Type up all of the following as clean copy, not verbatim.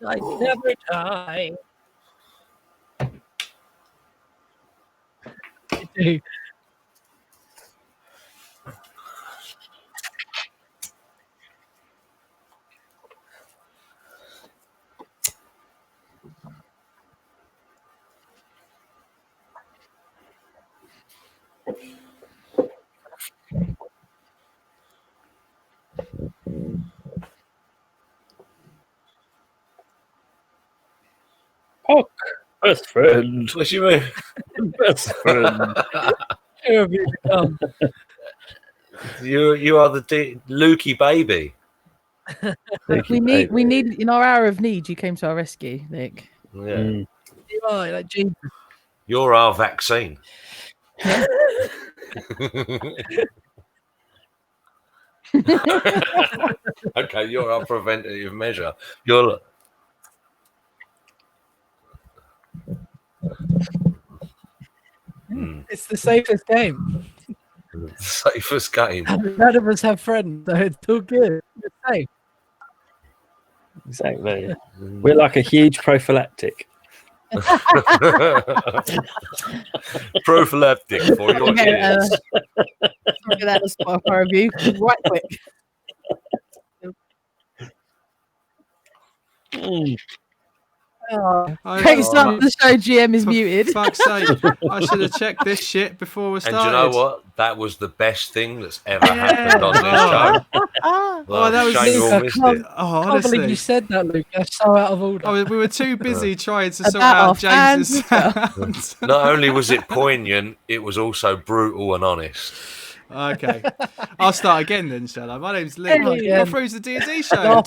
I never die. You do. Pock, best friend. What do you mean? Best friend. Who have you become? You are the Lukey baby. We need in our hour of need. You came to our rescue, Nick. Yeah. You are like Jesus. You're our vaccine. Yeah. Okay, you're our preventative measure. You're. It's the safest game. The safest game. None of us have friends, so it's all good. It's safe. Exactly. We're like a huge prophylactic. Prophylactic for your kids. Look at that Spotify review right quick. Craig's starting the show. GM is muted. For fuck's sake, I should have checked this shit before we started. And do you know what? That was the best thing that's ever happened on this show. Oh, that was shame you all missed it. Oh, I can't believe you said that, Luke. That's so out of order. We were too busy trying to sort out James's sound. Not only was it poignant, it was also brutal and honest. Okay, I'll start again then, shall I? My name's Luke. You're through to the D&D Show.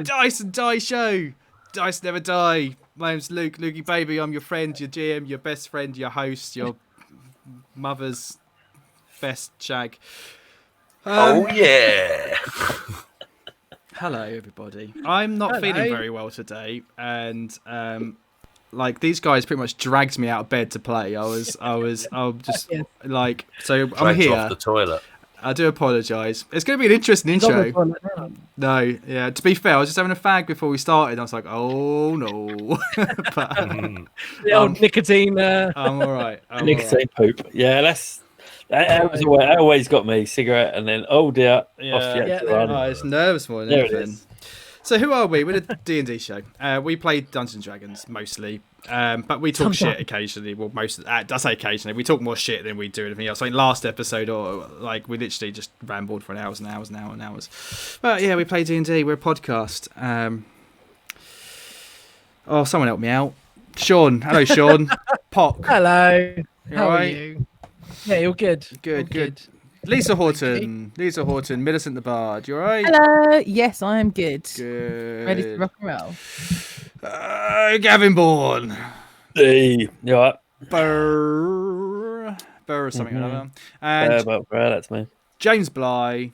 Dice and Die Show. Dice never die. My name's Luke. Lukey baby. I'm your friend, your GM, your best friend, your host, your mother's best shag. Oh yeah. Hello, everybody. I'm not feeling very well today, and like these guys pretty much dragged me out of bed to play. I was just like, so Dragged I'm here. Off the toilet. I do apologise. It's going to be an interesting intro. No, yeah. To be fair, I was just having a fag before we started. I was like, oh no. But, the old nicotine. I'm all right. Nicotine poop. Yeah, that always got me. Cigarette and then oh dear, off you have to run. Oh, it's nerves more than There anything. it is. So who are we? We're the D&D show. We play Dungeons and Dragons mostly, but we talk shit occasionally. Well, I say occasionally. We talk more shit than we do anything else. Like last episode, or like we literally just rambled for hours and hours and hours and hours. But yeah, we play D&D. We're a podcast. Oh, someone help me out. Sean. Hello, Sean. Pock. Hello. How are you? Yeah, you're good. Good. Lisa Horton, Millicent the Bard, you alright? Hello. Yes, I am good. Good. Ready to rock and roll. Gavin Bourne. Hey, you alright? Burr or something like that. And that's me. James Bly,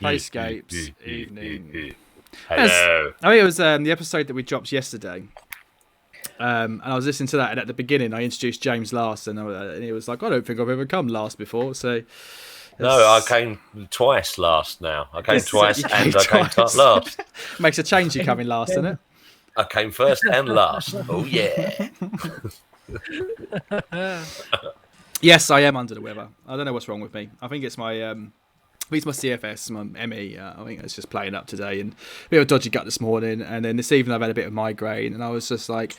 Playscapes, evening. Hello. I think it was the episode that we dropped yesterday. And I was listening to that, and at the beginning I introduced James last, and he was like, I don't think I've ever come last before, so... No, I came twice last now. I came twice and I came last. Makes a change you coming last, doesn't it? I came first and last. Oh, yeah. Yes, I am under the weather. I don't know what's wrong with me. I think it's my CFS, my ME. I think it's just playing up today, and a bit of a dodgy gut this morning, and then this evening I've had a bit of migraine, and I was just like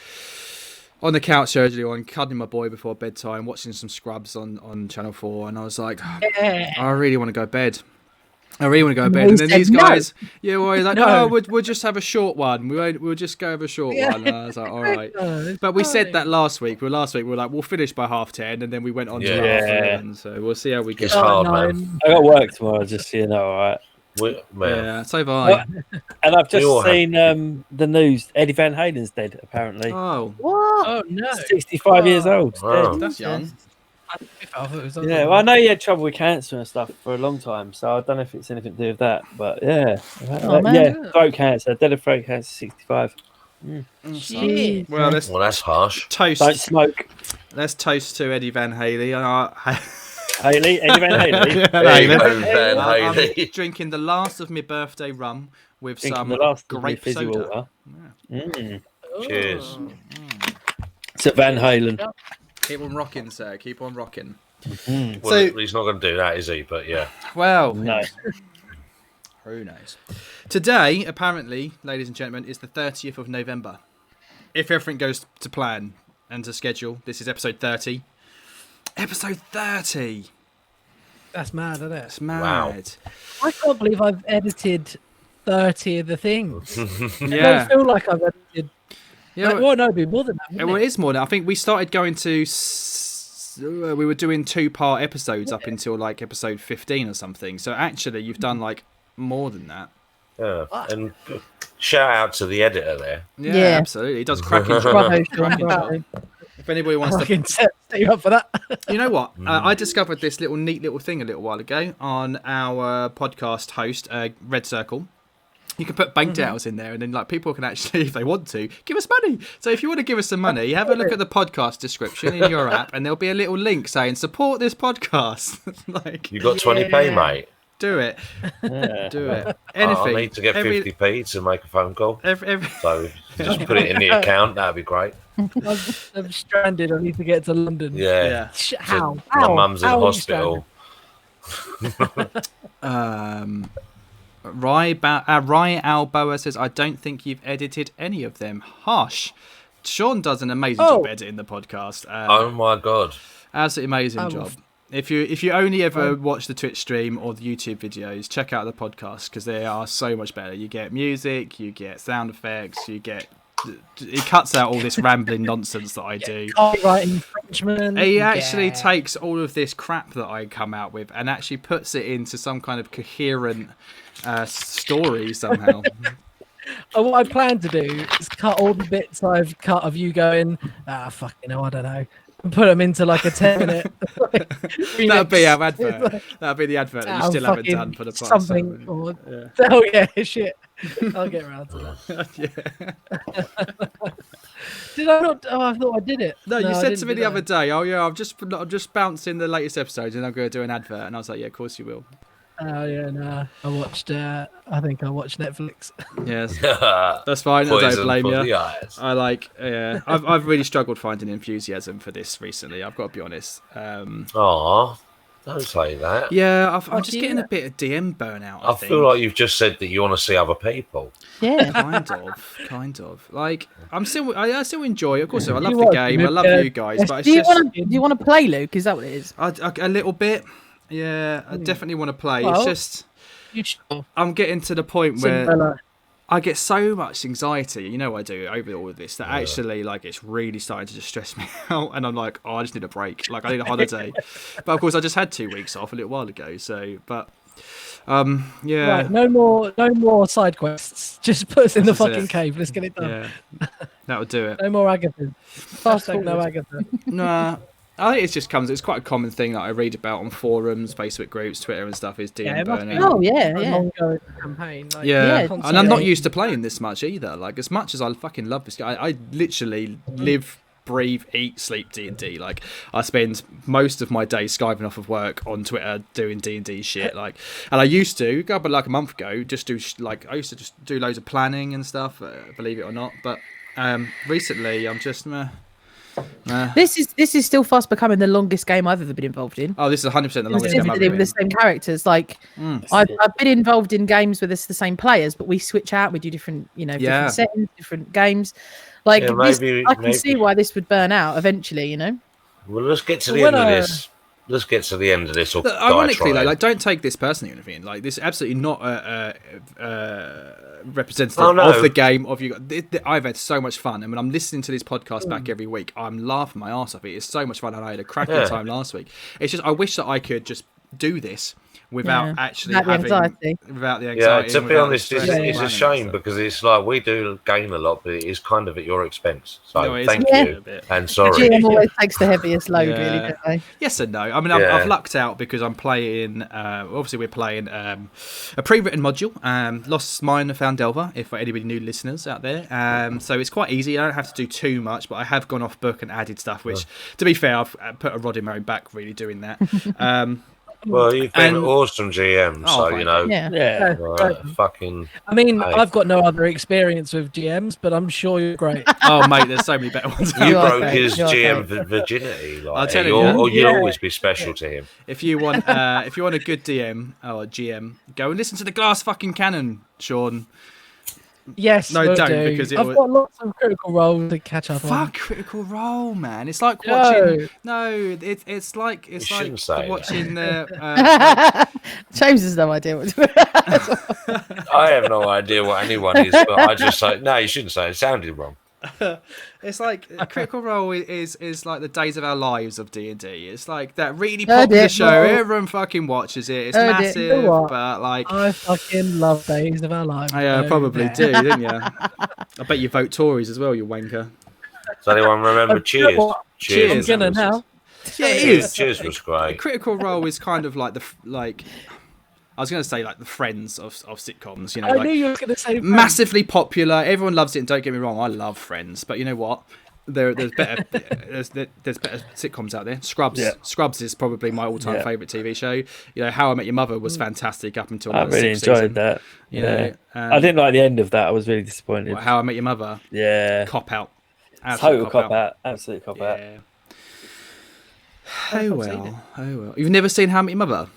on the couch earlier on, cuddling my boy before bedtime, watching some Scrubs on Channel 4, and I was like, I really want to go to bed. And then these guys, no, we'll just have a short one. We'll just go have a short one. And I was like, all right. But we said that last week. We were like, we'll finish by 10:30, and then we went on to 11:30. So we'll see how we get. It's hard, man. I got work tomorrow, just so you know, all right. Yeah, so have I. And I've just seen the news. Eddie Van Halen's dead, apparently. Oh, what? Oh no, 65 years old. Wow. That's young. Yeah, well, I know he had trouble with cancer and stuff for a long time, so I don't know if it's anything to do with that. But yeah, throat cancer, dead of throat cancer, 65. Shit. Well, that's harsh. Toast. Don't smoke. Let's toast to Eddie Van Haley. Eddie Van Haley. I'm drinking the last of my birthday rum with some grape soda. Cheers. To Van Halen. Keep on rocking, sir. Keep on rocking. Well, So he's not going to do that, is he? But yeah. Well, No. who knows? Today, apparently, ladies and gentlemen, is the 30th of November. If everything goes to plan and to schedule, this is episode 30. Episode 30. That's mad, isn't it? It's mad. Wow. I can't believe I've edited 30 of the things. I Yeah. don't feel like I've edited. Yeah. Well, no, it'd be more than that. Well, it is more than I think we started going to. We were doing 2-part episodes up until like episode 15 or something. So actually, you've done like more than that. Yeah. And shout out to the editor there. Yeah. Absolutely. He does cracking job. Bravo, Sean, bravo. If anybody wants to, Fucking set you up for that. you know what? I discovered this neat little thing a little while ago on our podcast host, Red Circle. You can put bank details in there, and then like people can actually, if they want to, give us money. So if you want to give us some money, have a look at the podcast description in your app, and there'll be a little link saying support this podcast. Like You got 20p, mate. do it, do it. I Anything. need to get 50p to make a phone call. Every, So just put it in the account. That'd be great. I'm stranded. I need to get to London. Yeah. yeah. How? My mum's in How are you hospital. Rye Alboa says, I don't think you've edited any of them. Harsh. Sean does an amazing job editing the podcast. Oh my god. Absolutely amazing job. If you only ever watch the Twitch stream or the YouTube videos, check out the podcast because they are so much better. You get music, you get sound effects, it cuts out all this rambling nonsense that I do. Copyright infringement. He actually takes all of this crap that I come out with and actually puts it into some kind of coherent story somehow. What I plan to do is cut all the bits I've cut of you going, fucking hell, I don't know, and put them into like a 10-minute. That'd be our advert. That'd be the advert that you still haven't done for the podcast. Something. Oh yeah, shit. I'll get around to that. Did I not? Oh, I thought I did it. No, you I said didn't, to me did the I? other day, oh yeah, I'm just bouncing the latest episodes and I'm going to do an advert. And I was like, yeah, of course you will. Oh yeah, no. I think I watched Netflix. Yes, that's fine. I don't Poison blame for you. the eyes. I've really struggled finding enthusiasm for this recently. I've got to be honest. Aw, don't say that. Yeah, I'm just getting a bit of DM burnout. I think. feel like you've just said that you want to see other people. Yeah. kind of. Like I still enjoy. Of course, I love You the watch game. I love you guys, but it's Do just you want to play, Luke? Is that what it is? a little bit. Yeah, I definitely want to play. Well, It's just You I'm getting to the point where Cinderella. I get so much anxiety, you know I do, over all of this, that actually, like, it's really starting to just stress me out, and I'm like, oh, I just need a break, like, I need a holiday. But, of course, I just had 2 weeks off a little while ago, so, but, yeah. Right, no more side quests. Just put us in the This is fucking it. cave. Let's get it done. Yeah, that would do it. No more Agatha. Fast Hashtag no forward. Agatha. Nah, I think it's quite a common thing that I read about on forums, Facebook groups, Twitter and stuff, is DM Yeah, it must burning. be. Oh yeah, An yeah. ongoing campaign. Like, Yeah, Yeah, and I'm not used to playing this much either. Like, as much as I fucking love this game, I literally live, breathe, eat, sleep D&D. Like, I spend most of my day skiving off of work on Twitter doing D&D shit. Like, and I used to go about like a month ago, just do I used to just do loads of planning and stuff. Believe it or not, but recently I'm just meh. This is still fast becoming the longest game I've ever been involved in. Oh, this is 100% the longest game I've Specifically been with the same characters. Like I've been involved in games where it's the same players, but we switch out. We do different, different settings, different games. Like Yeah, this, maybe- I can see why this would burn out eventually. Well, let's get to the end of this. Let's get to the end of this. Or Look, die ironically, trying. like, don't take this personally or anything. Like, this is absolutely not a representative Oh, no. of the game. I've had so much fun, and when I'm listening to this podcast back every week, I'm laughing my arse off. It is so much fun, and I had a cracking time last week. It's just I wish that I could just do this without actually without having the anxiety. without the Yeah, anxiety. to be honest, it's it's a shame because it's like we do gain a lot, but it is kind of at your expense. So No, it is thank a you, bit. and The sorry. GM always takes the heaviest load, Yeah. really, don't they? Yes and no. I mean, Yeah. I've lucked out because I'm playing. Obviously, we're playing a pre-written module, Lost Mine of Phandelver. If for anybody new listeners out there, so it's quite easy. I don't have to do too much, but I have gone off book and added stuff. Which, to be fair, I've put a rod in my own back really doing that. Well, you've been an awesome GM, so you know. Yeah. Fucking. I mean, Hey. I've got no other experience with GMs, but I'm sure you're great. Oh, mate, there's so many better ones. You are broke great. his You are GM great. virginity. Like, I'll tell you, you'll yeah. always be special to him. If you want a good DM or GM, go and listen to the Glass Fucking Cannon, Sean. Yes, No, will don't, do. because it I've will- got lots of Critical Role to catch up on. Fuck Critical Role, man. It's like No. watching. No, it's like shouldn't say it. watching the. James has no idea what. I have no idea what anyone is, but I just say no. You shouldn't say it. It sounded wrong. It's like Critical Role is like the Days of Our Lives of D&D. It's like that really Heard popular it, show. no. Everyone fucking watches it. It's Heard it. massive, You know what? but like. I fucking love Days of Our Lives. I so probably there. do, didn't you? I bet you vote Tories as well, you wanker. Does anyone remember You know Cheers? what? Cheers. I'm gonna now. Yeah, it Cheers, is. Cheers was great. Critical Role is kind of like I was going to say like the Friends of sitcoms, you know, I like knew you were gonna say massively popular. Everyone loves it, and don't get me wrong, I love Friends, but you know what? There's better there's better sitcoms out there. Scrubs is probably my all-time favorite TV show. You know, How I Met Your Mother was fantastic up until I the really sixth enjoyed season. that. You know, I didn't like the end of that. I was really disappointed. How I Met Your Mother. Yeah, Cop out. Absolute total cop out. Absolute cop out. Yeah. Oh well. You've never seen How I Met Your Mother?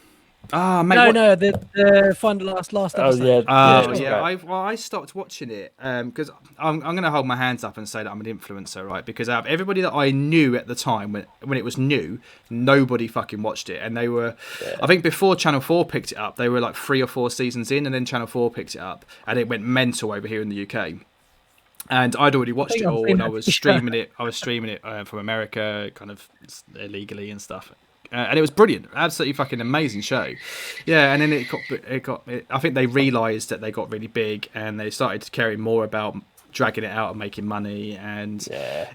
Ah, mate. No, the final last Oh episode. yeah. Oh it's yeah, great. I stopped watching it because I'm going to hold my hands up and say that I'm an influencer, right? Because out of everybody that I knew at the time when it was new, nobody fucking watched it, and they were. I think before Channel 4 picked it up, they were like 3 or 4 seasons in, and then Channel 4 picked it up, and it went mental over here in the UK. And I'd already watched it all, and I was streaming it. From America, kind of illegally and stuff. And it was brilliant, absolutely fucking amazing show. Yeah, and then I think they realised that they got really big, and they started to care more about dragging it out and making money, and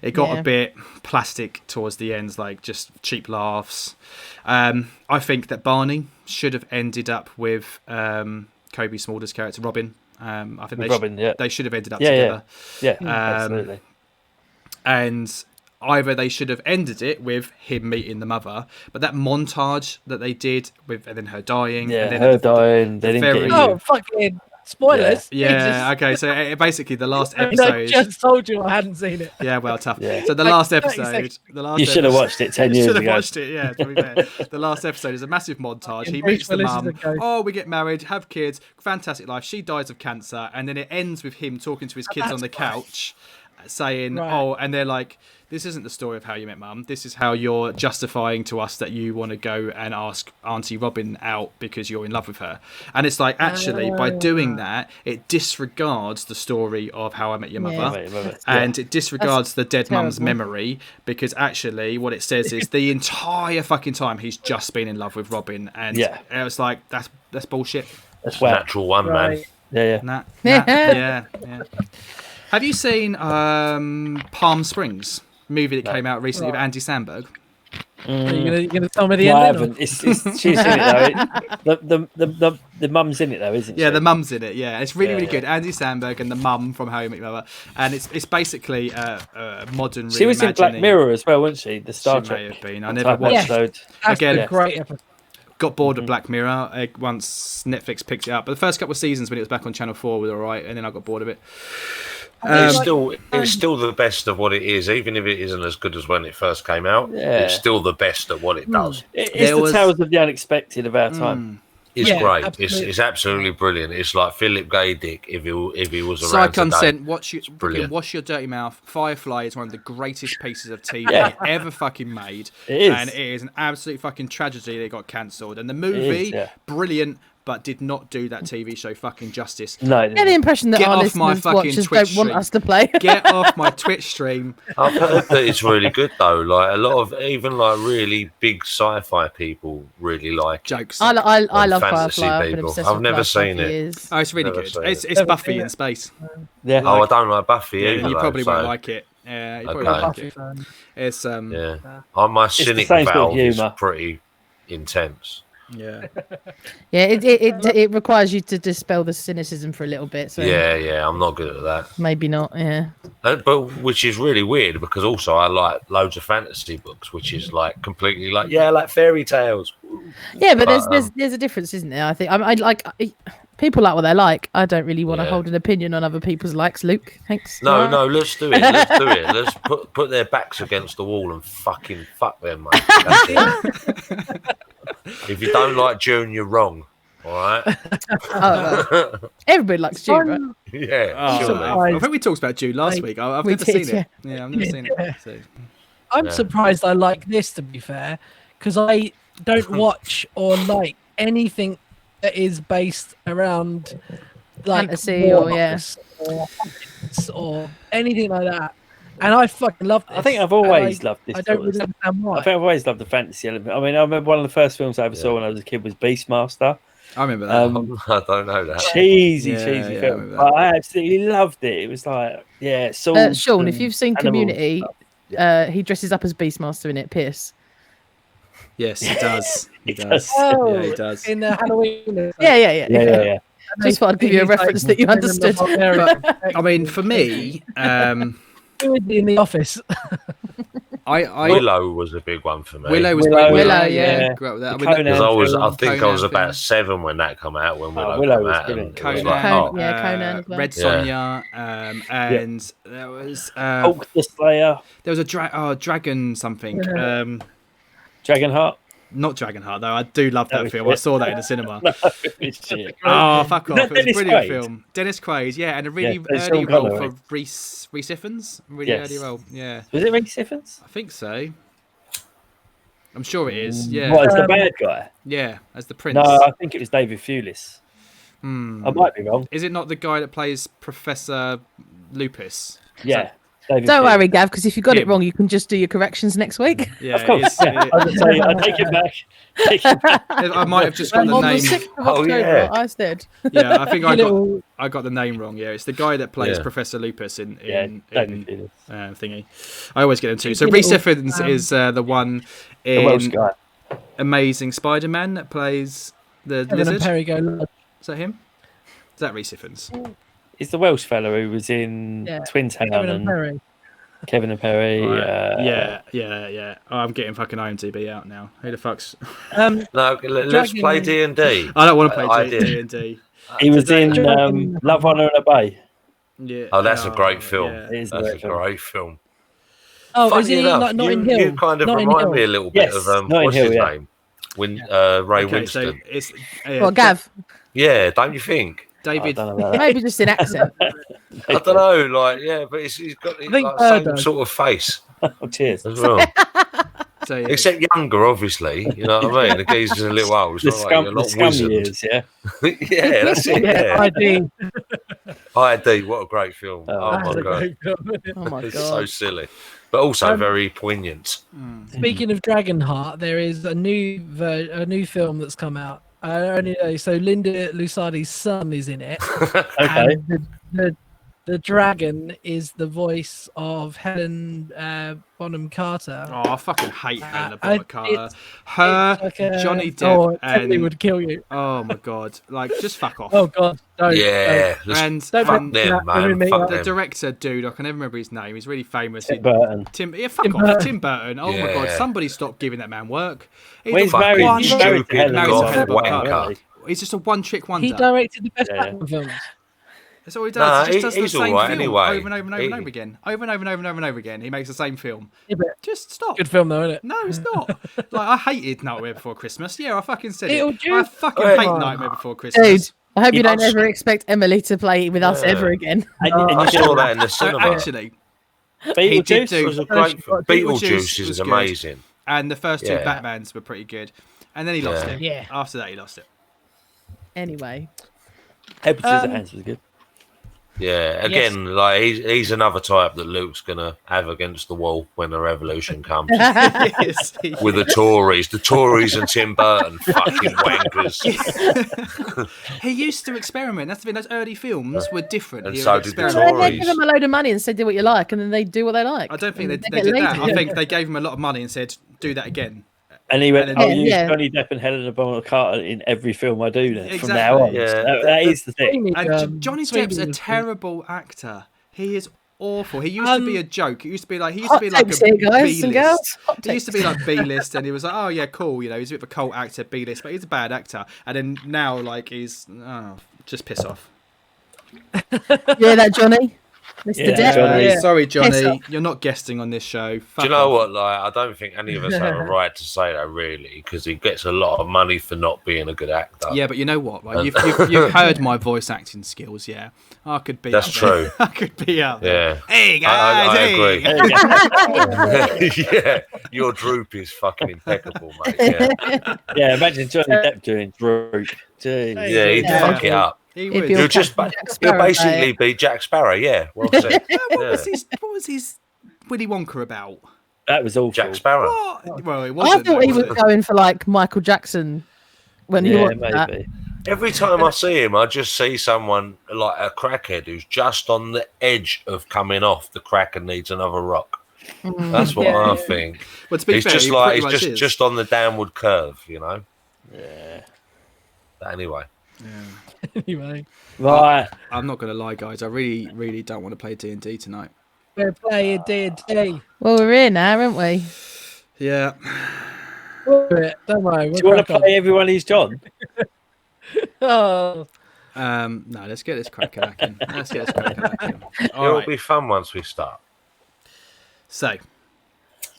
it got a bit plastic towards the end, like just cheap laughs. I think that Barney should have ended up with Kobe Smulders' character Robin. I think they should have ended up together. Yeah, absolutely. And either they should have ended it with him meeting the mother, but that montage that they did with and then her dying, and then dying, they didn't get Oh, fucking spoilers! Yeah. Okay. So basically, the last I episode. just told you I hadn't seen it. Yeah. Well, tough. Yeah. So the Like last 30 episode. seconds. You should have watched it 10 years Should have ago. watched it. Yeah. To be fair. The last episode is a massive montage. He meets the mum. Oh, we get married, have kids, fantastic life. She dies of cancer, and then it ends with him talking to his kids on the couch, saying, "Oh," and they're like, "This isn't the story of how you met mum. This is how you're justifying to us that you want to go and ask Auntie Robin out because you're in love with her." And it's like, actually, by doing that, it disregards the story of How I Met Your Mother, and it disregards the dead mum's memory, because actually, what it says is the entire fucking time he's just been in love with Robin, and it was like that's bullshit. That's natural one, man. Yeah. Have you seen Palm Springs? Movie that came out recently with Andy Samberg. Are you gonna tell me the No, I ending? haven't. She's in it though. The mum's in it though, isn't she? Yeah, the mum's in it. Yeah, it's really good. Andy Samberg and the mum from How I Met Your Mother, and it's basically a modern. She was in Black Mirror as well, wasn't she? The Star Trek. May have been. I never watched. That's Again, a great episode. got bored of Black Mirror once Netflix picked it up, but the first couple of seasons when it was back on Channel 4 was alright, and then I got bored of it. It's still the best of what it is, even if it isn't as good as when it first came out. It's still the best at what it does. It's the tales of the unexpected of our time. It's great. Absolutely. It's absolutely brilliant. It's like Philip K. Dick if he was around Side today. consent. Wash your dirty mouth. Firefly is one of the greatest pieces of TV ever fucking made. It is, and it is an absolute fucking tragedy that it got cancelled. And the movie, brilliant. but did not do that TV show fucking justice. No, I get the impression that our listeners watchers don't want us to play. Get off my Twitch stream. I've heard that it's really good though. Like a lot of even like really big sci-fi people really like jokes. I love fantasy Firefly. people. I've never seen it. Oh, it's really good. It's Buffy in space. Yeah. I don't like Buffy either. You probably though, won't so. like it. Yeah, you probably Okay. won't like it. It's My cynic same sort of valve is humour. pretty intense. yeah. Yeah, it requires you to dispel the cynicism for a little bit. So Yeah, I'm not good at that. maybe not. Yeah. But which is really weird because also I like loads of fantasy books, which is like completely like like fairy tales. Yeah, but there's a difference, isn't there? I think I like people like what they like. I don't really want to hold an opinion on other people's likes, Luke. Thanks. No, let's do it. Let's do it. Let's put their backs against the wall and fucking fuck them, mate. If you don't like June, you're wrong. All right. Everybody likes June, right? Yeah. Surely. I think we talked about June last week. I've never seen it. Yeah, I've never seen it. So. I'm surprised I like this, to be fair, because I don't watch or like anything that is based around like fantasy or or anything like that. And I fucking love this. I think I've always loved this. I don't really understand why. I think I've always loved the fantasy element. I mean, I remember one of the first films I ever saw when I was a kid was Beastmaster. I remember that. I don't know that. Cheesy film. But I absolutely loved it. It was like, Sean, if you've seen Community, he dresses up as Beastmaster in it, Pierce. Yes, he does. He does. Oh, yeah, he does. In Halloween. Yeah. Just thought I'd give you a reference that you understood. But, I mean, for me, in the office. Willow was a big one for me. Willow was Willow, great. yeah. Grew up with that. Because I think I was Conan about film. 7 when that came out. When Willow Willow came was out, good. and it was Conan, like, Conan as well. Red Sonja, and there was Hulk the Slayer. there was a dragon something. Dragonheart. Not Dragonheart though. I do love that film. I saw that in the cinema. It's shit. Oh fuck off! It was a Dennis brilliant Quaid? film. Dennis Quaid, yeah, and a really it's early Sean role Connery. for Reese Ifans. Really Yes. early role. Yeah, Was it Reese Ifans? I think so. I'm sure it is. Yeah, What, as the bad guy? yeah, as the prince. No, I think it was David Thewlis. I might be wrong. Is it not the guy that plays Professor Lupus? Yeah. David Don't Thewlis. worry, Gav, because if you got it Him. wrong, you can just do your corrections next week. Yeah, Of course. it is. Yeah. I take it back. Take it back. I might have just got the On the name. 6th of Oh, October, yeah. I said. Yeah, I think I got the name wrong. Yeah, it's the guy that plays Yeah. Professor Lupus in David Thewlis. thingy. I always get them too. So Reese Ifans is the one The Welsh in guy. Amazing Spider-Man that plays the Kevin lizard. and Perry go. Is that him? Is that Reese Ifans? He's the Welsh fella who was in Twin Town Kevin and and Perry. Kevin and Perry. Right. Yeah. Oh, I'm getting fucking IMDb out now. Who the fuck's? No, let's play D&D. I don't want to play I did. D&D. He was in Love, Honor and Obey. Yeah. Oh, that's a great film. yeah. It is That's a great film. great film. Oh, is Funny he enough, like Notting Hill? you kind of Notting remind Hill. me a little bit Yes, of Notting what's Hill, his yeah. name? Ray Okay, so Winston. it's Well, Gav, Yeah, don't you think? David. I don't know about that. maybe just in accent. I don't know, but he's got think like, same Birdo. sort of face Oh, cheers. as well. So, Except younger, obviously. You know what I mean? The geezer's a little old. The It's not like you're not scum wizened. years, yeah. Yeah, that's it. Yeah, Yeah. ID. ID, what a great film. Oh, That's my a god. great film. Oh my It's so god. silly. But also very poignant. Speaking of Dragonheart, there is a new film that's come out. I only know. So Linda Lusardi's son is in it. Okay. And the dragon is the voice of Helen Bonham Carter. Oh, I fucking hate Helena I- Bonham Carter. it's- Her, It's like a- Johnny Oh, Depp, it totally and would kill you. oh my god, like just fuck off. Oh god, don't. Yeah. Let's And Don't fuck make them, that man. remake Fuck that. the them. director, dude, I can never remember his name. He's really famous. Tim Burton. Fuck Tim off, Burton. Tim Burton. Oh my god, Yeah. somebody stop giving that man work. He's Well, he's a married. one- He's married to Stupid Helen. married to goth Helen Bonham wanker. Carter. He's just a one-trick wonder. He directed the best Yeah. Batman films. That's all he Nah, does. He just does the he's same alright film anyway. over and over and over and over again. Over and over and over and over and over again. He makes the same film. Yeah, but Just stop. good film though, isn't it? No, it's not. Like I hated Nightmare Before Christmas. Yeah, I fucking said It'll it. do. I fucking Hey. hate Nightmare Before Christmas. Dude, I hope you don't Yes. ever expect Emily to play with us ever again. And I you saw that in the So cinema. actually, he did Beetlejuice do- It was a great film. Beetlejuice Beetlejuice was is good. amazing. and the first two Yeah. Batmans were pretty good, and then he lost Yeah. it. Yeah. After that, he lost it. Anyway. Paper, scissors, hands was good. Yeah, again, like he's another type that Luke's gonna have against the wall when the revolution comes. Yes, With the Tories and Tim Burton, fucking wankers. He used to experiment. That's the thing. Those early films were different. And so did the Tories. They gave them a load of money and said, "Do what you like," and then they do what they like. I don't think they did that. I think they gave him a lot of money and said, "Do that again." And he went, I'll use Johnny Depp and Helena Bonham Carter in every film I do now, from now on. Yeah. So that is the thing. And Johnny Depp's a terrible actor. He is awful. He used to be a joke. He used to be like a B-list. He used to be like B-list, and he was like, oh yeah, cool. You know, he's a bit of a cult actor, B-list, but he's a bad actor. And then now, like, he's just piss off. Yeah, that Johnny. Mr. Depp. Johnny. Yeah. Sorry, Johnny, you're not guesting on this show. Do you know what? Like, I don't think any of us have a right to say that, really, because he gets a lot of money for not being a good actor. Yeah, but you know what? Right? You've heard my voice acting skills. Yeah, I could be. That's true. I could be out there. Yeah. Hey guys. I agree. Yeah, your droop is fucking impeccable, mate. Yeah, imagine Johnny Depp doing droop. Jeez. Yeah, he'd fuck it up. You'll basically be Jack Sparrow, yeah. Well said. What was his Willy Wonka about? That was awful. Jack Sparrow. What? Well, it wasn't. I thought he was going for like Michael Jackson when he was maybe. Every time I see him, I just see someone like a crackhead who's just on the edge of coming off the crack and needs another rock. That's what I think. Well, to be he's fair, just he like pretty he's much just on the downward curve, you know. Yeah. But anyway. Anyway, right. I'm not going to lie, guys. I really, really don't want to play D&D tonight. we're playing D&D. Well, we're here now, aren't we? Yeah. Don't worry. Do you want to play everyone who's John? Oh. No, let's get this crack-a-lacking. It'll be fun once we start. So,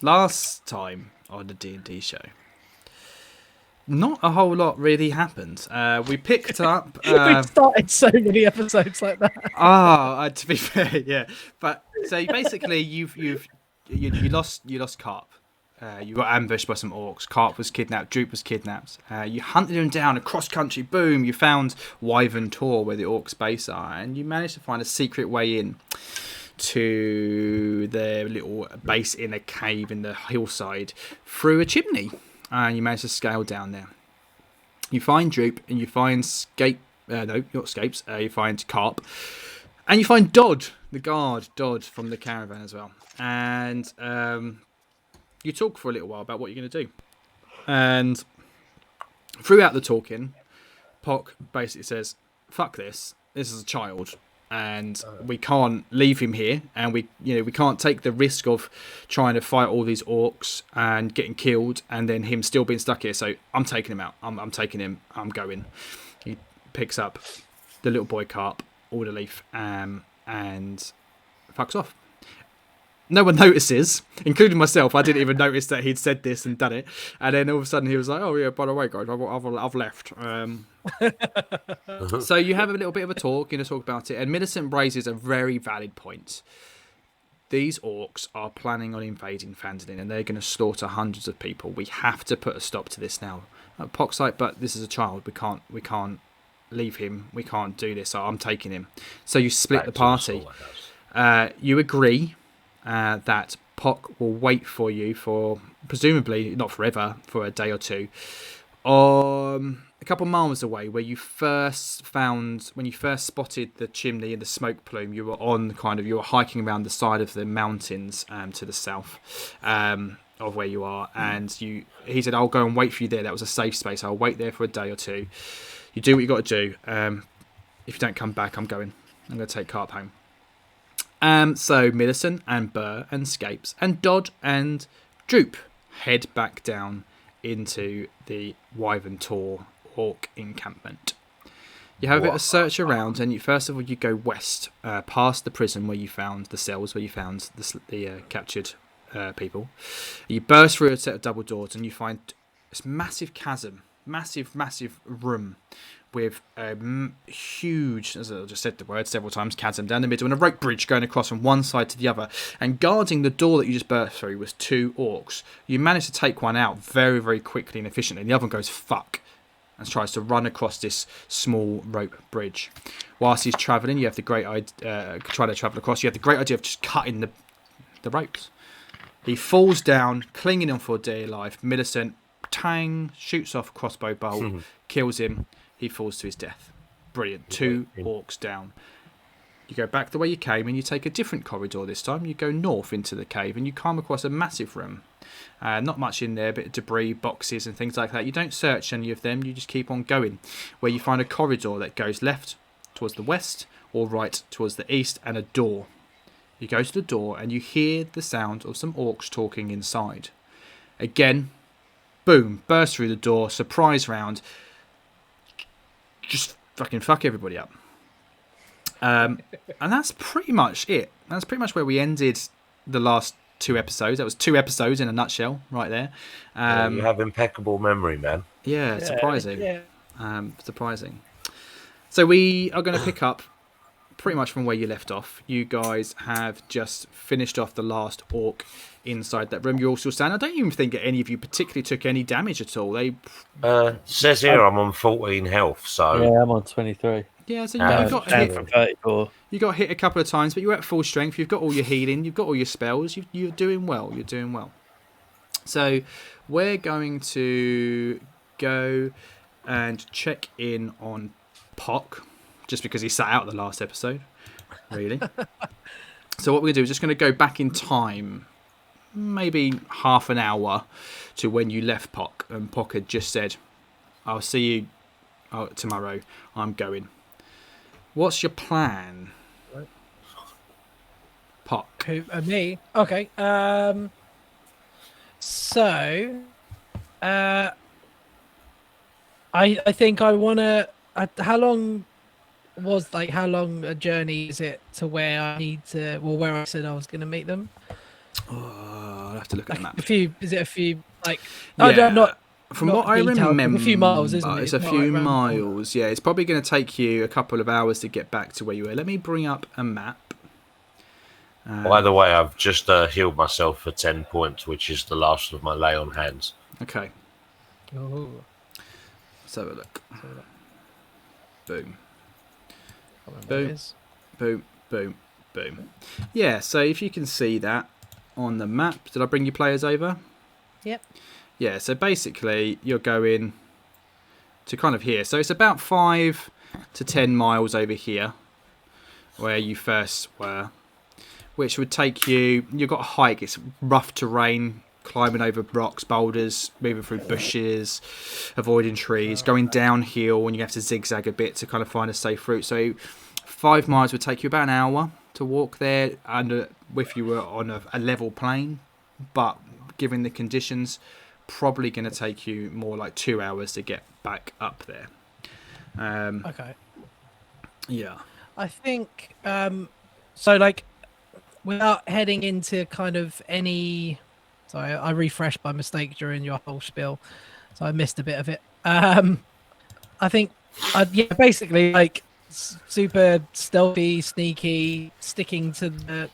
last time on the D&D show, not a whole lot really happened. We picked up. We started so many episodes like that. To be fair, yeah. But so basically, you lost Carp. You got ambushed by some orcs. Carp was kidnapped. Droop was kidnapped. You hunted him down across country. Boom! You found Wyvern Tor, where the orcs' base are, and you managed to find a secret way in to their little base in a cave in the hillside through a chimney. And you manage to scale down there. You find Droop, and you find you find Carp, and you find Dodd, the guard, from the caravan as well. And you talk for a little while about what you're going to do. And throughout the talking, Pock basically says, "Fuck this. This is a child. And we can't leave him here, and we can't take the risk of trying to fight all these orcs and getting killed, and then him still being stuck here. So I'm taking him out. I'm taking him. I'm going." He picks up the little boy Carp, Alder Leaf, and fucks off. No one notices, including myself. I didn't even notice that he'd said this and done it. And then all of a sudden he was like, "Oh yeah, by the way, guys, I've left." So you have a little bit of a talk, talk about it. And Millicent raises a very valid point. These orcs are planning on invading Phandelver, and they're going to slaughter hundreds of people. We have to put a stop to this now. Pock's like, "But this is a child. We can't leave him. We can't do this. So I'm taking him." So you split the party. You agree that Pock will wait for you for, presumably not forever, for a day or two, a couple miles away, where you first spotted the chimney and the smoke plume. You were hiking around the side of the mountains to the south of where you are, and he said, "I'll go and wait for you there. That was a safe space. I'll wait there for a day or two. You do what you got to do. If you don't come back, I'm going to take Carp home." So Millicent and Burr and Scapes and Dodd and Droop head back down into the Wyvern Tor orc encampment. You have a bit of a search around, and first of all you go west, past the prison where you found the cells, where you found the captured people. You burst through a set of double doors, and you find this massive chasm, massive room with a huge, as I just said the word several times, chasm down the middle, and a rope bridge going across from one side to the other. And guarding the door that you just burst through was two orcs. You managed to take one out very, very quickly and efficiently, and the other one goes, "Fuck." and tries to run across this small rope bridge. Whilst he's travelling, you have the great idea, trying to travel across, you have the great idea of just cutting the ropes. He falls down, clinging on for dear life. Millicent, tang, shoots off a crossbow bolt, kills him. He falls to his death. Brilliant. 2 orcs down. You go back the way you came and you take a different corridor this time. You go north into the cave and you come across a massive room. Not much in there, a bit of debris, boxes and things like that. You don't search any of them. You just keep on going. Where you find a corridor that goes left towards the west or right towards the east and a door. You go to the door and you hear the sound of some orcs talking inside. Again, boom, burst through the door, surprise round. Just fucking fuck everybody up. And that's pretty much it. That's pretty much where we ended the last 2 episodes. That was 2 episodes in a nutshell right there. You have impeccable memory, man. Yeah, surprising. Yeah. Surprising. So we are going to pick up pretty much from where you left off. You guys have just finished off the last orc inside that room. You're all still standing. I don't even think that any of you particularly took any damage at all. Says here I'm on 14 health, so yeah, I'm on 23. Yeah, so you got hit from 34. You got hit a couple of times, but you're at full strength. You've got all your healing. You've got all your spells. You're doing well. You're doing well. So we're going to go and check in on Pock, just because he sat out the last episode, really. So what we're going to do is just going to go back in time, maybe half an hour to when you left Pock, and Pock had just said, I'll see you tomorrow, I'm going. What's your plan? Pock. Me? Okay. So, I think I want to... how long a journey is it to where I need to... Well, where I said I was going to meet them? Oh, I'll have to look at the map. Is it a few, like... Yeah. Not From what I remember, a few miles, isn't it? It's a few miles. Yeah, it's probably going to take you a couple of hours to get back to where you were. Let me bring up a map. By the way, I've just healed myself for 10 points, which is the last of my lay on hands. Okay. Oh. Let's have a look. Boom. Boom. Boom. Boom. Boom. Yeah, so if you can see that on the map, did I bring your players over? Yep. Yeah, so basically you're going to kind of here. So it's about 5 to 10 miles over here where you first were, which would take you... You've got a hike. It's rough terrain, climbing over rocks, boulders, moving through bushes, avoiding trees, going downhill, and you have to zigzag a bit to kind of find a safe route. So 5 miles would take you about an hour to walk there, and if you were on a level plane, but given the conditions, probably going to take you more like 2 hours to get back up there. Okay. Yeah. I think so. Like, without heading into kind of any. Sorry, I refreshed by mistake during your whole spiel, so I missed a bit of it. I think, basically like super stealthy, sneaky, sticking to the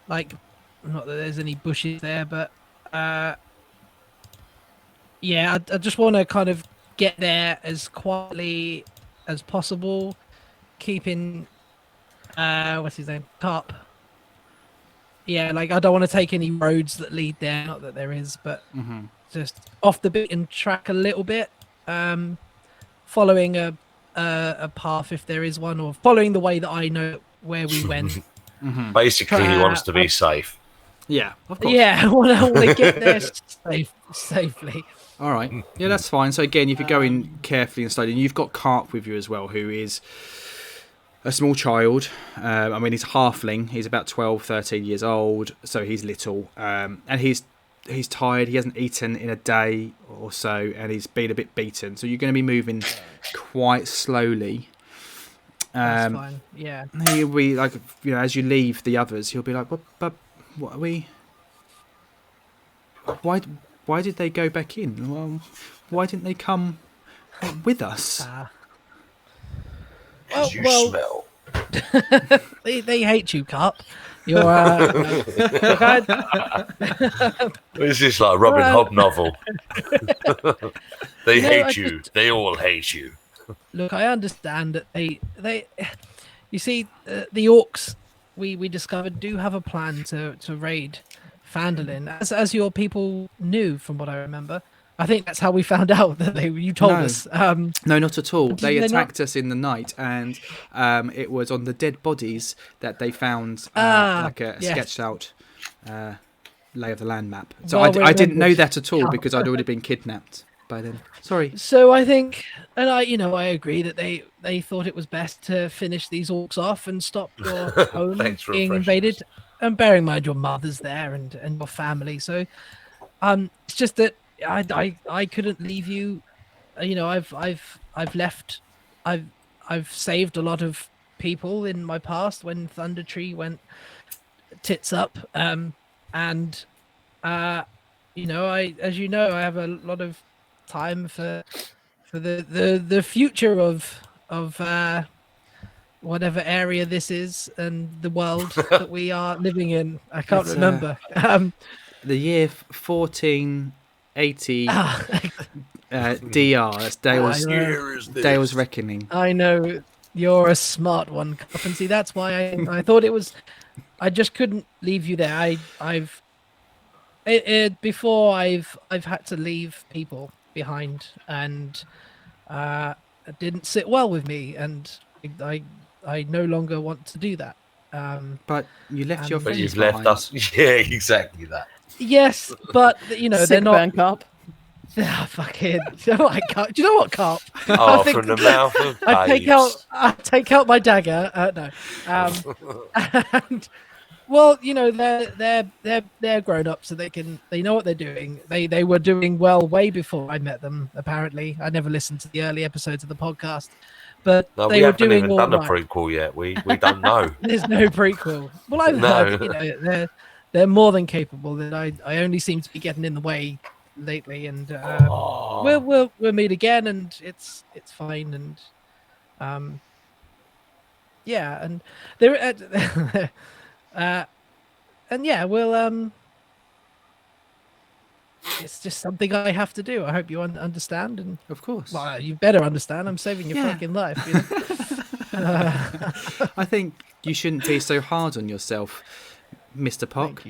like. Not that there's any bushes there, but I just want to kind of get there as quietly as possible, keeping what's his name, Carp. Yeah, like I don't want to take any roads that lead there. Not that there is, but just off the beaten track a little bit, following a path if there is one, or following the way that I know where we went. Basically, he wants to be safe. Yeah, of course. Yeah, I want to get there safely. All right. Yeah, that's fine. So again, if you're going carefully and slowly, and you've got Carp with you as well, who is a small child. I mean, he's halfling. He's about 12, 13 years old, so he's little. And he's tired. He hasn't eaten in a day or so, and he's been a bit beaten. So you're going to be moving quite slowly. That's fine. Yeah. He'll be like, as you leave the others, he'll be like, what are we? Why did they go back in? Well, why didn't they come with us? You smell. They hate you, Carp. You're look, Is this like a Robin Hobb novel? They hate you. Just, they all hate you. Look, I understand that they you see, the orcs we discovered do have a plan to raid Phandelver, as your people knew, from what I remember. I think that's how we found out that you told us. No, not at all. They attacked us in the night, and it was on the dead bodies that they found like a sketched out lay of the land map. So I didn't know that at all because I'd already been kidnapped by then. Sorry. So I think, and I agree that they thought it was best to finish these orcs off and stop your home being invaded. And bearing in mind your mother's there and your family, so it's just that I couldn't leave you. I've left. I've saved a lot of people in my past when Thunder Tree went tits up. I as you know, I have a lot of time for the future of whatever area this is and the world that we are living in. I can't remember. The year 1480 DR. That's Dale's Reckoning. I know you're a smart one, Carp, and see that's why I thought it was. I just couldn't leave you there. Before I've had to leave people behind, and it didn't sit well with me, and I no longer want to do that. But you left your friends. But you've left us. Yeah, exactly that. Yes, but they're not. Carp. Fucking. Do you know what, Carp? Oh, from the mouth of babes. I take out my dagger. No. And, well, they're grown up, so they know what they're doing. They were doing well way before I met them. Apparently, I never listened to the early episodes of the podcast, but no, they we were haven't doing even all done a right. prequel yet. We don't know. There's no prequel. Well, I've heard they're more than capable. That I only seem to be getting in the way lately, and we'll meet again, and it's fine, and yeah, and there. And yeah, we'll it's just something I have to do. I hope you understand, and of course, well, you better understand. I'm saving your fucking life. I think you shouldn't be so hard on yourself, Mr. Pock.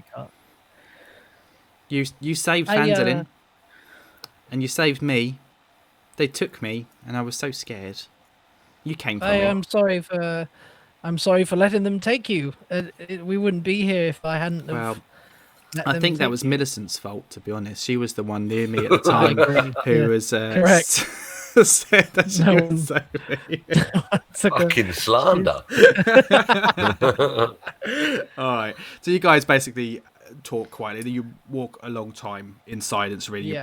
You saved Phandelver, and you saved me. They took me, and I was so scared. You came for me. I'm sorry for letting them take you. We wouldn't be here if I hadn't. Well, I think that was Millicent's fault, to be honest. She was the one near me at the time who was correct. said that she would save me. Fucking slander. All right. So you guys basically talk quietly. You walk a long time in silence, really,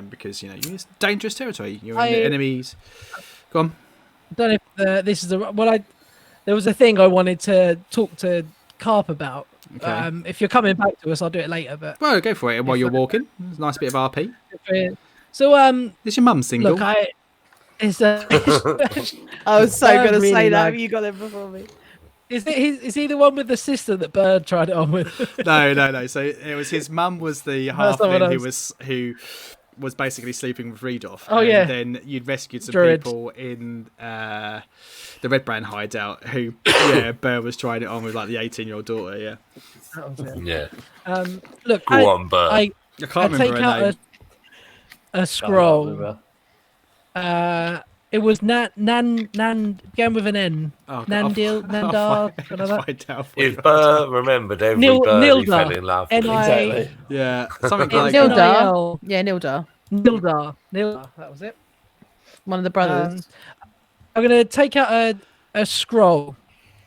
because you're in dangerous territory. You're in the enemies. Go on. I don't know if this is there was a thing I wanted to talk to Carp about. Okay. If you're coming back to us, I'll do it later. But well, go for it while you're walking. It's a nice bit of RP. So, is your mum single? Look, I was so going to say that. You got it before me. Is he the one with the sister that Bird tried it on with? No. So it was his mum was the halfling who was basically sleeping with Rudolph. Oh, and then you'd rescued some people in the Red Brand hideout who, Burr was trying it on with like the 18-year-old daughter, That was it. Yeah. Look, Go on, Burr. I can't remember her name. A scroll. It was Nan began with an N. Oh, Nandar. If Burr remembered every bird he fell in love with. Exactly. Yeah, something like Nildar. Yeah, Nildar. Nildar. That was it. One of the brothers. I'm going to take out a scroll,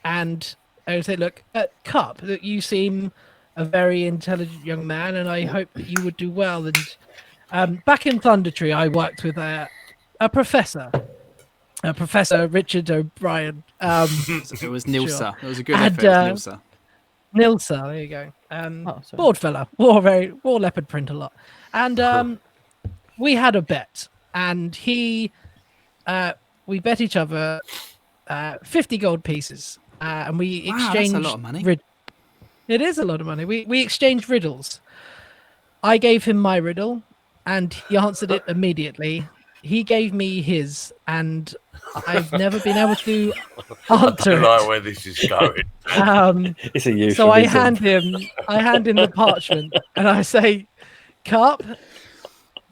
and I would say, look, Carp, that you seem a very intelligent young man, and I hope that you would do well. And back in Thunder Tree, I worked with a professor. Professor Richard O'Brien. It was Nilsa. Sure. It was a good effort. Nilsa. Nilsa, there you go. Bored fella. Wore leopard print a lot. And we had a bet. And we bet each other 50 gold pieces. And we exchanged... That's a lot of money. It is a lot of money. We exchanged riddles. I gave him my riddle, and he answered it immediately. He gave me his, and I've never been able to answer I don't know it. where this is going. It's a euphemism. So I hand him the parchment, and I say, "Carp,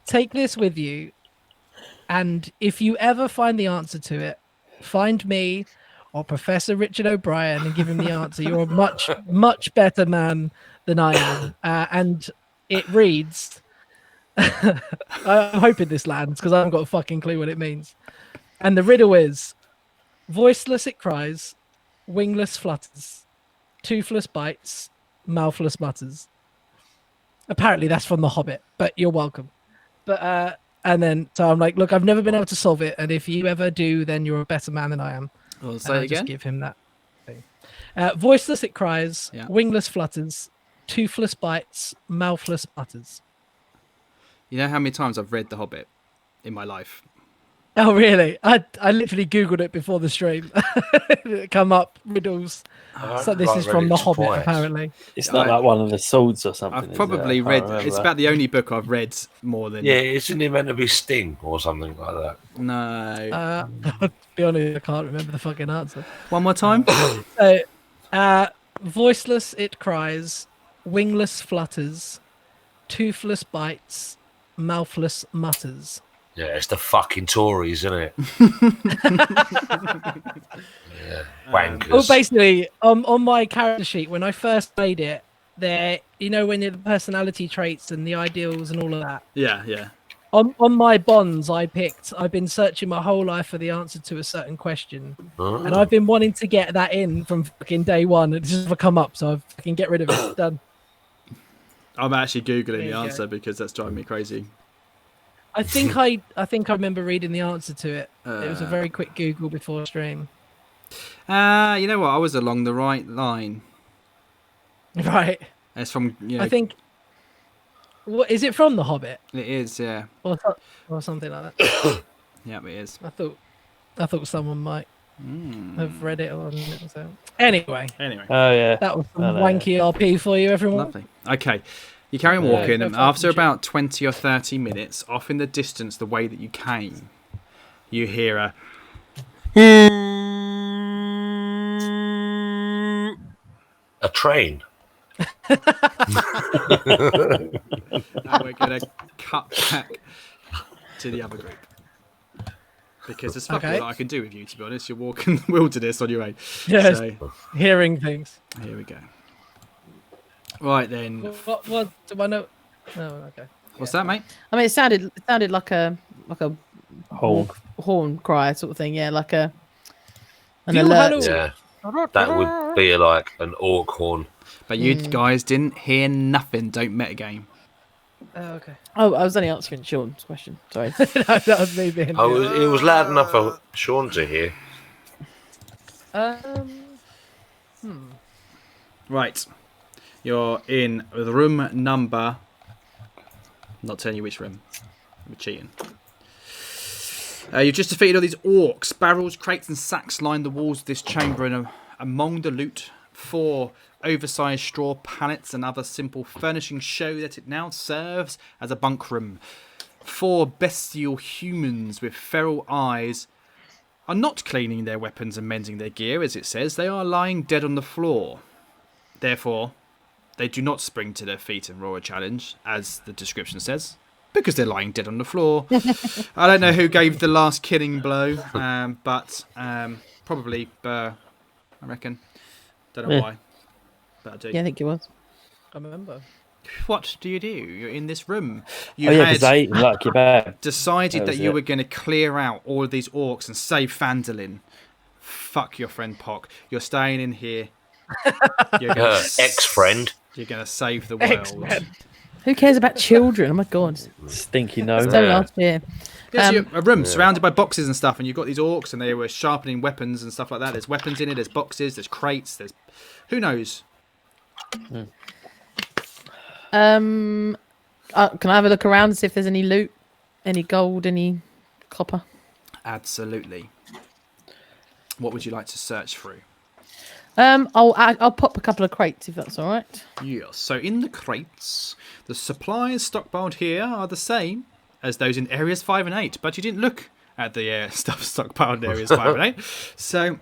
take this with you, and if you ever find the answer to it, find me or Professor Richard O'Brien and give him the answer. You're a much, much better man than I am." And it reads, I'm hoping this lands because I haven't got a fucking clue what it means. And the riddle is, voiceless it cries, wingless flutters, toothless bites, mouthless mutters. Apparently that's from The Hobbit, but you're welcome. But and then so I'm like, look, I've never been able to solve it, and if you ever do, then you're a better man than I am. Well, say it again. Just give him that thing. Voiceless it cries, wingless flutters, toothless bites, mouthless mutters. You know how many times I've read The Hobbit in my life? Oh, really? I literally Googled it before the stream. Come up, riddles. So this is from The Hobbit, apparently. It's not like one of the swords or something. I've probably read... It's about the only book I've read more than... Yeah, isn't it meant to be Sting or something like that? No. To be honest, I can't remember the fucking answer. One more time? Voiceless it cries, wingless flutters, toothless bites, mouthless mutters. Yeah, it's the fucking Tories, isn't it? Yeah, wankers. Well, basically, on my character sheet, when I first made it, there, you know, when the personality traits and the ideals and all of that. Yeah. On my bonds, I've been searching my whole life for the answer to a certain question, and I've been wanting to get that in from fucking day one. It's just never come up, so I fucking get rid of it. Done. I'm actually googling the answer because that's driving me crazy. I think I remember reading the answer to it. It was a very quick Google before stream. You know what? I was along the right line. Right. It's from. I think. What is it from The Hobbit? It is, yeah. Or something like that. Yeah, it is. I thought someone might have read it on it. So. Anyway. Oh yeah. That was some wanky RP for you, everyone. Lovely. Okay. You carry on walking, and after about 20 or 30 minutes, off in the distance, the way that you came, you hear a train. And we're going to cut back to the other group. Because there's fucking what I can do with you, to be honest. You're walking the wilderness on your own. Yes, so, hearing things. Here we go. Right then. What do I know? Oh, okay. What's that, mate? I mean, it sounded like a horn cry sort of thing. Yeah, like an alert. Yeah, that would be like an orc horn. But you guys didn't hear nothing. Don't metagame. Oh, okay. Oh, I was only answering Sean's question. Sorry. That was me being. It was loud enough for Sean to hear. Right. You're in room number... I'm not telling you which room. I'm cheating. You've just defeated all these orcs. Barrels, crates and sacks line the walls of this chamber, and among the loot, 4 oversized straw pallets and other simple furnishings show that it now serves as a bunk room. 4 bestial humans with feral eyes are not cleaning their weapons and mending their gear, as it says. They are lying dead on the floor. Therefore, they do not spring to their feet and roar a challenge, as the description says, because they're lying dead on the floor. I don't know who gave the last killing blow, but probably Burr, I reckon. Don't know why, but I do. Yeah, I think it was. I remember. What do? You're in this room. You had like your bag. Decided that you were going to clear out all of these orcs and save Phandelver. Fuck your friend Pock. You're staying in here. You're ex-friend. You're going to save the world. Who cares about children? Oh my god. Stinky nose. Don't ask me. Yeah, so a room surrounded by boxes and stuff, and you've got these orcs, and they were sharpening weapons and stuff like that. There's weapons in it, there's boxes, there's crates, there's... Who knows? Can I have a look around and see if there's any loot? Any gold, any copper? Absolutely. What would you like to search through? I'll pop a couple of crates if that's all right. Yes. So in the crates, the supplies stockpiled here are the same as those in areas 5 and 8, but you didn't look at the stuff stockpiled in areas 5 and 8. So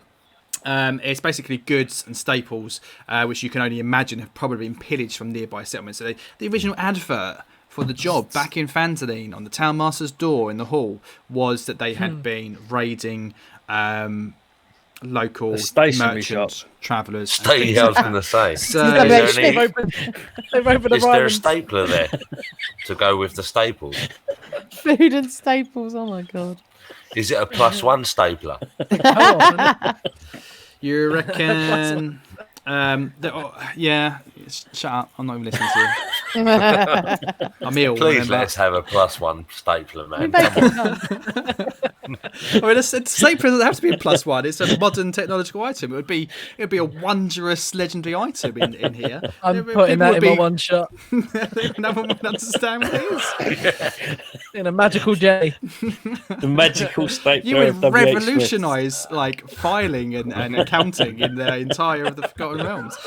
it's basically goods and staples, which you can only imagine have probably been pillaged from nearby settlements. So the original advert for the job back in Phandelver on the townmaster's door in the hall was that they had been raiding local merchants, travellers. I was going to say. So, is there a stapler there to go with the staples? Food and staples. Oh my god! Is it a +1 stapler? You reckon? Yeah. Shut up! I'm not even listening to you. I'm ill. Please let's have a +1 stapler, man. I mean, a stapler doesn't have to be a +1. It's a modern technological item. It would be a wondrous, legendary item in here. I'm putting that in my one shot. No one would understand what it is. In a magical jelly. The magical stapler. You would revolutionise like filing and accounting in the entire of the Forgotten Realms.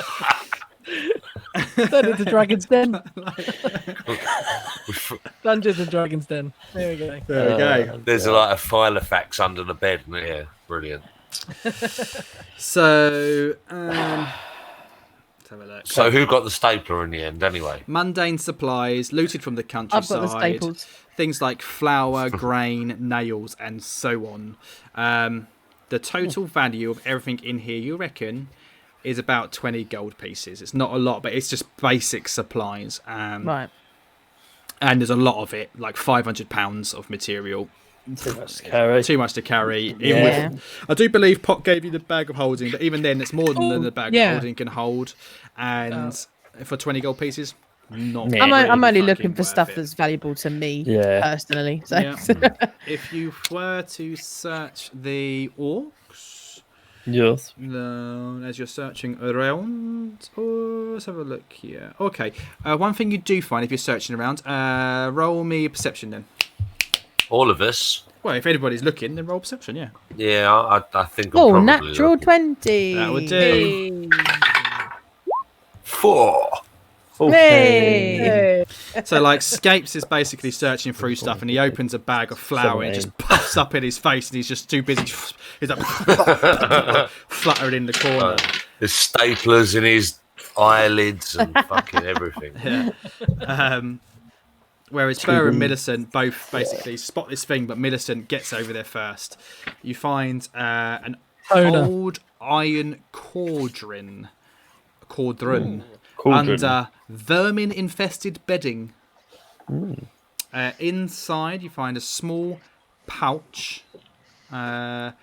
Turn into Dragon's Den. Dungeons and Dragon's Den. There we go. There we go. There's a lot of Filofax under the bed. Yeah, brilliant. So, let's have a look. So who got the stapler in the end, anyway? Mundane supplies looted from the countryside. I've got the staples. Things like flour, grain, nails, and so on. The total value of everything in here, you reckon, is about 20 gold pieces. It's not a lot, but it's just basic supplies. Right. And there's a lot of it, like 500 pounds of material. Too much to carry. Too much to carry. Yeah. I do believe Pock gave you the bag of holding, but even then, it's more than the bag of holding can hold. And for 20 gold pieces, not. Yeah. I'm only fucking looking for worth stuff it. that's valuable to me personally. So. Yeah. If you were to search the orcs, Yes. as you're searching around, let's have a look here. Okay, one thing you do find if you're searching around, roll me a perception then. All of us. Well, if anybody's looking, then roll perception, yeah. Yeah, I think. I'm probably natural looking. 20. That would do. 4. Hey. So, like, Scapes is basically searching through stuff, and he opens a bag of flour, and it just puffs up in his face, and he's just too busy. He's like fluttering in the corner. There's staplers in his eyelids and fucking everything. Yeah. Whereas Burr and Millicent both basically spot this thing, but Millicent gets over there first. You find an old iron cauldron under vermin-infested bedding. Inside, you find a small pouch of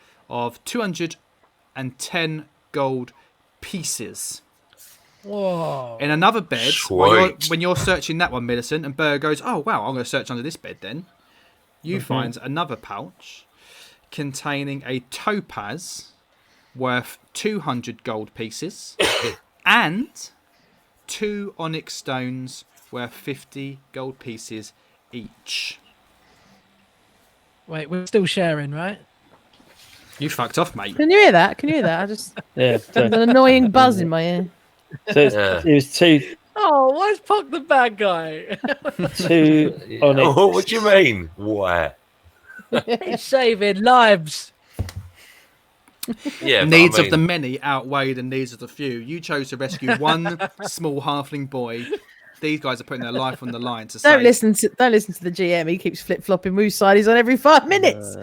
210 gold pieces. Whoa. In another bed, when you're searching that one, Millicent, and Burr goes, oh, wow, I'm going to search under this bed then. You find another pouch containing a topaz worth 200 gold pieces and 2 onyx stones worth 50 gold pieces each. Wait, we're still sharing, right? You fucked off, mate. Can you hear that? I just there's an annoying buzz in my ear. So it was 2. Oh, why is Pock the bad guy? 2 onyx. Oh, what do you mean? Why? He's saving lives. Yeah, Needs of the many outweigh the needs of the few. You chose to rescue one small halfling boy. These guys are putting their life on the line to Don't listen to the GM. He keeps flip flopping whose side he's on every 5 minutes.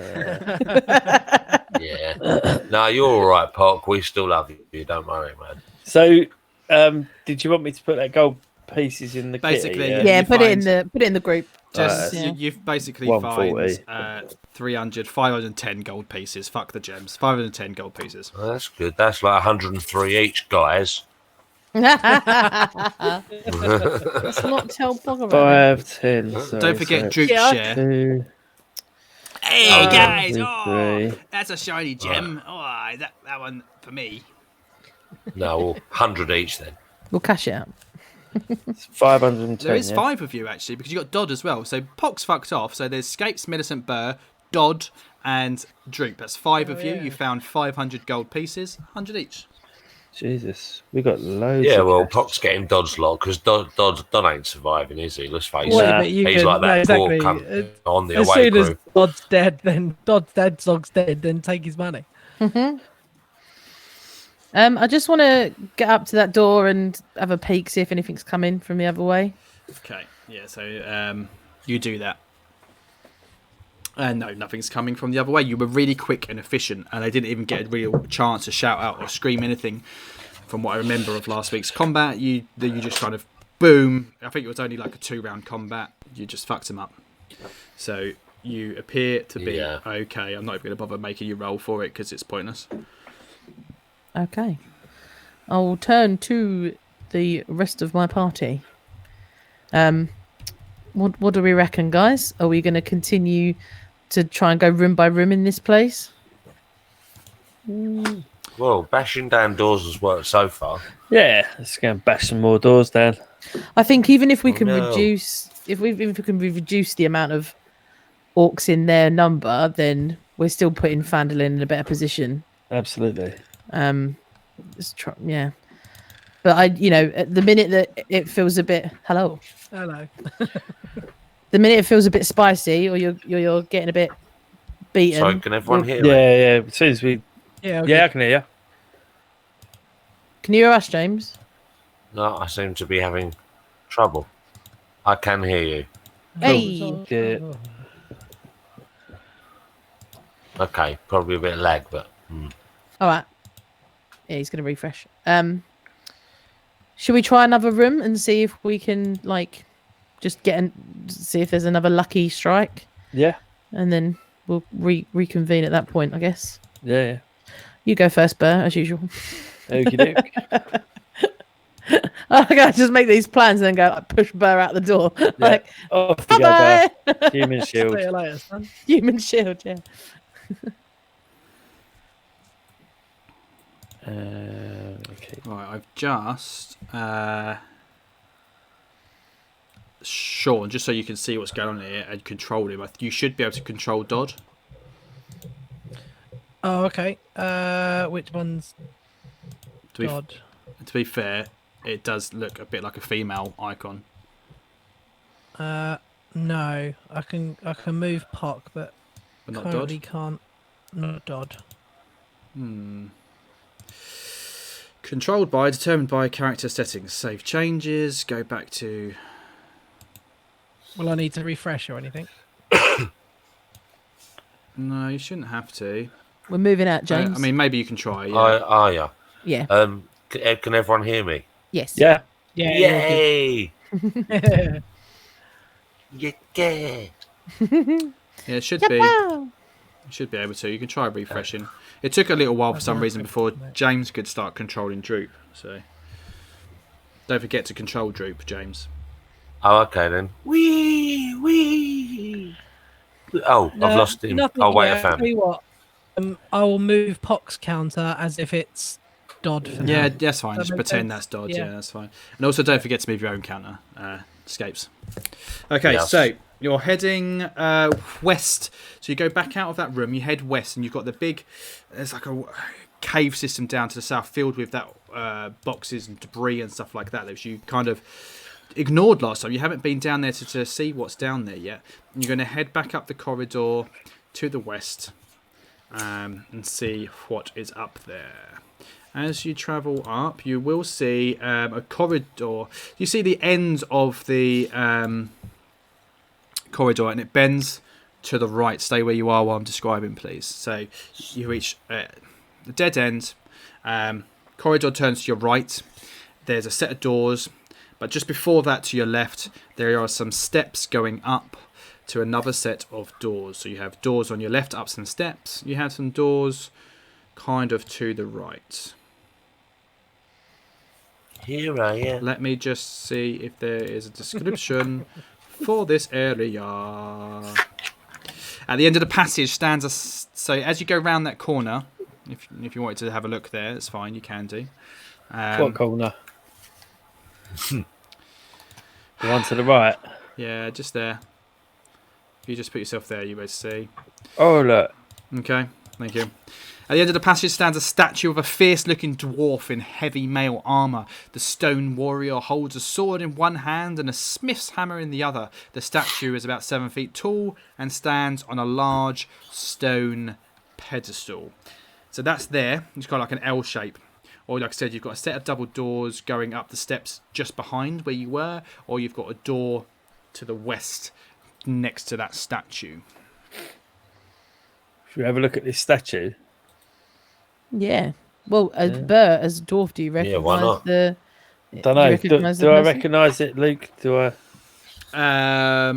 Yeah. No, you're all right, Pock. We still love you. Don't worry, man. So, did you want me to put that gold pieces in the basically? kitty, Yeah, put it in the group. You've basically 140. find 510 gold pieces. Fuck the gems. 510 gold pieces. Well, that's good. That's like 103 each, guys. Let's not tell Pock about 5, 10. Don't forget Droop's share. 2. Hey guys! 3. That's a shiny gem. That one for me. No, well, 100 each then. We'll cash it out. 510. There is 5 of you actually, because you got Dodd as well. So Pock's fucked off. So there's Scapes, Millicent, Burr, Dodd, and Droop. That's 5 of you. Yeah. You found 500 gold pieces, 100 each. Jesus, we got loads. Yeah, of well, guests. Pock's getting Dod's lot because Don ain't surviving, is he? Let's face Well, it. but you He's can, like that no, poor exactly. cunt on the As away soon as crew. Dodd's dead, then Dodd's dead, Zog's dead, then take his money. I just want to get up to that door and have a peek, see if anything's coming from the other way. Okay, yeah, so you do that. No, nothing's coming from the other way. You were really quick and efficient, and they didn't even get a real chance to shout out or scream anything. From what I remember of last week's combat, you just kind of boom. I think it was only like a 2-round combat. You just fucked them up. So you appear to be okay. I'm not even going to bother making you roll for it because it's pointless. Okay. I'll turn to the rest of my party. What do we reckon, guys? Are we going to continue to try and go room by room in this place? Well, bashing down doors has worked so far. Yeah, let's go and bash some more doors down. I think even if we can reduce, if we can reduce the amount of orcs in their number, then we're still putting Phandelver in a better position. Absolutely. Yeah. But at the minute that it feels a bit Hello. the minute it feels a bit spicy, or you're getting a bit beaten. So can everyone hear me? Yeah. As soon as we, okay. I can hear you. Can you hear us, James? No, I seem to be having trouble. I can hear you. Hey. Yeah. Okay, probably a bit of lag, but. All right. Yeah, he's gonna refresh. Should we try another room and see if we can just see if there's another lucky strike? Yeah. And then we'll reconvene at that point, I guess. Yeah. You go first, Burr, as usual. Okie doke. I gotta just make these plans and then go push Burr out the door. Yeah. Off you go, bye. Human shield. See you later, son. Human shield, yeah. Okay. Right, I've just Sean, just so you can see what's going on here and control him. You should be able to control Dodd. Oh, okay. Which one's Dodd? To be fair, it does look a bit like a female icon. No, I can move Pock, but not currently Dodd? can't. Not Dodd. Controlled by, determined by character settings. Save changes, go back to... Will I need to refresh or anything? No, you shouldn't have to. We're moving out, James. I mean, maybe you can try, yeah. Yeah. Yeah. Can everyone hear me? Yes. Yeah. Yay! Yeah. Yeah. Yeah, it should be. You should be able to. You can try refreshing. It took a little while for some reason before James could start controlling Droop. So don't forget to control Droop, James. Oh, okay then. Wee. Oh, I've lost him. Oh, wait, I found tell him. you what. I will move Pock's counter as if it's Dodd. For Yeah, now. that's fine. That Just makes pretend sense? that's Dodd. Yeah. Yeah, that's fine. And also don't forget to move your own counter. Escapes. Okay, Yes. so you're heading west. So you go back out of that room, you head west, and you've got the big... There's like a cave system down to the south filled with that boxes and debris and stuff like that, which you kind of ignored last time. You haven't been down there to see what's down there yet. And you're going to head back up the corridor to the west and see what is up there. As you travel up, you will see a corridor. You see the end of the corridor, and it bends to the right. Stay where you are while I'm describing, please. So you reach the dead end. Corridor turns to your right. There's a set of doors, but just before that, to your left, there are some steps going up to another set of doors. So you have doors on your left, up some steps. You have some doors kind of to the right. Here I am. Let me just see if there is a description for this area. At the end of the passage stands a... So as you go round that corner, if you wanted to have a look there, it's fine, you can do. What corner? The one to the right. Yeah, just there. If you just put yourself there, you will see. Oh, look. Okay. Thank you. At the end of the passage stands a statue of a fierce-looking dwarf in heavy mail armour. The stone warrior holds a sword in one hand and a smith's hammer in the other. The statue is about 7 feet tall and stands on a large stone pedestal. So that's there. It's got like an L shape. Or like I said, you've got a set of double doors going up the steps just behind where you were, or you've got a door to the west next to that statue. Should we have a look at this statue? Yeah. Well, as Burr, as a dwarf, do you recognise why not? the... Don't know. Do I recognise it, Luke? Do I...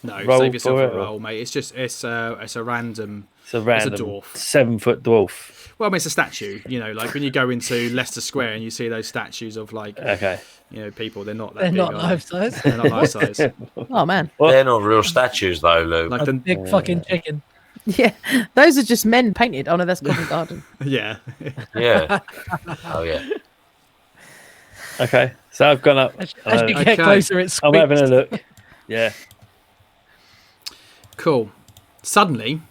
No, Roll save yourself for a it, or- roll, mate. It's a random... It's a random dwarf. 7-foot dwarf. Well, I mean, it's a statue. You know, like when you go into Leicester Square and you see those statues of like, Okay. you know, people. They're not that They're big. not are they? life size. They're not life size. Oh, man. They're not real statues, though, Luke. Like A the big fucking chicken. Yeah. Those are just men painted. Oh, no, that's Covent Garden. yeah. Yeah. Oh, yeah. Okay. So I've gone up. As you get Okay. closer, it's I'm having a look. Yeah. Cool. Suddenly,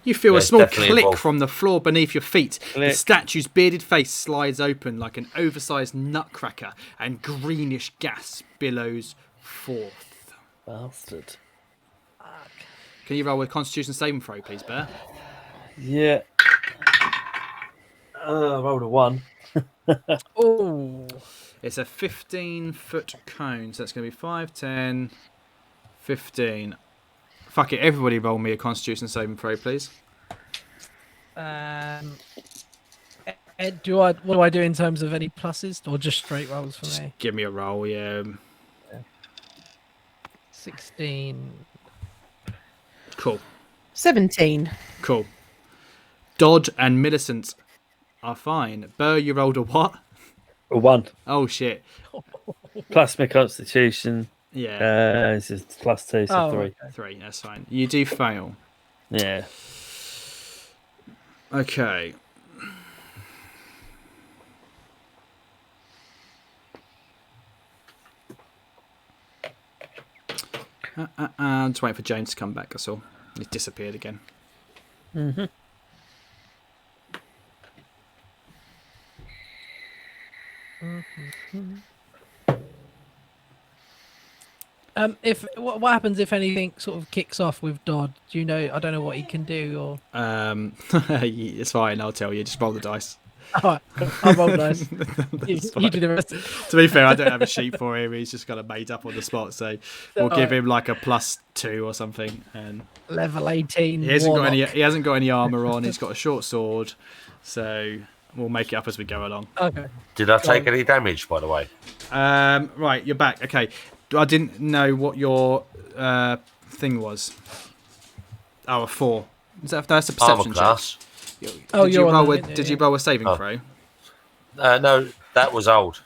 you feel a There's small definitely a click wolf. from the floor beneath your feet. The Click. statue's bearded face slides open like an oversized nutcracker, and greenish gas billows forth. Bastard. Can you roll a Constitution saving throw, please, Bear? Yeah. I rolled a 1. Oh. It's a 15-foot cone, so that's going to be 5, 10, 15. Fuck it, everybody roll me a Constitution saving throw, please. Ed, what do I do in terms of any pluses or just straight rolls for Just me? give me a roll, yeah. 16. Cool. 17. Cool. Dodd and Millicent are fine. Burr, you rolled a what? A 1. Oh, shit. Plus my constitution. Yeah. This is +2, so Oh, 3. okay. 3, that's fine. You do fail. Yeah. Okay. I'm just waiting for James to come back, that's all. He's disappeared again. Mm-hmm. If what happens if anything sort of kicks off with Dodd? Do you know? I don't know what he can do. Or It's fine, I'll tell you. Just roll the dice. all right, I'll roll dice. You do the rest. To be fair, I don't have a sheet for him. He's just got it made up on the spot. So we'll give him like a +2 or something. And Level 18. he hasn't got any. warlock. He hasn't got any armor on. He's got a short sword. So we'll make it up as we go along. Okay. Did I take any damage, by the way? Right, you're back. Okay, I didn't know what your thing was. Oh, a 4. That's a Armor perception check. class. Oh, Did you you're on roll the a, minute, did yeah. you roll a saving Oh. throw? No, that was old.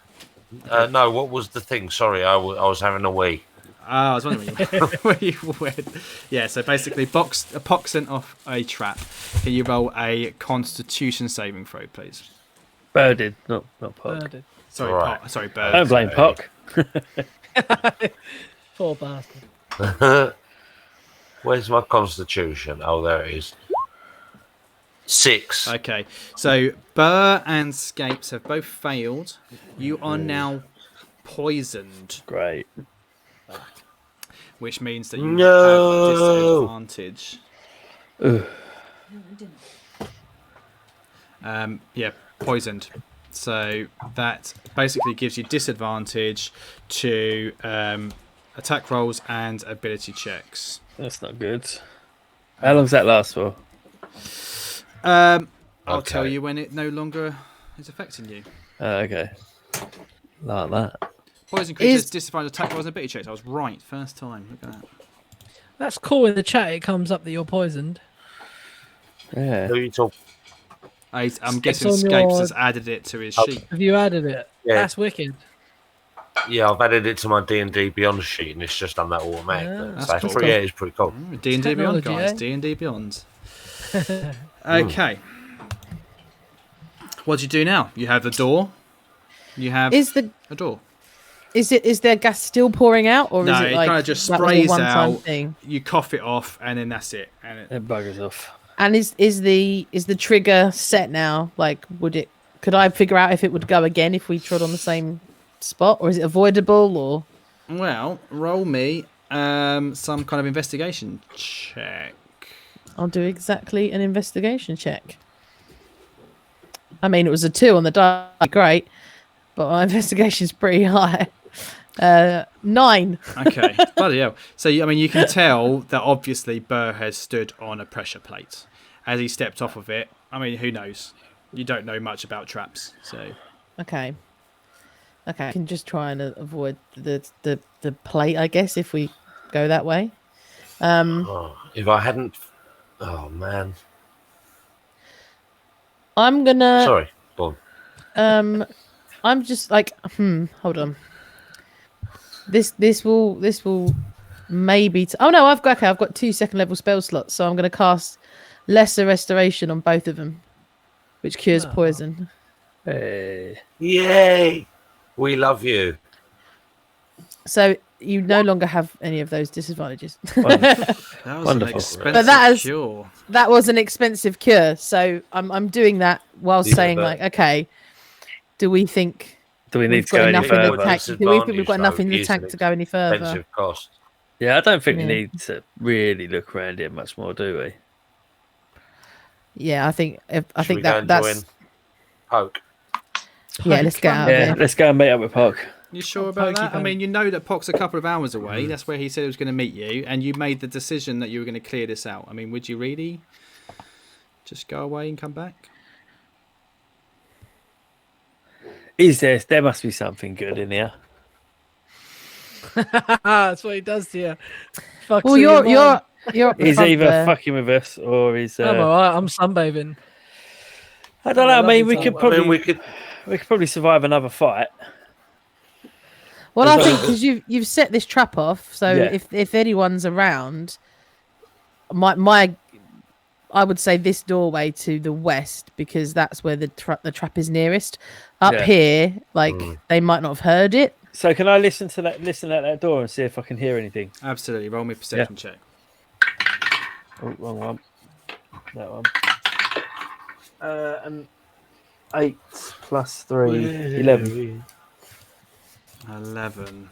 No, what was the thing? Sorry, I was having a wee. Ah, I was wondering where you went. Yeah, so basically, a Pock sent off a trap. Can you roll a Constitution saving throw, please? Burr did, not Pock. Murdered. Sorry, Right. Pock. Sorry, Bird. Don't blame Pock. Poor bastard. Where's my constitution? Oh, there it is. 6. Okay, so Burr and Scapes have both failed. You are now poisoned, Great. which means that you No. have disadvantage. Ugh. Yeah, poisoned. So that basically gives you disadvantage to attack rolls and ability checks. That's not good. How long does that last for? I'll Okay. tell you when it no longer is affecting you. Okay. Like that. Poison creatures disadvantage attack rolls and ability checks. I was right first time. Look at that. That's cool. In the chat, it comes up that you're poisoned. Yeah. Who are you talking? I'm guessing on Scapes your- has added it to his Oh. sheet. Have you added it? Yeah. That's wicked. Yeah, I've added it to my D&D Beyond sheet, and it's just done that automatically. Yeah, so that's it's cool. pretty, yeah, it's pretty cool. D&D Beyond, Technology, guys. eh? D&D Beyond. Okay. What do you do now? You have the door. You have Is a door. there gas still pouring out, or No, is it it like kind of just that was a sprays one-time out. thing? You cough it off, and then that's it. And It buggers off. And is the trigger set now? Like, could I figure out if it would go again if we trod on the same spot, or is it avoidable? Or Well, roll me some kind of investigation check. I'll do exactly an investigation check. I mean, it was a 2 on the die, great, but my investigation's pretty high. 9. Okay, bloody hell. So, I mean, you can tell that obviously Burr has stood on a pressure plate. As he stepped off of it, I mean, who knows? You don't know much about traps, so... Okay. I can just try and avoid the plate, I guess, if we go that way. If I hadn't... Oh, man. I'm gonna... Sorry, go on. I'm just like, hold on. This will maybe... Oh, no, I've got 2 second-level spell slots, so I'm going to cast Lesser Restoration on both of them, which cures poison. Hey. Yay! We love you. So you no longer have any of those disadvantages. That was Wonderful. an expensive But that is- cure. That was an expensive cure, so I'm doing that while Yeah, saying but- like, okay, do we think Do we need we've to got go any enough in the further? tank? Do we think we've got enough in the Disadvantage, tank though, to go any further? Expensive cost. Yeah, I don't think we Yeah. need to really look around here much more, do we? Yeah, I think Should we go that's and join Poke? yeah. Let's get out of Yeah, here. let's go and meet up with Pock. You sure Oh, about Pokey that? I then. mean, you know that Pock's a couple of hours away. That's where he said he was going to meet you, and you made the decision that you were going to clear this out. I mean, would you really just go away and come back? There must be something good in here. That's what he does to you. Fucks Well, with your you're mind. up the He's front either there. fucking with us or he's. I'm alright. I'm sunbathing. I don't know. I lovely mean, we time. could I probably mean, we could. probably survive another fight. Well, I think because you've set this trap off, so Yeah. if anyone's around, my I would say this doorway to the west because that's where the trap is nearest. Up Yeah. here, like they might not have heard it. So can I listen at that door and see if I can hear anything? Absolutely. Roll me a perception check. Oh, wrong one. That one. An 8 plus 3, 11. 11.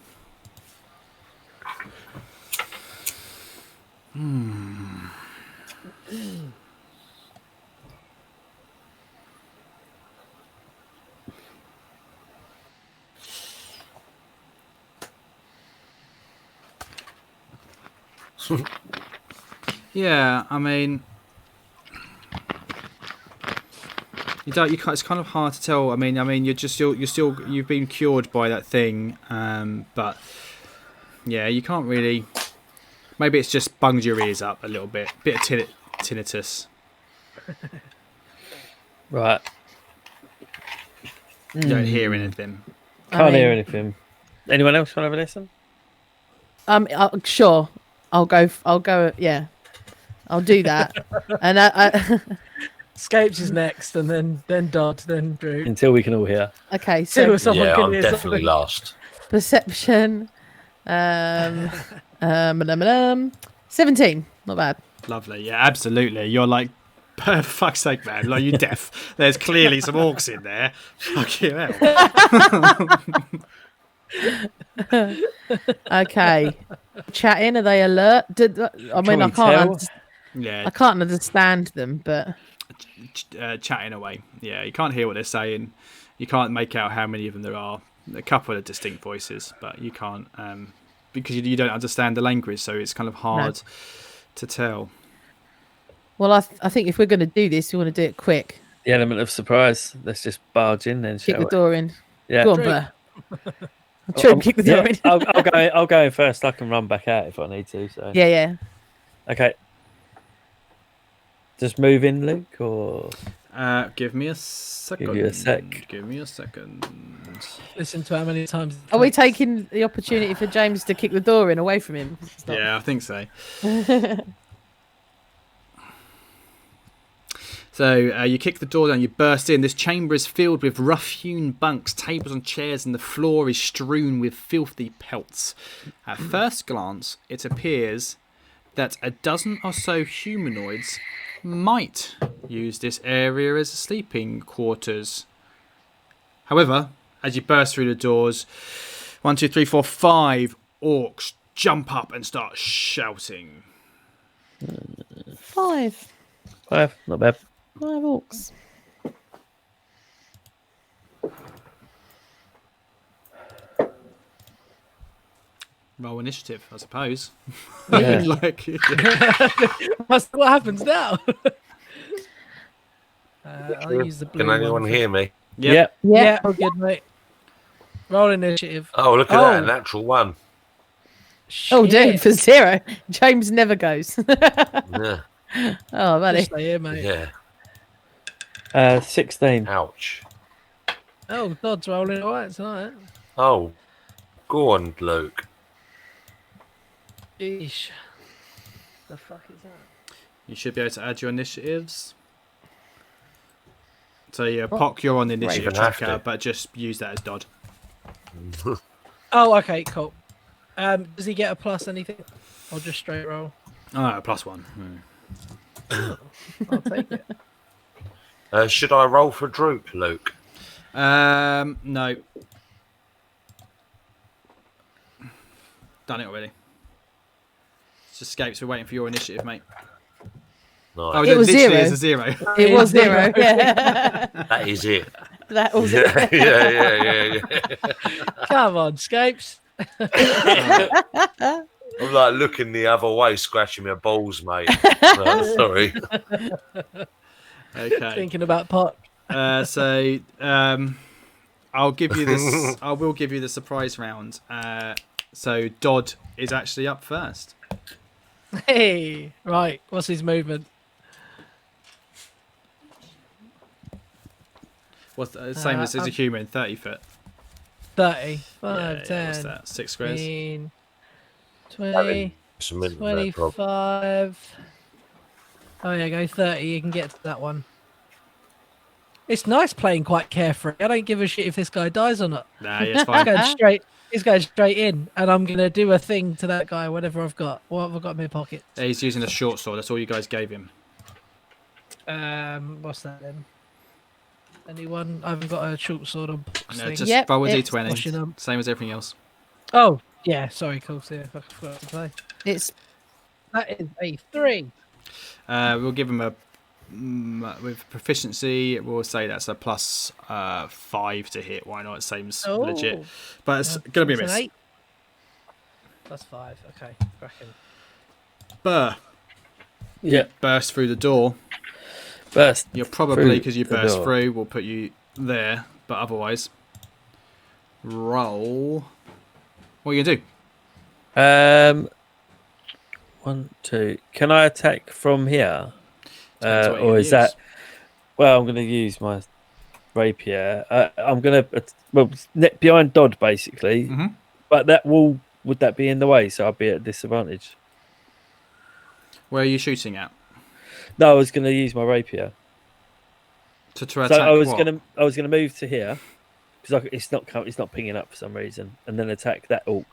Yeah, I mean, you don't. You can't. It's kind of hard to tell. I mean, you've been cured by that thing, but yeah, you can't really. Maybe it's just bunged your ears up a little bit. Bit of tinnitus. Right. You don't hear anything. Can't hear anything. Anyone else want to have a listen? Sure, I'll go. Yeah, I'll do that. And Scapes is next, and then Dodd, then Drew. Until we can all hear. okay. See So if someone Yeah, can I'm hear definitely something. lost. perception, 17. Not bad. Lovely. Yeah, absolutely. You're like, for fuck's sake, man. Like, you're deaf. There's clearly some orcs in there. Fucking hell. Okay. Chatting, are they alert? I mean, we I can't. tell? Yeah, I can't understand them, but chatting away. Yeah, you can't hear what they're saying. You can't make out how many of them there are. A couple of distinct voices, but you can't because you don't understand the language, so it's kind of hard to tell. well, I think if we're going to do this, we want to do it quick. The element of surprise. Let's just barge in then, Kick shall the we? door in. Yeah. Go on, Burr. Try and kick the door in. I'll go in first. I can run back out if I need to. So Yeah. okay. Just move in, Luke, or Give me a second. Give you a sec. Give me a second. Listen to how many times. Are we taking the opportunity for James to kick the door in away from him? Stop. Yeah, I think so. So you kick the door down, you burst in. This chamber is filled with rough-hewn bunks, tables and chairs, and the floor is strewn with filthy pelts. At first glance, it appears that a dozen or so humanoids might use this area as sleeping quarters. However, as you burst through the doors, 1, 2, 3, 4, 5 orcs jump up and start shouting. 5. 5, not bad. 5 orcs. Roll initiative, I suppose. Yeah. What happens now? I'll use the blue Can anyone one hear me? Yep. Yeah, all good, mate. Roll initiative. Oh, look at that, a natural one. Oh, Shit. dude, for 0. James never goes. Yeah. Oh, buddy. Just stay here, mate. Yeah. 16. Ouch. Oh, Dodd's rolling all right tonight. Oh, go on, Luke. Yeesh. The fuck is that? You should be able to add your initiatives. So yeah, Pock, you're on the initiative Even have tracker, to. but just use that as Dodd. Oh, okay, cool. Does he get a plus anything? Or just straight roll? Oh, +1. I'll take it. Should I roll for Droop, Luke? No. Done it already. It's just escapes. We're waiting for your initiative, mate. Nice. Oh, It was literally 0. is a 0. It was 0. Yeah. That is it. That was Yeah, it. yeah. Come on, Scapes. I'm like looking the other way, scratching my balls, mate. No, sorry. Okay. Thinking about Pock. So I'll give you this. I will give you the surprise round. So Dodd is actually up first. Hey, right. What's his movement? What's the same as a human? 30 foot. 30. 5, Yeah, 10, what's that? 6 squares. 15, 20, Cement in that prop. 25. Oh, yeah, go 30. You can get to that one. It's nice playing quite carefree. I don't give a shit if this guy dies or not. Nah, yeah, it's He's fine. going straight. He's going straight in, and I'm gonna do a thing to that guy. Whatever I've got. What have I got in my pocket? He's using a short sword. That's all you guys gave him. What's that then? Anyone? I haven't got a short sword on. No, thing. just Yep, roll a it's washing d20. up. Same as everything else. Oh, yeah. Sorry, cool. See, I forgot to play. It's That is a 3. We'll give him a with proficiency. We'll say that's a +5 to hit. Why not? It seems legit, but it's gonna be a It's miss. an 8. +5. Okay, cracking. Burr. Yeah. Burst through the door. Burst. You're probably, because you the burst door. through, we'll put you there. But otherwise, roll. What are you gonna do? 1, 2. Can I attack from here? Depends what you're Or gonna is that? use. Well, I'm going to use my rapier. I'm going to behind Dodd basically, Mhm. but that wall, would that be in the way? So I'd be at a disadvantage. Where are you shooting at? No, I was going to use my rapier. To attack So I was what? going to move to here because it's not pinging up for some reason, and then attack that orc.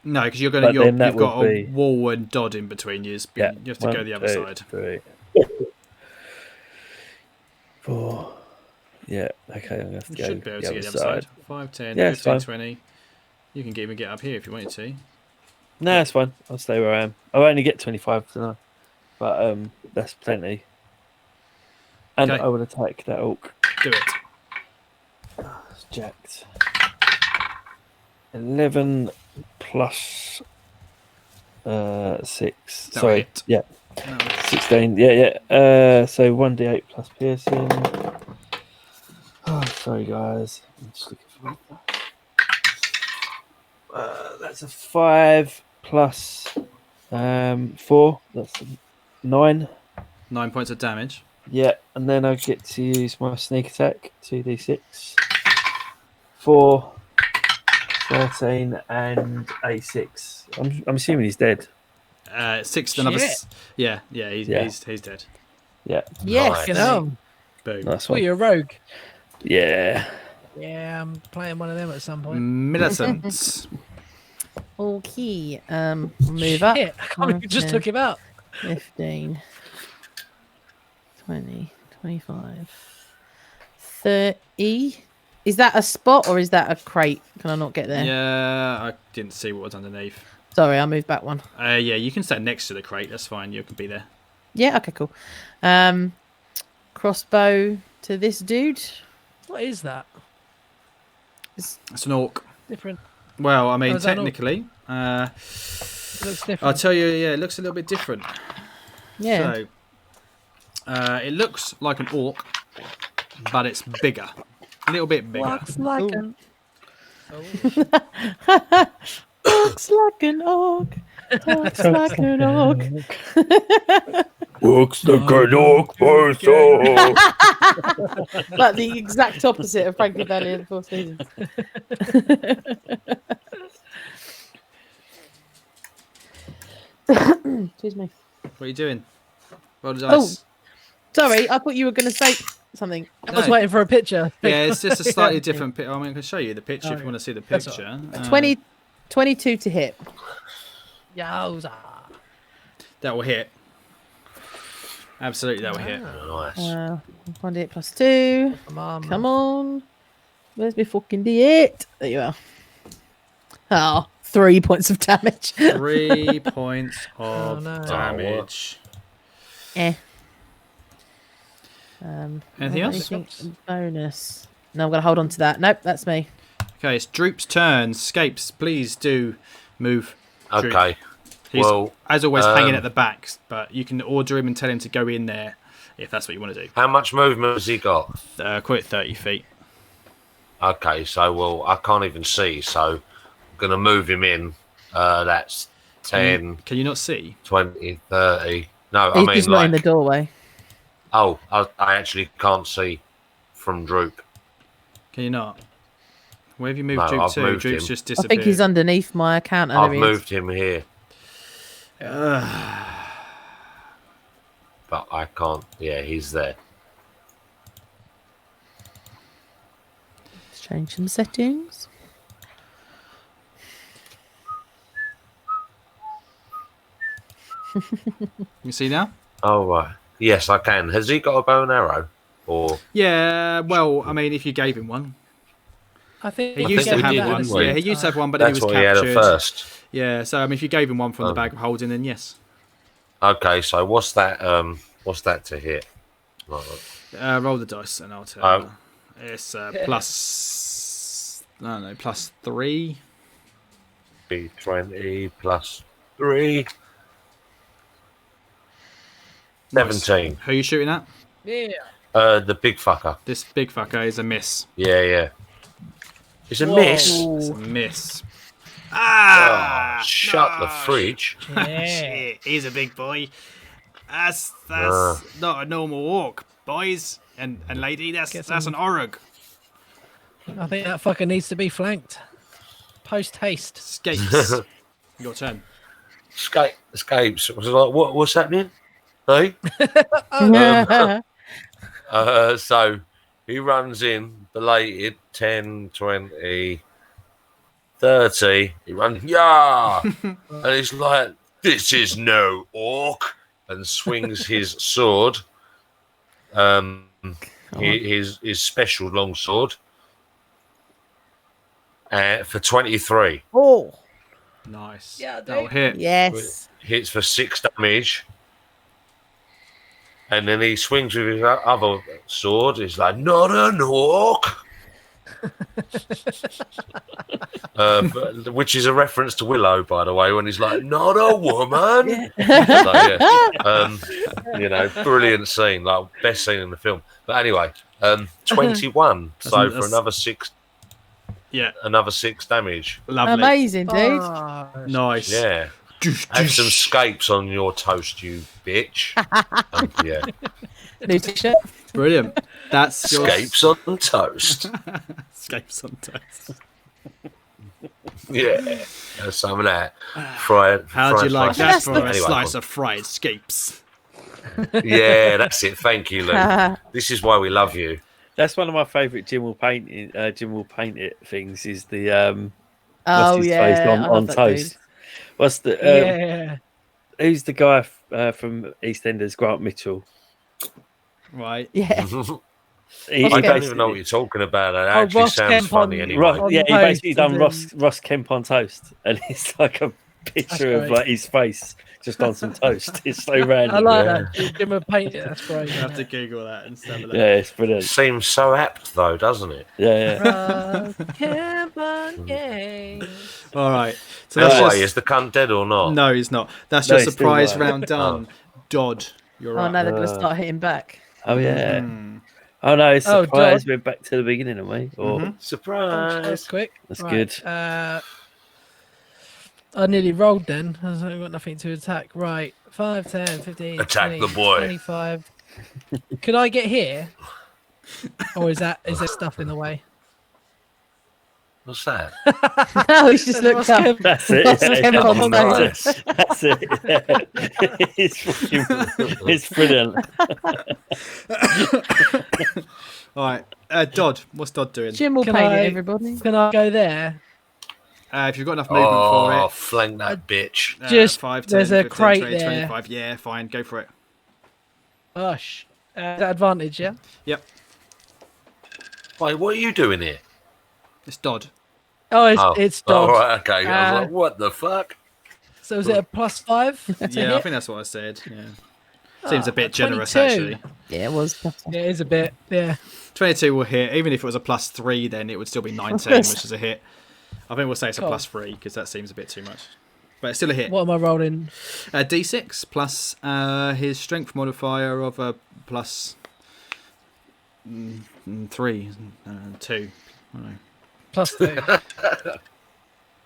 No, because you've But got then that a would be- wall and Dodd in between you. Yeah, You have to go the other 1, 2, side. 3, 4. Yeah, okay, I'm going to have to You go should be able the to other get the other side. side. 5, 10, Yeah, it's 15, fine. 20. You can even get up here if you wanted to. No, it's fine. I'll stay where I am. I'll only get 25 tonight, but that's plenty. And Okay. I will attack that orc. Do it. It's jacked. 11 plus 6. That'll Sorry, hit. yeah, No. 16. Yeah. So 1d8 plus piercing. Oh, sorry guys. I'm just looking for that's a 5 plus 4. That's 9. 9 points of damage. Yeah, and then I get to use my sneak attack, 2d6. 4, 13, and a 6. I'm assuming he's dead. 6, another. Shit. Yeah, he's dead. Yeah, yes. Nice. You know, Boom. nice well, one. you're a rogue. Yeah. Yeah, I'm playing one of them at some point. Militant. Okay. Move up. Shit, I can't believe you just 10, took him out. 15, 20, 25, 30. Is that a spot or is that a crate? Can I not get there? Yeah, I didn't see what was underneath. Sorry, I moved back one. Yeah, you can stand next to the crate. That's fine. You can be there. Yeah, okay, cool. Crossbow to this dude. What is that? It's an orc. Different. Well, I mean, is that an orc? technically, It looks different. I'll tell you. Yeah, it looks a little bit different. Yeah. So, it looks like an orc, but it's bigger. A little bit bigger. Looks like an. Looks like an orc. Looks like an orc. Looks like an orc person. Like the exact opposite of Frankie Valley in the Four Seasons. Excuse me. What are you doing? Roll the Oh. dice. Sorry, I thought you were going to say something. I was No. waiting for a picture. Yeah, it's just a slightly different picture. I mean, I can show you the picture if you want to see the That's picture. 22 to hit. Yowza. That will hit. Absolutely, that will hit. Nice. 1d8 plus 2. Come on. Where's my fucking d8? There you are. Oh, 3 points of damage. 3 points of no. damage. Anything else? Bonus. No, I'm going to hold on to that. Nope, that's me. Okay, it's Droop's turn. Scapes, please do move. Droop. Okay. He's, Well, as always, hanging at the back, but you can order him and tell him to go in there if that's what you want to do. how much movement has he got? Quite 30 feet. Okay, so well, I can't even see, so I'm gonna move him in. That's 10, Can you not see? 20, 30. No, He's I just mean not in the like. doorway. Oh, I actually can't see from Droop. Can you not? Where have you moved No, Droop I've to? moved Droop's him. just I disappeared. think he's underneath my account. I've moved him here, but I can't. Yeah, he's there. Let's change some settings. You see now? Oh right. Yes, I can. Has he got a bow and arrow? Or Yeah, well, I mean, if you gave him one. I think He I used think to we have did, one. didn't we? Yeah, he used to have one, but then he that's was what he had captured. at first. Yeah, so I mean, if you gave him one from the bag of holding, then yes. Okay, so what's that? What's that to hit? Right. Roll the dice, and I'll tell Oh. you. It's plus. I don't know, plus 3. Be 20 plus 3. 17. Who are you shooting at? Yeah. The big fucker. This big fucker is a miss. Yeah, yeah. It's a Whoa. miss. It's a miss. Ah, shut the no. fridge. Yeah. Shit, he's a big boy. That's Ah. not a normal walk, boys and lady. That's Get an some- orug. I think that fucker needs to be flanked. Post haste. Skates. Your turn. Escapes. It was like, what's happening? Hey? So he runs in, belated, 10, 20, 30. He runs, yeah! And he's like, this is no orc. And swings his sword, his special long sword, for 23. Oh, Nice. Yeah, That'll dude. hit. yes. Hits for 6 damage. And then he swings with his other sword. He's like, not an orc. Which is a reference to Willow, by the way, when he's like, not a woman. You know, brilliant scene, like best scene in the film. But anyway, 21. So for that's- another 6 Yeah. another 6 damage. Lovely. Amazing, dude. Nice. Yeah. Have some scapes on your toast, you bitch. Yeah. New t-shirt. Brilliant. That's your Scapes on toast. Scapes on toast. Yeah. Have some of that. Fried. How do you like slices. that for a Anyway, slice of fried scapes? Yeah, that's it. Thank you, Luke. This is why we love you. That's one of my favourite Jim will paint it things is the Oh his yeah, face I love on that toast. dude. What's the Yeah. who's the guy from EastEnders? Grant Mitchell. Right. Yeah. He I don't Kemp. even know what you're talking about. It Oh, actually Ross sounds Kemp funny on- anyway. on Yeah, he toast basically and done then- Ross Kemp on toast, and it's like a picture of great. like his face just on some toast. It's so I random. like Yeah. that. Jim would paint it. That's great. I have to Google that and stuff. Yeah, it's brilliant. Seems so apt though, doesn't it? Yeah, Ross Kemp on games. All right. So that's Anyway, just... is the cunt dead or not? No, he's not. That's No, your he's still surprise alive. round done. Dodd, you're Oh right. no, they're gonna start hitting back. Oh yeah. Mhm. Oh no, it's Oh, surprise. John. We're back to the beginning, aren't we? Or Mhm. That's Surprise! quick. That's Right, good. I nearly rolled then. I've got nothing to attack. Right. 5, 10, 15, Attack 20, the boy. 25. Could I get here? Or is there stuff in the way? What's that? No, he's just looked up. that's it. Ross yeah, Kemp yeah. on Nice. That's it. Yeah. It's brilliant. All right. Dodd, what's Dodd doing? Jim will Can paint I- it, everybody. Can I go there? If you've got enough movement Oh, for it. flank that bitch. Just- 5, 10, there's a 15, crate 20, there. 25. Yeah, fine. Go for it. Gosh. Is that advantage, yeah? Yep. Wait, what are you doing here? It's Dodd. Oh, it's, Oh, it's oh, dodge. right, okay. I was Uh, like, what the fuck? So is it a +5? to Yeah, I hit? think that's what I said. Yeah. Seems a Ah, bit generous, 22. actually. Yeah, it was. Yeah, it is a bit. Yeah. 22 will hit. Even if it was a +3, then it would still be 19, which is a hit. I think we'll say it's a Cool. +3 because that seems a bit too much. But it's still a hit. What am I rolling? D6 plus his strength modifier of a plus 3, 2. I don't know. +2.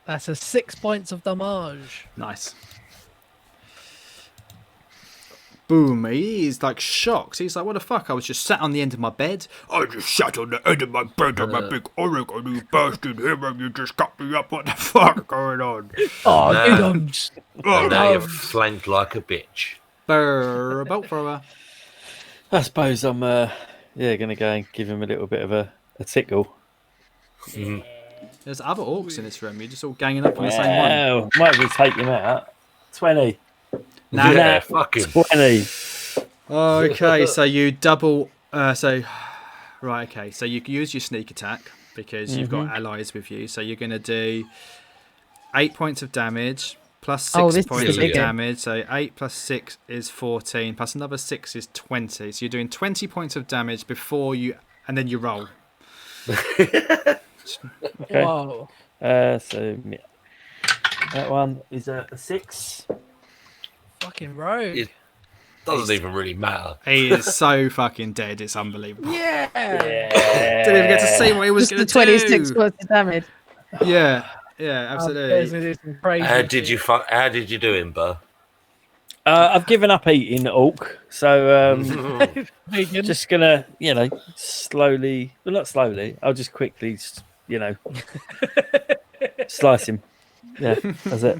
That's a 6 points of damage. Nice. Boom. He's like shocked. He's like, what the fuck? I was just sat on the end of my bed. I just sat on the end of my bed on my big oric and you burst in here and you just cut me up. What the fuck going on? Oh, No. good on. Oh, Now you're no. flanked like a bitch. Brr, bolt thrower. I suppose I'm gonna go and give him a little bit of a tickle. There's other orcs in this room. You're just all ganging up on the same one. Wow, might as well take him out. 20. Nah. Yeah, fuck him. 20. Okay, so you double. Right, okay. So you use your sneak attack because you've got allies with you. So you're going to do 8 points of damage plus 6 Oh, this is points a big of one. damage. So 8 plus 6 is 14, plus another 6 is 20. So you're doing 20 points of damage before you. And then you roll. Okay. Whoa. So yeah. That one is a 6. Fucking rogue. It- Doesn't even really matter. He is so fucking dead. It's unbelievable. Yeah. Didn't even get to see what he was Just going the to 26 do. points of damage. Yeah, There's absolutely. gonna do some crazy How did you shit. How did you do him, Burr? I've given up eating orc, so Vegan. just gonna, slowly. Well, not slowly. I'll just quickly, slice him. Yeah, that's it.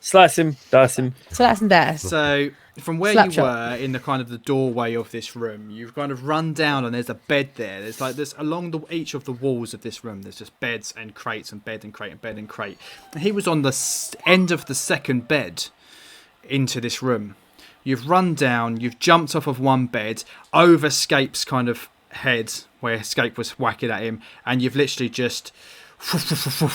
Slice him, dice him. So that's and that. So from where Slap you shot. were in the kind of the doorway of this room, you've kind of run down and there's a bed there. There's along each of the walls of this room. There's just beds and crates and bed and crate and bed and crate. And he was on the end of the second bed into this room. You've run down. You've jumped off of one bed over Scape's kind of head where Scape was whacking at him, and you've literally just.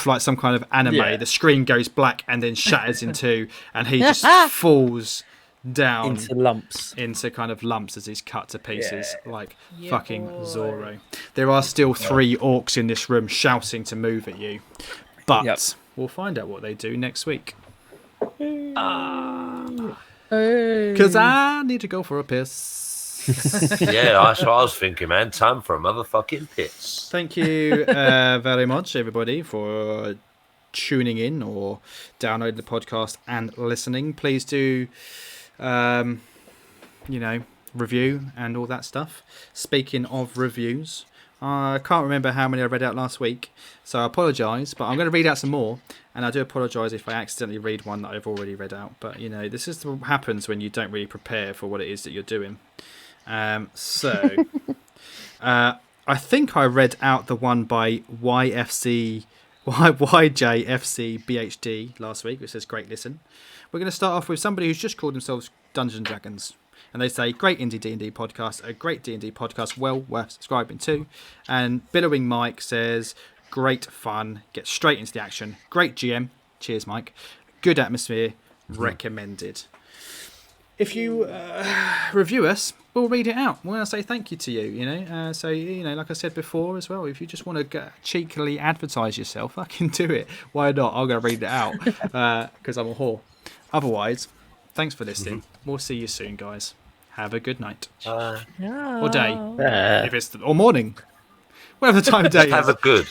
Like some kind of anime. Yeah. The screen goes black and then shatters in two, and he just falls down Into lumps. into kind of lumps as he's cut to pieces, like Yeah, fucking boy. Zorro. There are still 3 orcs in this room shouting to move at you, but Yep. we'll find out what they do next week. Oh. Because I need to go for a piss. Yeah, that's what I was thinking, man. Time for a motherfucking piss. Thank you very much, everybody, for tuning in or downloading the podcast and listening. Please do, review and all that stuff. Speaking of reviews, I can't remember how many I read out last week, so I apologise, but I'm going to read out some more, and I do apologise if I accidentally read one that I've already read out. But, this is what happens when you don't really prepare for what it is that you're doing. I think I read out the one by YFC YJFCBHD last week, which says great listen. We're going to start off with somebody who's just called themselves Dungeons and Dragons. And they say, great indie D&D podcast, a great D&D podcast, well worth subscribing to. And Billowing Mike says, great fun, get straight into the action. Great GM, cheers Mike. Good atmosphere, recommended. If you review us, we'll read it out. We're going to say thank you to you, you know. So, you know, like I said before as well, if you just want to cheekily advertise yourself, I can do it. Why not? I'm going to read it out because I'm a whore. Otherwise, thanks for listening. We'll see you soon, guys. Have a good night. Or day. If it's or morning. Whatever the time of day is. Have a good.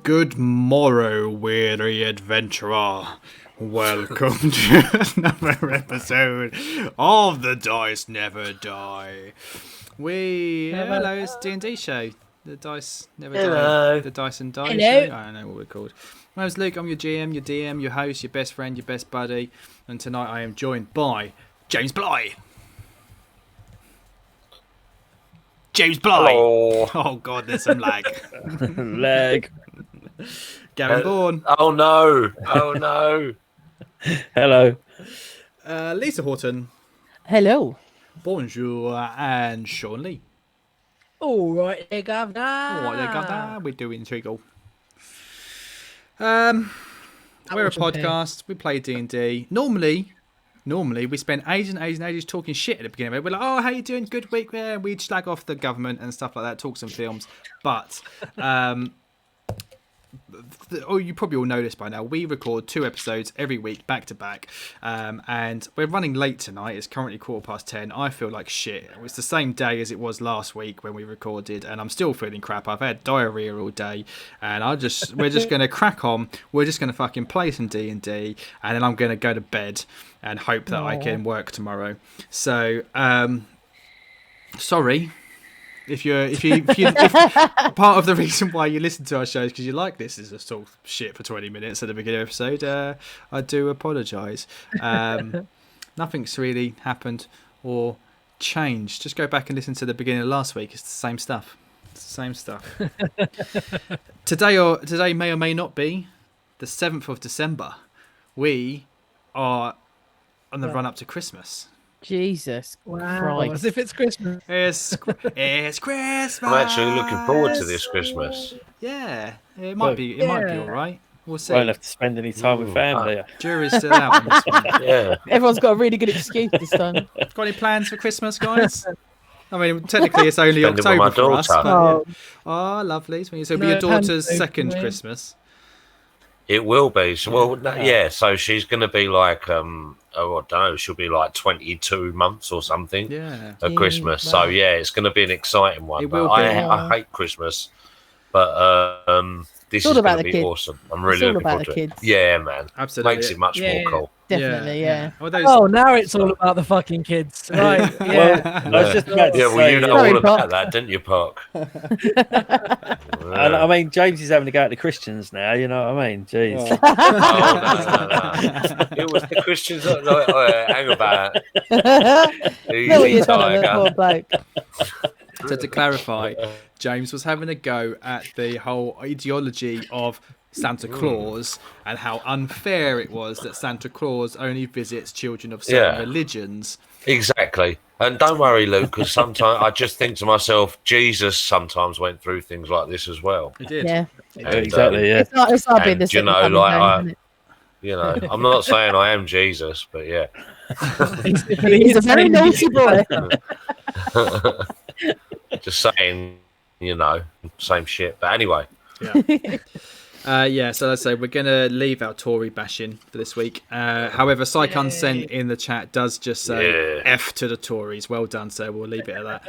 Good morrow, weary adventurer. Welcome to another episode of The Dice Never Die. Hello, it's D&D Show. The Dice Never Die. The Dice and Die Show. I don't know what we're called. My name's Luke. I'm your GM, your DM, your host, your best friend, your best buddy. And tonight I am joined by James Bly. James Bly. Oh God, there's some lag. Leg. Gavin Bourne. Oh no. Oh no. Hello. Lisa Horton. Hello. Bonjour. And Sean Lee. All right, there, Governor. All right, there, Governor. We're doing Treagle. We're a podcast. We play D&D. Normally we spend ages and ages and ages talking shit at the beginning of it. We're like, oh, how you doing? Good week. Yeah, we'd slag off the government and stuff like that, talk some films. But you probably all know this by now. We record 2 episodes every week, back to back, and we're running late tonight. It's currently 10:15. I feel like shit. It's the same day as it was last week when we recorded, and I'm still feeling crap. I've had diarrhea all day, and we're just gonna crack on. We're just gonna fucking play some D&D, and then I'm gonna go to bed and hope that I can work tomorrow. So, sorry. If part of the reason why you listen to our show is because you like this is a sort of shit for 20 minutes at the beginning of the episode, I do apologise. Nothing's really happened or changed. Just go back and listen to the beginning of last week. It's the same stuff. Today may or may not be the 7th of December. We are on the run up to Christmas. Jesus Wow, Christ. as if it's Christmas. It's Christmas. I'm actually looking forward to this Christmas. Yeah, it might be all right. We'll see. Won't have to spend any time with family. Jury's still out on this one. Yeah. Everyone's got a really good excuse this time. Got any plans for Christmas, guys? I mean, technically it's only Spend it with October my for us. daughter. But yeah. Oh, lovely. So it'll be your daughter's No, second no. Christmas. It will be. So, so she's going to be like, I don't know, she'll be like 22 months or something Yeah. at Christmas. So, yeah, it's going to be an exciting one. It But will be. I hate Christmas, but this all is about going to the be kids. awesome. I'm really It's all looking about forward the to it. kids. Yeah, man. Absolutely. Makes it much Yeah. more cool. Definitely, yeah. Well, those, Oh, now it's all about the fucking kids. Right. Yeah. I was just about to Yeah, say, well, you know Sorry, all about Pock. that, didn't you, Pock? I mean, James is having to go out to Christians now. You know what I mean? Jeez. Oh. No. It was the Christians that hang about. Know what you're talking about, poor bloke. So to clarify, James was having a go at the whole ideology of Santa Claus and how unfair it was that Santa Claus only visits children of certain religions. Exactly. And don't worry, Luke, because sometimes I just think to myself, Jesus sometimes went through things like this as well. He did. Yeah. And, Exactly. Yeah. It's not being and, the you second know, coming like, home, isn't it? You know, I'm not saying I am Jesus, but yeah. He's a very naughty boy. Just saying, you know, same shit. But anyway. Yeah. Yeah, so let's say we're going to leave our Tory bashing for this week. However, Psych Unsent in the chat does just say Yeah. F to the Tories. Well done, sir. We'll leave it at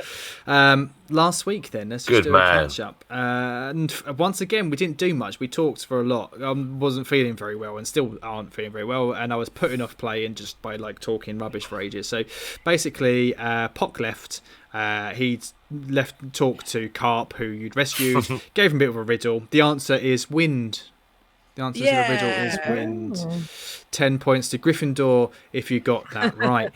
that. Last week, then, let's just Good do man. a catch up. And once again, we didn't do much. We talked for a lot. I wasn't feeling very well and still aren't feeling very well. And I was putting off playing just by like talking rubbish for ages. So basically, Pock left. He'd left talk to Carp, who you'd rescued, gave him a bit of a riddle. The answer is wind. The answer to the riddle is wind. 10 points to Gryffindor if you got that right.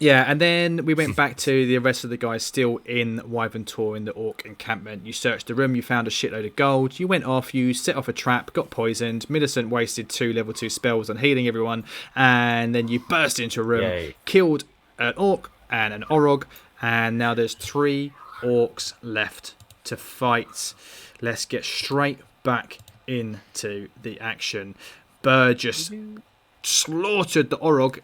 Yeah, and then we went back to the rest of the guys still in Wyvern Tor in the Orc encampment. You searched the room, you found a shitload of gold. You went off, you set off a trap, got poisoned. Millicent wasted 2 level 2 spells on healing everyone. And then you burst into a room, killed an Orc and an Orog. And now there's 3 Orcs left to fight. Let's get straight back into the action. Burr just slaughtered the Orog.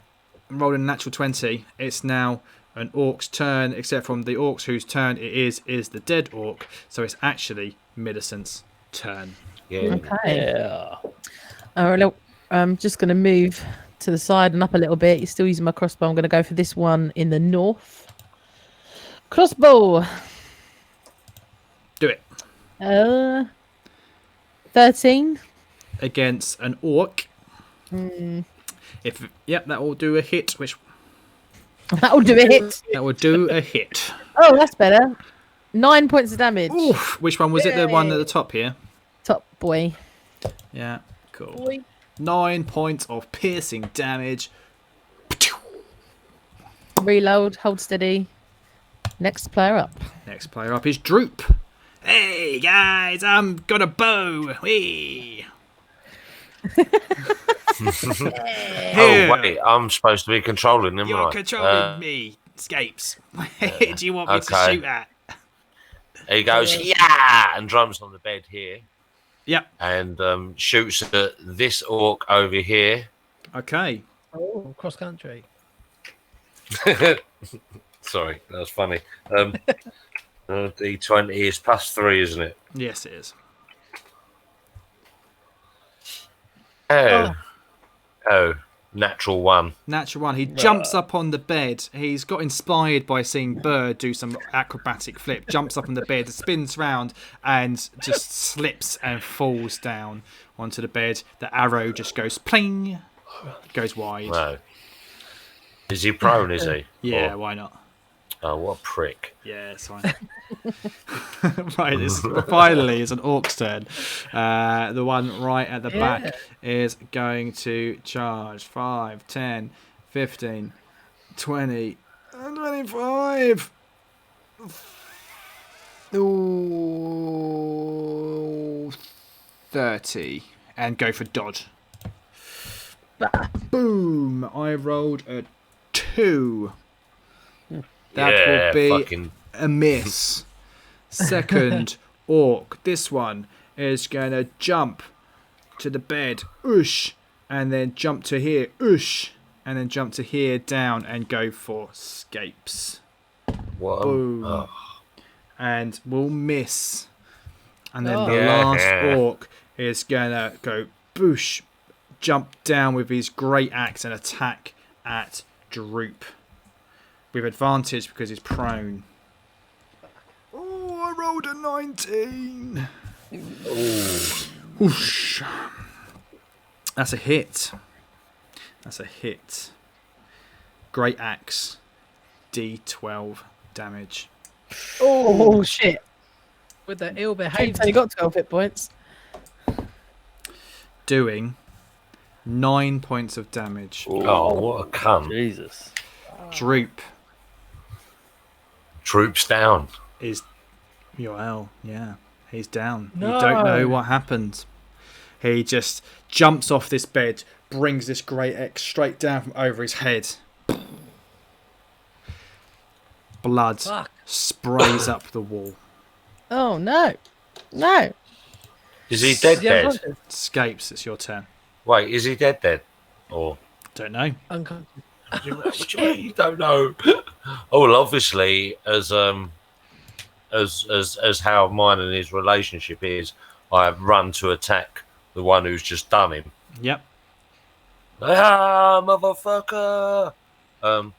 Rolled a natural 20. It's now an Orc's turn, except from the Orcs whose turn it is the dead Orc. So it's actually Millicent's turn. Yeah. Okay. Yeah. All right, look, I'm just going to move to the side and up a little bit. You're still using my crossbow. I'm going to go for this one in the north. Crossbow. Do it. 13. Against an Orc. That will do a hit. That'll do a hit. That will do a hit. Oh, that's better. 9 points of damage. Oof. Which one was it? The one at the top here. Top boy. Yeah, cool. 9 points of piercing damage. Reload. Hold steady. Next player up. Next player up is Droop. Hey guys, I'm got a bow. Whee. Oh wait, I'm supposed to be controlling them. You're right? controlling me, Scapes. Where do you want me to okay. shoot at? He goes, yeah, and drums on the bed here. Yep. And shoots at this Orc over here. Okay. Oh, cross country. Sorry, that was funny. D20 is +3, isn't it? Yes, it is. Oh, natural 1. Natural 1. He jumps up on the bed. He's got inspired by seeing Bird do some acrobatic flip. Jumps up on the bed, spins round, and just slips and falls down onto the bed. The arrow just goes pling, goes wide. No. Is he prone, is he? Yeah, Or- why not? Oh, what a prick. Yeah, it's fine. Right, finally it's an Orc's turn. The one right at the back is going to charge 5, 10, 15, 20, 25. Ooh, 30. And go for dodge. Boom! I rolled a 2. That will be a miss. Second Orc. This one is going to jump to the bed. Oosh. And then jump to here. Oosh. And then jump to here, down, and go for Scapes. What? Boom. Oh. And will miss. And then the last Orc is going to go boosh. Jump down with his great axe and attack at Droop. With advantage because he's prone. Oh, I rolled a 19. Whoosh. That's a hit. That's a hit. Great axe. D12 damage. Oh, shit. With the ill He's behaved. only got 12 hit points. Doing 9 points of damage. Oh, what a cunt. Jesus. Droop Troops down. is Yoel. Yeah, he's down. No. You don't know what happened. He just jumps off this bed, brings this great axe straight down from over his head. Blood Fuck. sprays up the wall. Oh, no. No. Is he dead? Scapes, it's your turn. Wait, is he dead? Or Don't know. Unconscious. what do you mean you don't know? Oh well, obviously, as how mine and his relationship is, I run to attack the one who's just done him. Yep. Ah, motherfucker! I'm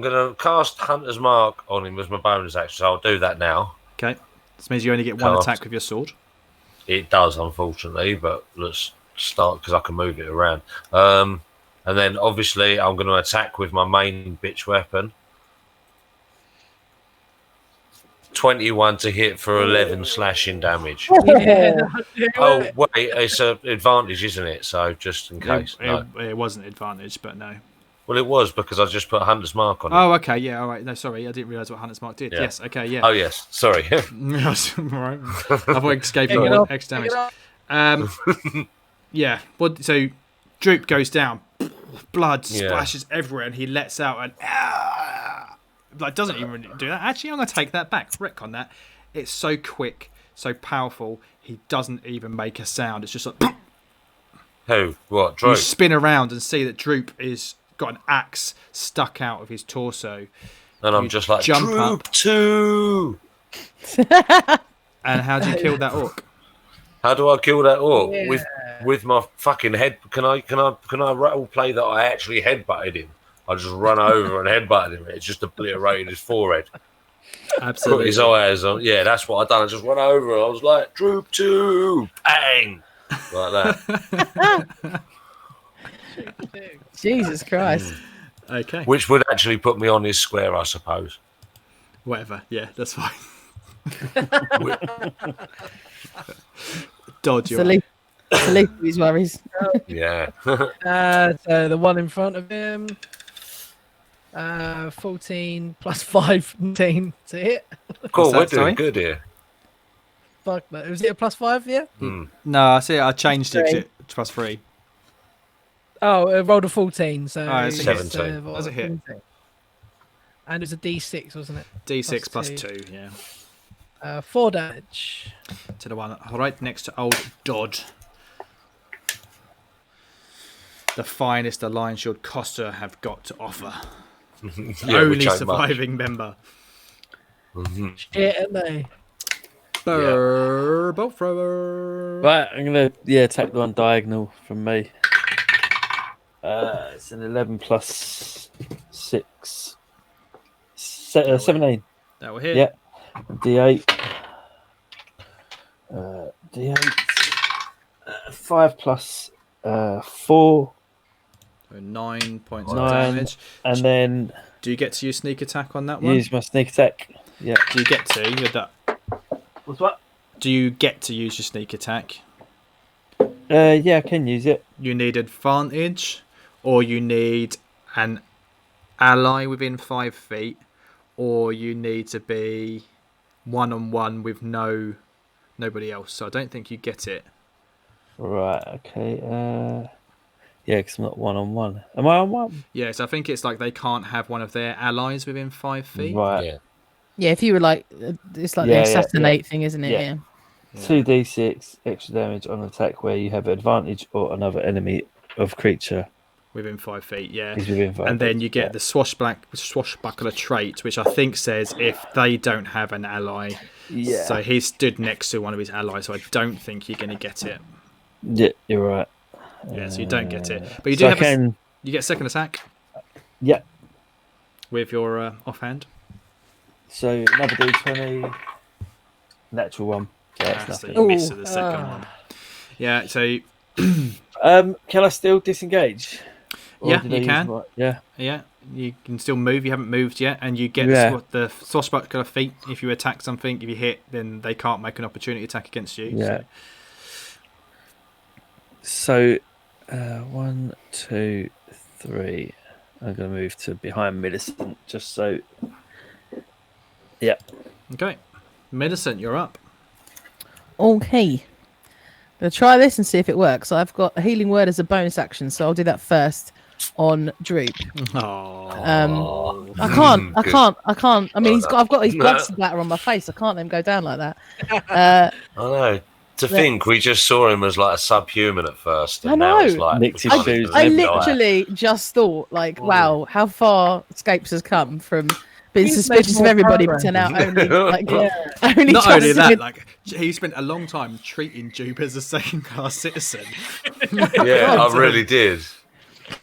gonna cast Hunter's Mark on him as my bonus action, so I'll do that now. Okay. This means you only get one Cast. attack with your sword. It does, unfortunately, but let's start because I can move it around. And then obviously I'm going to attack with my main bitch weapon. 21 to hit for 11 slashing damage. Yeah, Oh, wait, it's an advantage, isn't it? So just in case. No. It wasn't advantage, but no. Well, it was because I just put Hunter's Mark on it. Oh, okay, yeah, all right. No, sorry, I didn't realise what Hunter's Mark did. Yeah. Yes, okay, yeah. Oh, yes. Sorry. All right. I thought I just gave you Take it all off, extra take damage. it off. Yeah. Well, so Droop goes down, blood Yeah. splashes everywhere, and he lets out an like doesn't even do that. Actually, I'm going to take that back. Rick on that. It's so quick, so powerful. He doesn't even make a sound. It's just like Who? What? you Drew? spin around and see that Droop is got an axe stuck out of his torso. And I'm you just like, jump Droop up. 2! And how do you kill that orc? How do I kill that orc? Yeah. With my fucking head? Can I role play that I actually headbutted him? I just run over and headbutted him. It just obliterated his forehead. Put Absolutely. his eyes on. Yeah, that's what I done. I just run over. I was like, Droop 2, bang, like that. Jesus Christ. Okay. Which would actually put me on his square, I suppose. Whatever. Yeah, that's fine. Dodge It's the least of his worries. Yeah. So the one in front of him. 14 plus 5, 19 to hit. Cool. that, We're doing sorry? good here. Fuck that. Was it a plus 5? Yeah. No, I see. I changed it 'cause it's plus 3. Oh, it rolled a 14. So Oh, it's a hit. 17. what, That's a hit. 17. And it was a D6, wasn't it? D6 plus Plus 2, yeah. 4 damage. To the one right next to old Dodd. The finest the Lion Shield Costa have got to offer. Yeah, Only which ain't surviving member. Shit, and they. Bolt thrower. Right, I'm gonna take the one diagonal from me. It's an 11 plus 6. 17. That will hit. Yeah. D8. D8. 5 plus 4. So 9 points of 9. damage. And then Do you get to use sneak attack on that one? use my sneak attack. Yeah. Do you get to? You're that. What's what? Do you get to use your sneak attack? Yeah, I can use it. You need advantage, or you need an ally within 5 feet, or you need to be 1-on-1 with nobody else. So I don't think you get it. Right, okay. Yeah, because I'm not 1-on-1. Am I on 1? Yes, I think it's like they can't have one of their allies within 5 feet. Right. Yeah. Yeah, if you were like, it's like Yeah, the yeah, assassinate thing, isn't it? yeah. Yeah. 2d6 extra damage on attack where you have advantage or another enemy of creature Within 5 feet, yeah. is within 5 And then you get yeah. the swashbuckler trait, which I think says if they don't have an ally. Yeah. So he stood next to one of his allies, so I don't think you're going to get it. Yeah, you're right. Yeah, so you don't get it. But you do So I have can... you get second attack Yeah. with your offhand. So another d20. Natural one. So that's So nothing. you miss Ooh. the second one. Yeah, so Can I still disengage? Or Yeah, did I you use can. Yeah. yeah, you can still move. You haven't moved yet, and you get Yeah. the swashbuckler feat. If you attack something, if you hit, then they can't make an opportunity attack against you. Yeah. So. So 1, 2, 3. I'm gonna move to behind Millicent just so. Yeah. Okay, Millicent, you're up. Okay. Gonna try this and see if it works. I've got a healing word as a bonus action, so I'll do that first on Droop. Oh, I can't. Good. I mean, I've got his blood splatter on my face. I can't let him go down like that. I know. To think we just saw him as like a subhuman at first, and I now it's know. like Nicked his shoes I and everything. literally just thought, like, wow, how far Scapes has come from being He's suspicious made of more everybody, but progress. turn out only like Yeah. only Not only trusting that, it- like he spent a long time treating Jupe as a second-class citizen. Yeah, I really did.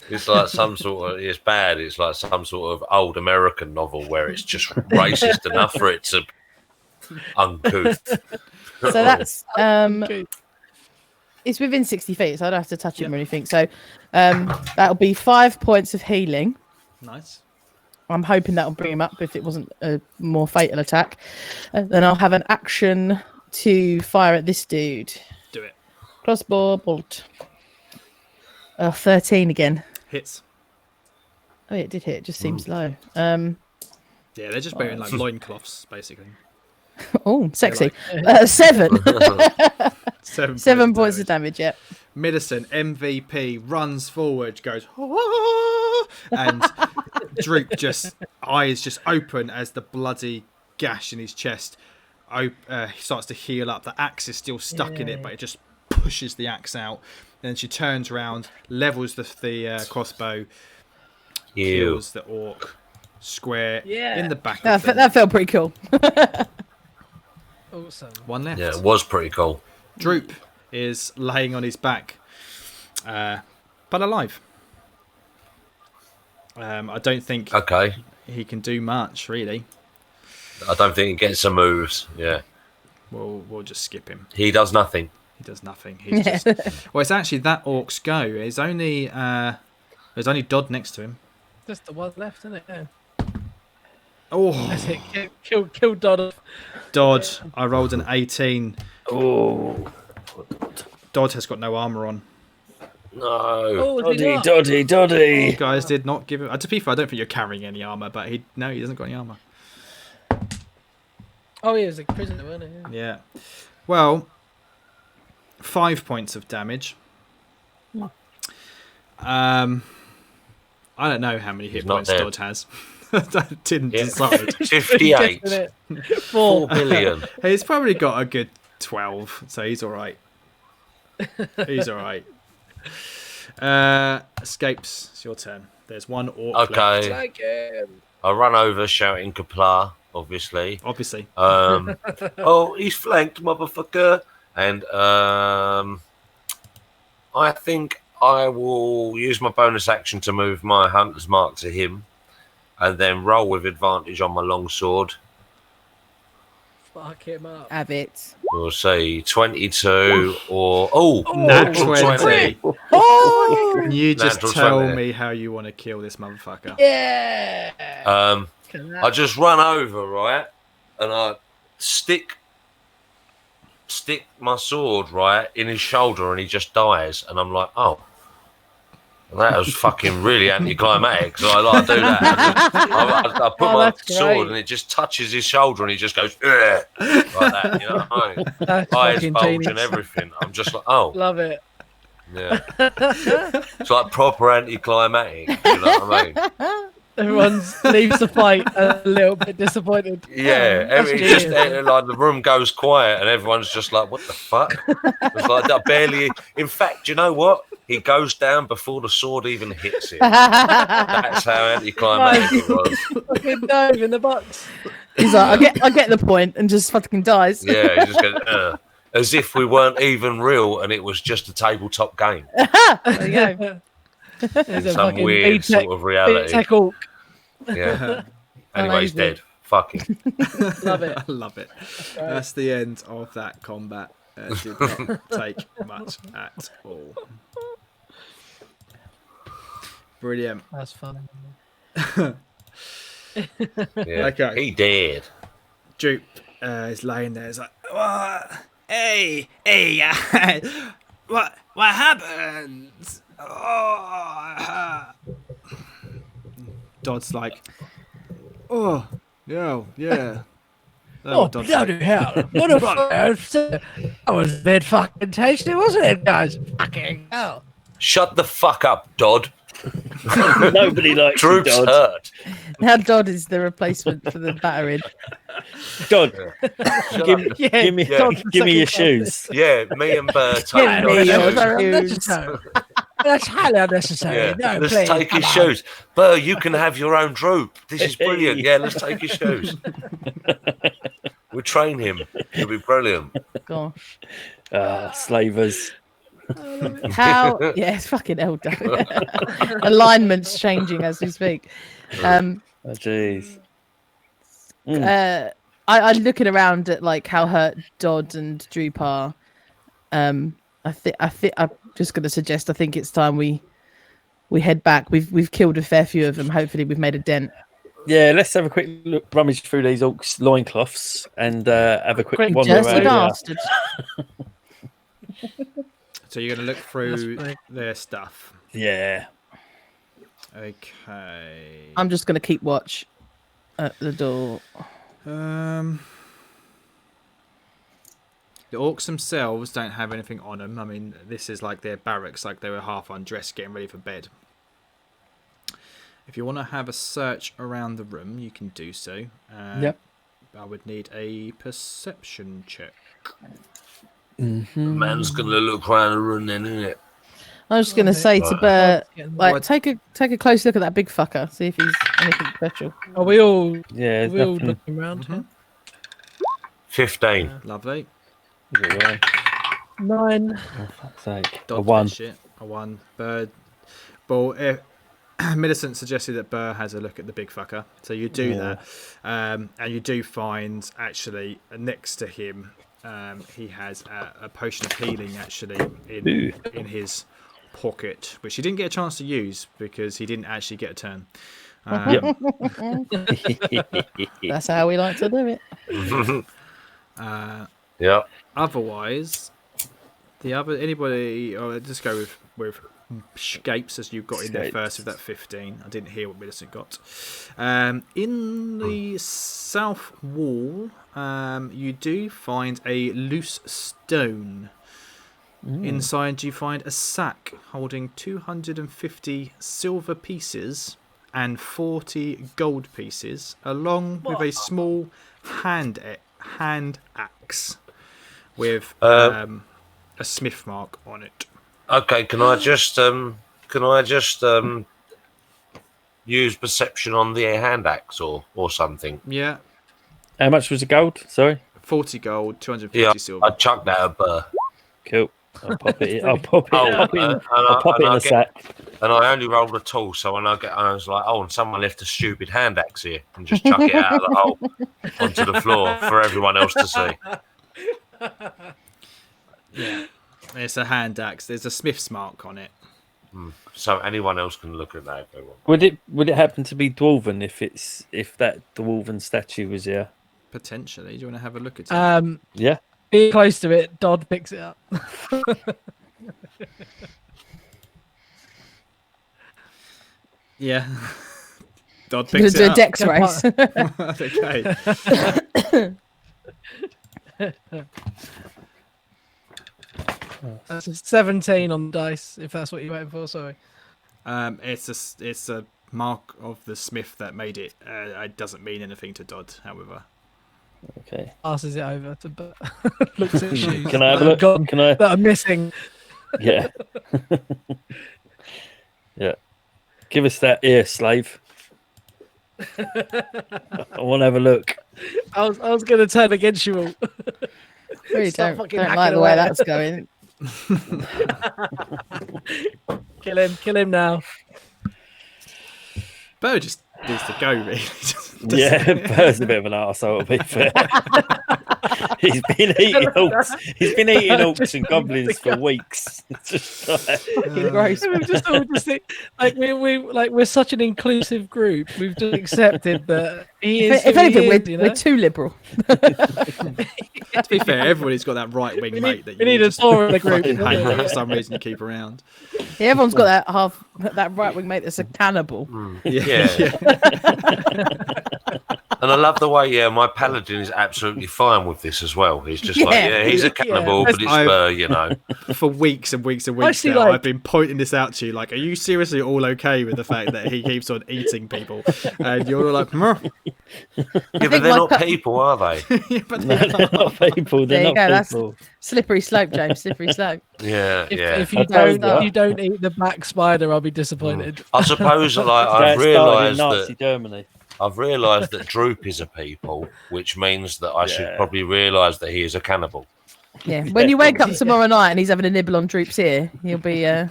It's like some sort of, it's bad. It's like some sort of old American novel where it's just racist enough for it to uncouth. So that's Okay. it's within 60 feet, so I don't have to touch him or anything. So that'll be 5 points of healing. Nice. I'm hoping that'll bring him up if it wasn't a more fatal attack. Then I'll have an action to fire at this dude. Do it. Crossbow bolt. 13 again. Hits. Oh, yeah, it did hit. It just seems low. Yeah, they're just wearing like loincloths, basically. Oh, sexy. 7. 7 points of damage, yeah. Middleton, MVP, runs forward, goes, "Ah!" and Droop just eyes just open as the bloody gash in his chest starts to heal up. The axe is still stuck in it, but it just pushes the axe out. Then she turns around, levels the crossbow, kills the orc square in the back of them. That felt pretty cool. Awesome. One left. Yeah, it was pretty cool. Droop is laying on his back, but alive. I don't think Okay. he can do much, really. I don't think he gets some moves. Yeah. We'll just skip him. He does nothing. He does nothing. He's just... Well, it's actually that orc's go. There's only Dodd next to him. Just the one left, isn't it? Yeah. Oh, That's it. Kill Dodd. Dodd. I rolled an 18. Oh, Dodd has got no armor on. No. Oh, did he not? Doddy. You guys did not give him... To be fair, I don't think you're carrying any armor, but he doesn't got any armor. Oh, he was a prisoner, wasn't he? Yeah. Well, 5 points of damage. I don't know how many hit He's not points dead. Dodd has. I didn't Yeah. decide. 58. 4 million. He's probably got a good 12, so he's all right. He's all right. Escapes. It's your turn. There's one orc left. Okay. Like him. I run over shouting Kapla, obviously. Obviously. Oh, he's flanked, motherfucker. And I think I will use my bonus action to move my hunter's mark to him and then roll with advantage on my longsword. Fuck him up. Have it. We'll see 22 or Nat natural 20. Oh! Can you just Natural tell 20. me how you want to kill this motherfucker? Yeah. I just run over, right, and I stick my sword right in his shoulder, and he just dies. And I'm like, oh, that was fucking really anticlimactic. So I do that. I put my that's sword, great. and it just touches his shoulder, and he just goes "Ugh," like that. You know what I mean? That's Eyes fucking bulge genius. and everything. I'm just like, oh, Love it. yeah. It's like proper anticlimactic. You know what I mean? Everyone leaves the fight a little bit disappointed. Yeah, That's it's just genius. like the room goes quiet and everyone's just like, "What the fuck?" It's like I barely. In fact, you know what? He goes down before the sword even hits him. That's how anticlimactic it was. Fucking dive in the box. He's like, I get the point, and just fucking dies. Yeah, he just goes, as if we weren't even real and it was just a tabletop game. There you go. There's a Some fucking weird B-Tech- sort of reality. B-Tech orc. Yeah. Anyway, he's Amazing. dead. Fuck him. Love it. I love it. Right. That's the end of that combat. Did not take much at all. Brilliant. That's fun. Yeah. Okay. He dead. Duke is laying there. He's like, "What? Hey, what happened?" Oh. Dodd's like, "Oh, yeah." Oh, Dodd's bloody hell. What a fuck. That was a bit fucking tasty, wasn't it, guys? Fucking hell. Shut the fuck up, Dodd. Nobody likes you, Droop's Dodd. hurt. Now Dodd is the replacement for the battering. Dodd, Shut give, up. give me, Yeah. give me your shoes. Yeah, me and Burr take Yeah, Dodd's me, shoes. That's highly unnecessary. Yeah, No, let's please, take his come on. shoes. Burr, you can have your own Droop. This is brilliant. Yeah, let's take his shoes. We'll train him. It'll be brilliant. Gosh. Slavers. How? Yeah, it's fucking hell. Alignment's changing as we speak. Oh, jeez. I'm looking around at like how hurt Dodd and Droop are. I think I'm just going to suggest. I think it's time we head back. We've killed a fair few of them. Hopefully, we've made a dent. Yeah, let's have a quick look, rummage through these orcs' loincloths and have a quick wander Dirty around. bastards. So you're going to look through their stuff. Yeah. Okay. I'm just going to keep watch at the door. The orcs themselves don't have anything on them. I mean, this is like their barracks, like they were half undressed, getting ready for bed. If you want to have a search around the room, you can do so. Yep. I would need a perception check. Man's gonna look around the room then, isn't it? I was just going to say to Bert, like, take a close look at that big fucker. See if he's anything special. Are we all? Yeah, Are we all nothing. looking around here? 15. Lovely. 9. Oh, fuck's sake. Dodge A 1. that shit. A 1. Bird. Well, Millicent suggested that Burr has a look at the big fucker. So you do that. And you do find, actually, next to him, he has a potion of healing, actually, in his pocket, which he didn't get a chance to use because he didn't actually get a turn. That's how we like to do it. Yeah. Otherwise, anybody, let's just go with Scapes, as you got in there first with that 15. I didn't hear what Millicent got. In the south wall, you do find a loose stone. Inside, you find a sack holding 250 silver pieces and 40 gold pieces, along with a small hand axe with a smith mark on it. Okay, can I just use perception on the hand axe or something? Yeah, How much was the gold? Sorry. 40 gold, 250 Yeah, silver. I chucked that at Burr. Cool. I'll pop it. I'll pop it. Oh, I'll pop it in, and I'll pop it in a sack. And I only rolled a 2, so when I was like, oh, and someone left a stupid hand axe here, and just chuck it out of the hole onto the floor for everyone else to see. Yeah, it's a hand axe. There's a smith's mark on it. So anyone else can look at that if they want. Would it happen to be dwarven if that dwarven statue was here? Potentially. Do you want to have a look at it? Yeah. Be close to it. Dodd picks it up. Yeah. Dodd We're picks going to it do a up. dex race. Okay. That's a 17 on the dice, if that's what you're waiting for. Sorry. It's a mark of the smith that made it. It doesn't mean anything to Dodd, however. Okay. Passes it over to Bert. Looks at shoes. Can I have a look? Gone, Can I? that are missing. Yeah. Yeah. Give us that ear, slave. I want to have a look. I was going to turn against you all. Really Stop don't fucking like hacking the way away. that's going. Kill him now. Bo just needs to go, really. Yeah, Burr's a bit of an arsehole, to be fair. He's been eating orcs and goblins for weeks. It's just like, Gross. We've just all just like we're such an inclusive group. We've just accepted that he is. If who he anything, is, you know? we're too liberal. To be fair, everybody's got that right wing mate that we need a just Thor in the group. fucking hate for some reason you keep around. Yeah, everyone's got that right wing mate that's a cannibal. Yeah. And I love the way, my paladin is absolutely fine with this as well. He's just like, he's a cannibal, but it's, you know. For weeks and weeks and weeks Actually, now, like- I've been pointing this out to you. Like, are you seriously all okay with the fact that he keeps on eating people? And you're all like, "Meh." Yeah, but they're not people, are they? Yeah, but No, they're not people. There They're you go. not That's people. slippery sloke, James. Slippery slope. Yeah, yeah. If you I told don't, you. you don't eat the black spider, I'll be disappointed. I suppose, like, That I've started in realised Nazi that Germany. Droop is a people, which means that I should Yeah. probably realise that he is a cannibal. Yeah. When you wake up tomorrow night and he's having a nibble on Droop's ear, you'll be Yeah.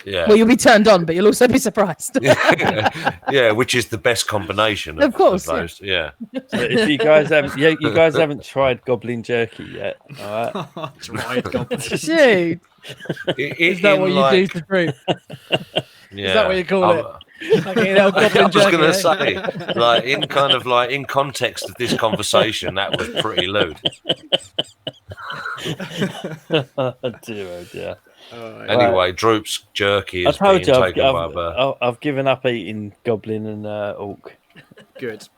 well, you'll be turned on, but you'll also be surprised. Yeah, which is the best combination. Of course, yeah. those. Yeah. So if you guys haven't tried goblin jerky yet, all right? Dried goblin. Dude. Is that what you do to Droop? Yeah. Is that what you call it? Okay, now I goblin was going to jerky, eh? say, in context of this conversation, that was pretty lewd. Oh dear. Anyway, Droop's jerky I is told being you taken by a bear. I've given up eating goblin and orc. Good.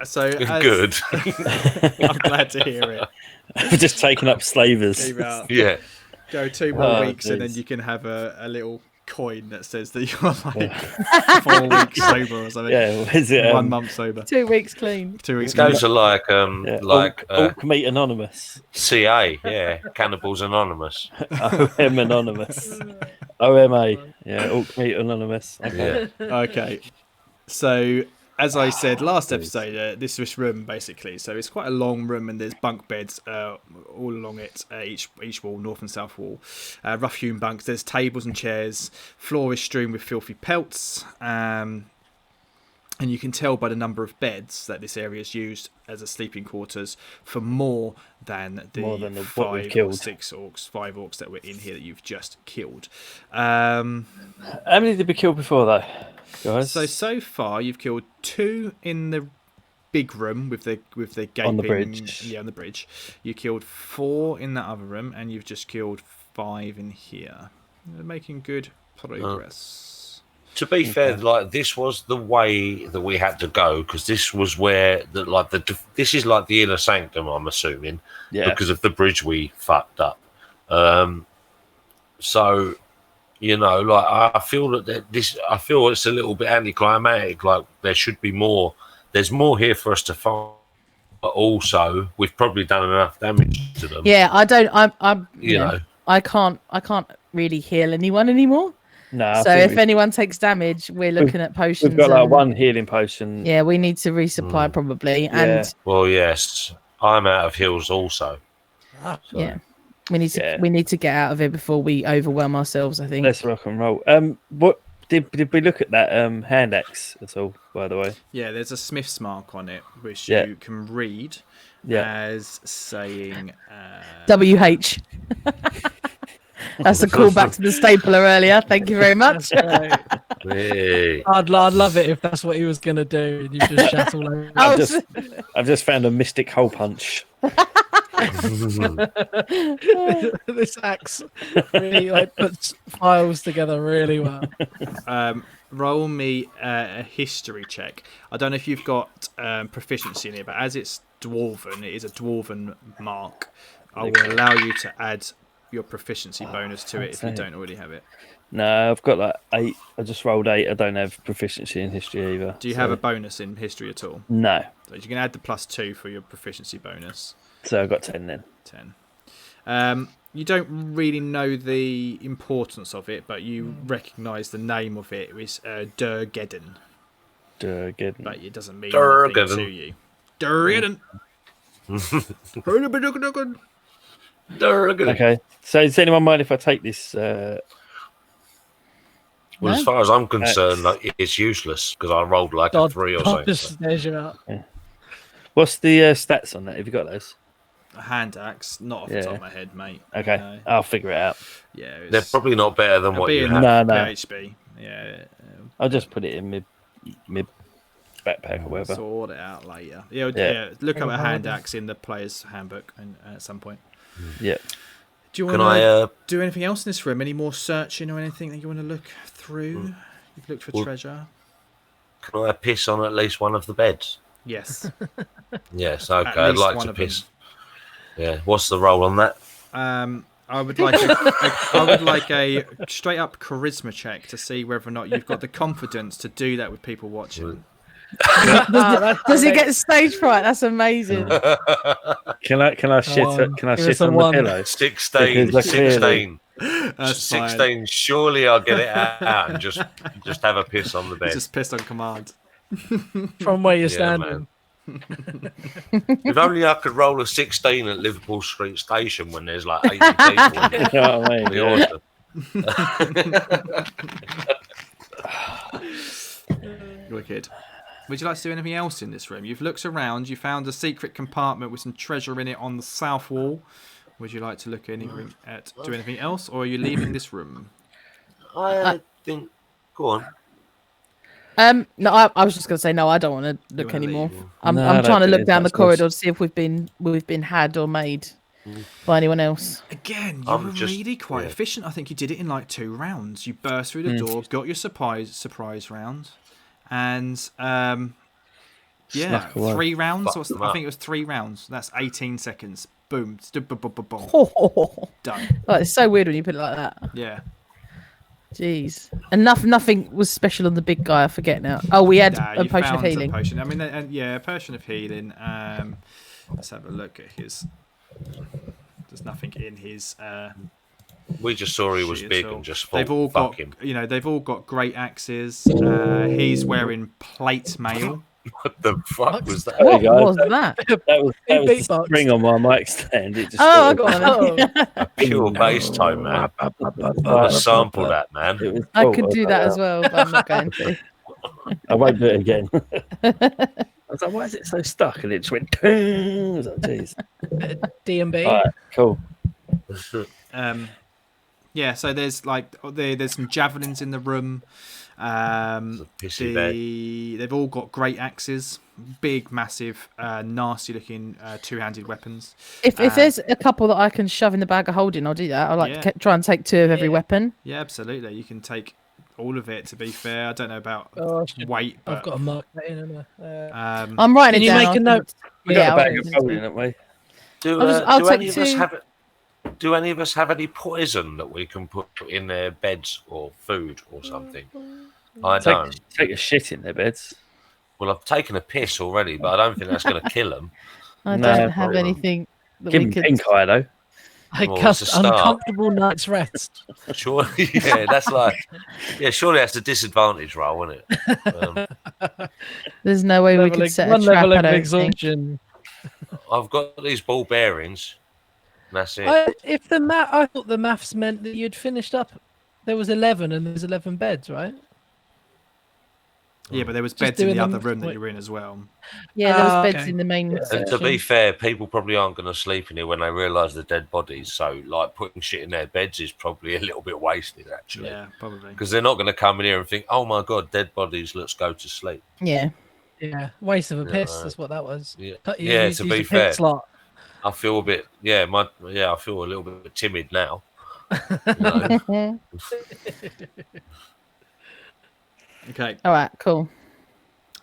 So Good. I'm glad to hear it. I've just taken up slavers. Leave out. Yeah. Go 2 more Oh, weeks and then jeez. you can have a little coin that says that you're like 4 weeks sober or something. Yeah, what is it? 1 month sober. 2 weeks clean. 2 weeks. It goes to Orc Meat Anonymous. CA, yeah, Cannibals Anonymous. OM Anonymous. OMA. Yeah, Orc Meat Anonymous. Okay. Yeah. Okay. So, as I said last episode, this room basically. So it's quite a long room, and there's bunk beds all along it, each wall, north and south wall. Rough-hewn bunks. There's tables and chairs. Floor is strewn with filthy pelts. And you can tell by the number of beds that this area is used as a sleeping quarters for more than the More than what we've 5 or killed. 6 orcs, 5 orcs that were in here that you've just killed. Um, How many did we kill before though, guys? So far you've killed 2 in the big room with the gaping On the bridge. Yeah, on the bridge. You killed 4 in that other room, and you've just killed 5 in here. You're making good progress. To be fair, like this was the way that we had to go because this was where this is like the inner sanctum. I'm assuming, because of the bridge we fucked up. So, you know, like I feel that I feel it's a little bit anticlimactic. Like there should be more. There's more here for us to find, but also we've probably done enough damage to them. Yeah, I don't. I'm. You know. I can't really heal anyone anymore. No. I So think if anyone takes damage, we're looking at potions. we've got like and- one healing potion. Yeah, we need to resupply probably, and Well, yes, I'm out of heals also. yeah, we need to get out of here before we overwhelm ourselves. I think. Let's rock and roll. What did we look at that hand axe at all? By the way. Yeah, there's a smith's mark on it, which Yeah. you can read Yeah. as saying... WH. That's a callback to the stapler earlier. Thank you very much. Hey. I'd love it if that's what he was gonna do, and you just shat all over. Oh, I've just found a mystic hole punch. This axe really puts files together really well. Roll me a history check. I don't know if you've got proficiency in it, but as it's dwarven, it is a dwarven mark. I will allow you to add your proficiency bonus to it if you don't already have it. No, I've got like 8. I just rolled 8. I don't have proficiency in history either. Do you have a bonus in history at all? No. So you can add the +2 for your proficiency bonus. So I got 10 then. 10. You don't really know the importance of it, but you recognise the name of it. It was Durgeddon, Good. but it doesn't mean Durgeddon. anything to you. Durgeddon. Okay. So does anyone mind if I take this? Well, as far as I'm concerned, like, it's useless because I rolled like a 3 or something. Just stares you out. What's the stats on that? Have you got those? A hand axe, not off the top of my head, mate. Okay, No. I'll figure it out. Yeah, They're probably not better than what you have. No. PHB. Yeah, I'll just put it in mid backpack or whatever. sort it out later. Yeah. Look up a hand axe in the player's handbook and at some point. Yeah. Do you Can want to I? do anything else in this room? Any more searching or anything that you want to look through? You've looked for treasure. Can I piss on at least one of the beds? Yes. Yes, okay. At I'd least like one to of them. piss. Yeah. What's the roll on that? I would like a straight up charisma check to see whether or not you've got the confidence to do that with people watching. Does he get stage fright? That's amazing. Can I shit? Can I give us shit a on the one. pillow? 16. Because I clearly- 16. That's fine. 16. Surely I'll get it out and just have a piss on the He's bed. just pissed on command. From where you're Yeah, standing. If only I could roll a 16 at Liverpool Street Station when there's like 80 people. You know what I mean? It'd be awesome. Wicked. Would you like to do anything else in this room? You've looked around. You found a secret compartment with some treasure in it on the south wall. Would you like to look do anything else, or are you leaving this room? I think. Go on. No, I was just going to say no. I don't want to look wanna anymore. leave? I'm No, I trying to don't look think down the that's corridor nice. to see if we've been had or made by anyone else. Again, you I'm were just- really quite yeah. efficient. I think you did it in like 2 rounds. You burst through the door, got your surprise round, and Snuck away. 3 rounds. Fucked them I up. think it was 3 rounds. That's 18 seconds. Boom. Boom. Oh, Done. it's so weird when you put it like that. Yeah. Jeez. And nothing was special on the big guy. I forget now. Oh, we had Nah, a you potion of found a healing. potion. I mean, a potion of healing. Let's have a look at his. There's nothing in his. We just saw he was shit big at all. and just They've thought, all fuck got, him. they've all got great axes. He's wearing plate mail. What the fuck was that? What There you go. was that? That was the Beatbox. string on my mic stand. It just Oh, I sort of- got it. Oh, Pure bass tone, man. Gotta sample that, man. It was I cool. could was do like, that as well, but I'm not going to. I won't do it again. I was like, why is it so stuck? And it just went. I was like, jeez. D&B. All right, cool. Yeah, so there's there's some javelins in the room. Pissy bed. They've all got great axes, big, massive, nasty-looking two-handed weapons. If there's a couple that I can shove in the bag of holding, I'll do that. I like Yeah. to try and take 2 of every weapon. Yeah, absolutely. You can take all of it. To be fair, I don't know about Oh, I should- weight, I've but got to mark that in. haven't I? I'm writing Can it you down. make a note? We Yeah, got a I'll bag do of it. holding, haven't we? I'll Do take any of us 2. have? Do any of us have any poison that we can put in their beds or food or something? I don't. Take a shit in their beds. Well, I've taken a piss already, but I don't think that's going to kill them. I No, don't have problem. anything that Give we him could. pink eye though. I Well, cast it's a start. uncomfortable night's rest. Surely, yeah, that's like, yeah, surely that's a disadvantage roll, isn't it? There's no way we could set a trap. level I of don't think. exhaustion. I've got these ball bearings. And that's it. I thought the maths meant that you'd finished up. There was 11, and there's 11 beds, right? yeah, but there was Just beds in doing the them- other room that wait. you were in as well. Yeah, there was Ah, beds okay. in the main And to section. be fair, people probably aren't going to sleep in here when they realise the dead bodies. So, like, putting shit in their beds is probably a little bit wasted, actually. Yeah, probably. Because they're not going to come in here and think, oh my God, dead bodies, let's go to sleep. Yeah. Yeah, waste of a piss. right. That's what that was. Yeah, You yeah used to your be piss fair. slot. I feel a bit, I feel a little bit timid now. You know? Okay, All right, cool.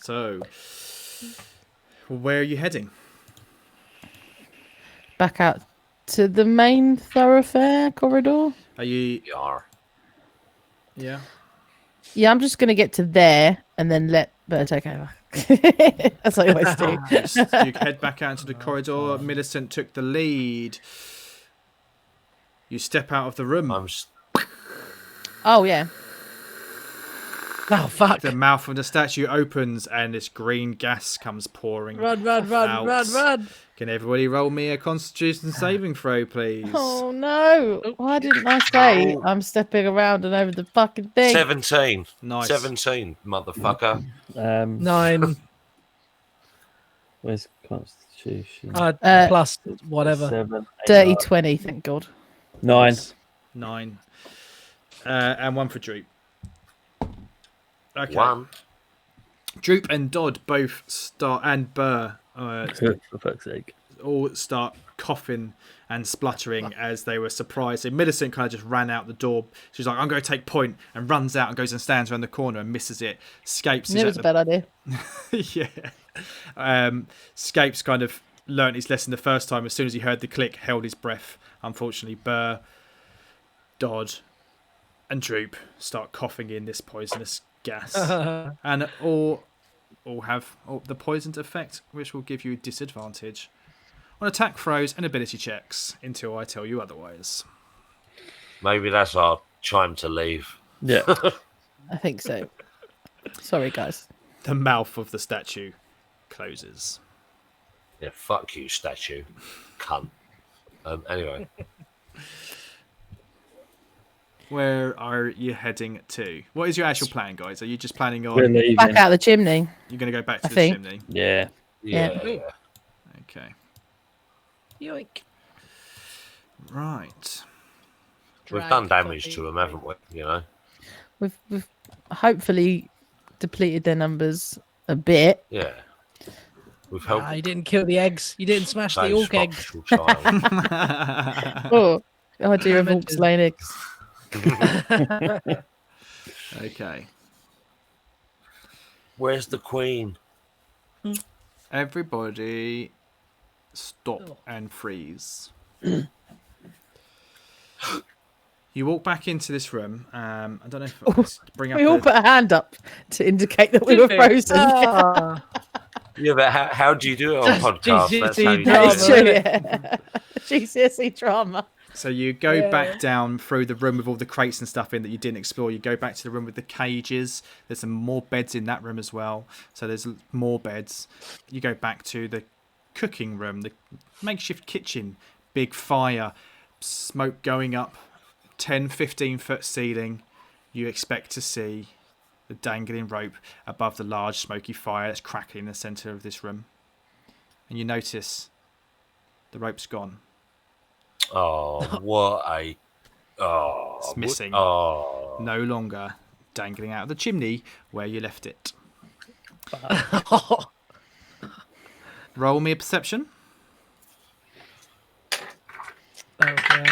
so where are you heading? Back out to the main thoroughfare corridor. Are you? Yar. Yeah. Yeah, I'm just gonna get to there and then let Bert take over. That's what I always do. You head back out into the corridor. Millicent took the lead. You step out of the room. Oh yeah. Oh fuck! The mouth of the statue opens and this green gas comes pouring. Run! out. Can everybody roll me a Constitution saving throw, please? Oh no! Why didn't I say I'm stepping around and over the fucking thing? 17. Nice. 17, motherfucker. 9 Where's Constitution? plus whatever. 7, 8, Dirty 9. 20, thank God. 9. 9. And 1 for Droop. Okay. 1. Droop and Dodd both start, and Burr For fuck's sake. all start coughing and spluttering as they were surprised. So Millicent kind of just ran out the door. She's like, I'm going to take point, and runs out and goes and stands around the corner and misses it. Scapes It was a bad idea. Scapes kind of learnt his lesson the first time. As soon as he heard the click, held his breath. Unfortunately, Burr, Dodd, and Droop start coughing in this poisonous gas, and all have the poisoned effect, which will give you a disadvantage on attack throws and ability checks until I tell you otherwise. Maybe that's our time to leave. Yeah. I think so. Sorry, guys. The mouth of the statue closes. Yeah, fuck you, statue. Cunt. Anyway. Where are you heading to? What is your actual plan, guys? Are you just planning We're on... leaving. Back out the chimney. You're going to go back to I the think. chimney? Yeah. Yeah. Okay. Yoink. Right. We've done damage to them, haven't we? You know? We've hopefully depleted their numbers a bit. Yeah. We've helped. You didn't kill the eggs. You didn't smash the save orc eggs. Fox's child. Oh, idea of orcs laying eggs. Okay. Where's the queen? Everybody stop and freeze. You walk back into this room. I don't know if I'll bring up We all the- put a hand up to indicate that we were frozen. Ah. Yeah, but how do you do it on podcast? That's how you do That is it. true, yeah. GCSE drama. So you go Yeah. back down through the room with all the crates and stuff in that you didn't explore. You go back to the room with the cages. There's some more beds in that room as well. So there's more beds. You go back to the cooking room, the makeshift kitchen, big fire, smoke going up, 10, 15-foot ceiling. You expect to see the dangling rope above the large smoky fire that's crackling in the centre of this room. And you notice the rope's gone. Oh, what a. Oh. It's missing. Oh. No longer dangling out of the chimney where you left it. Roll me a perception. Okay.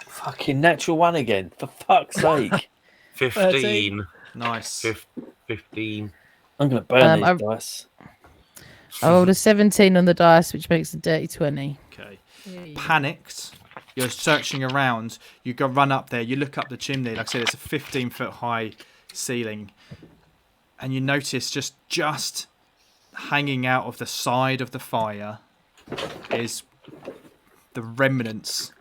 Fucking natural one again. For fuck's sake. 15. Nice. 15. I'm going to burn I- these dice. I rolled a 17 on the dice, which makes a dirty 20. Okay. Panicked. You're searching around. You go run up there. You look up the chimney. Like I said, it's a 15-foot high ceiling. And you notice just hanging out of the side of the fire is the remnants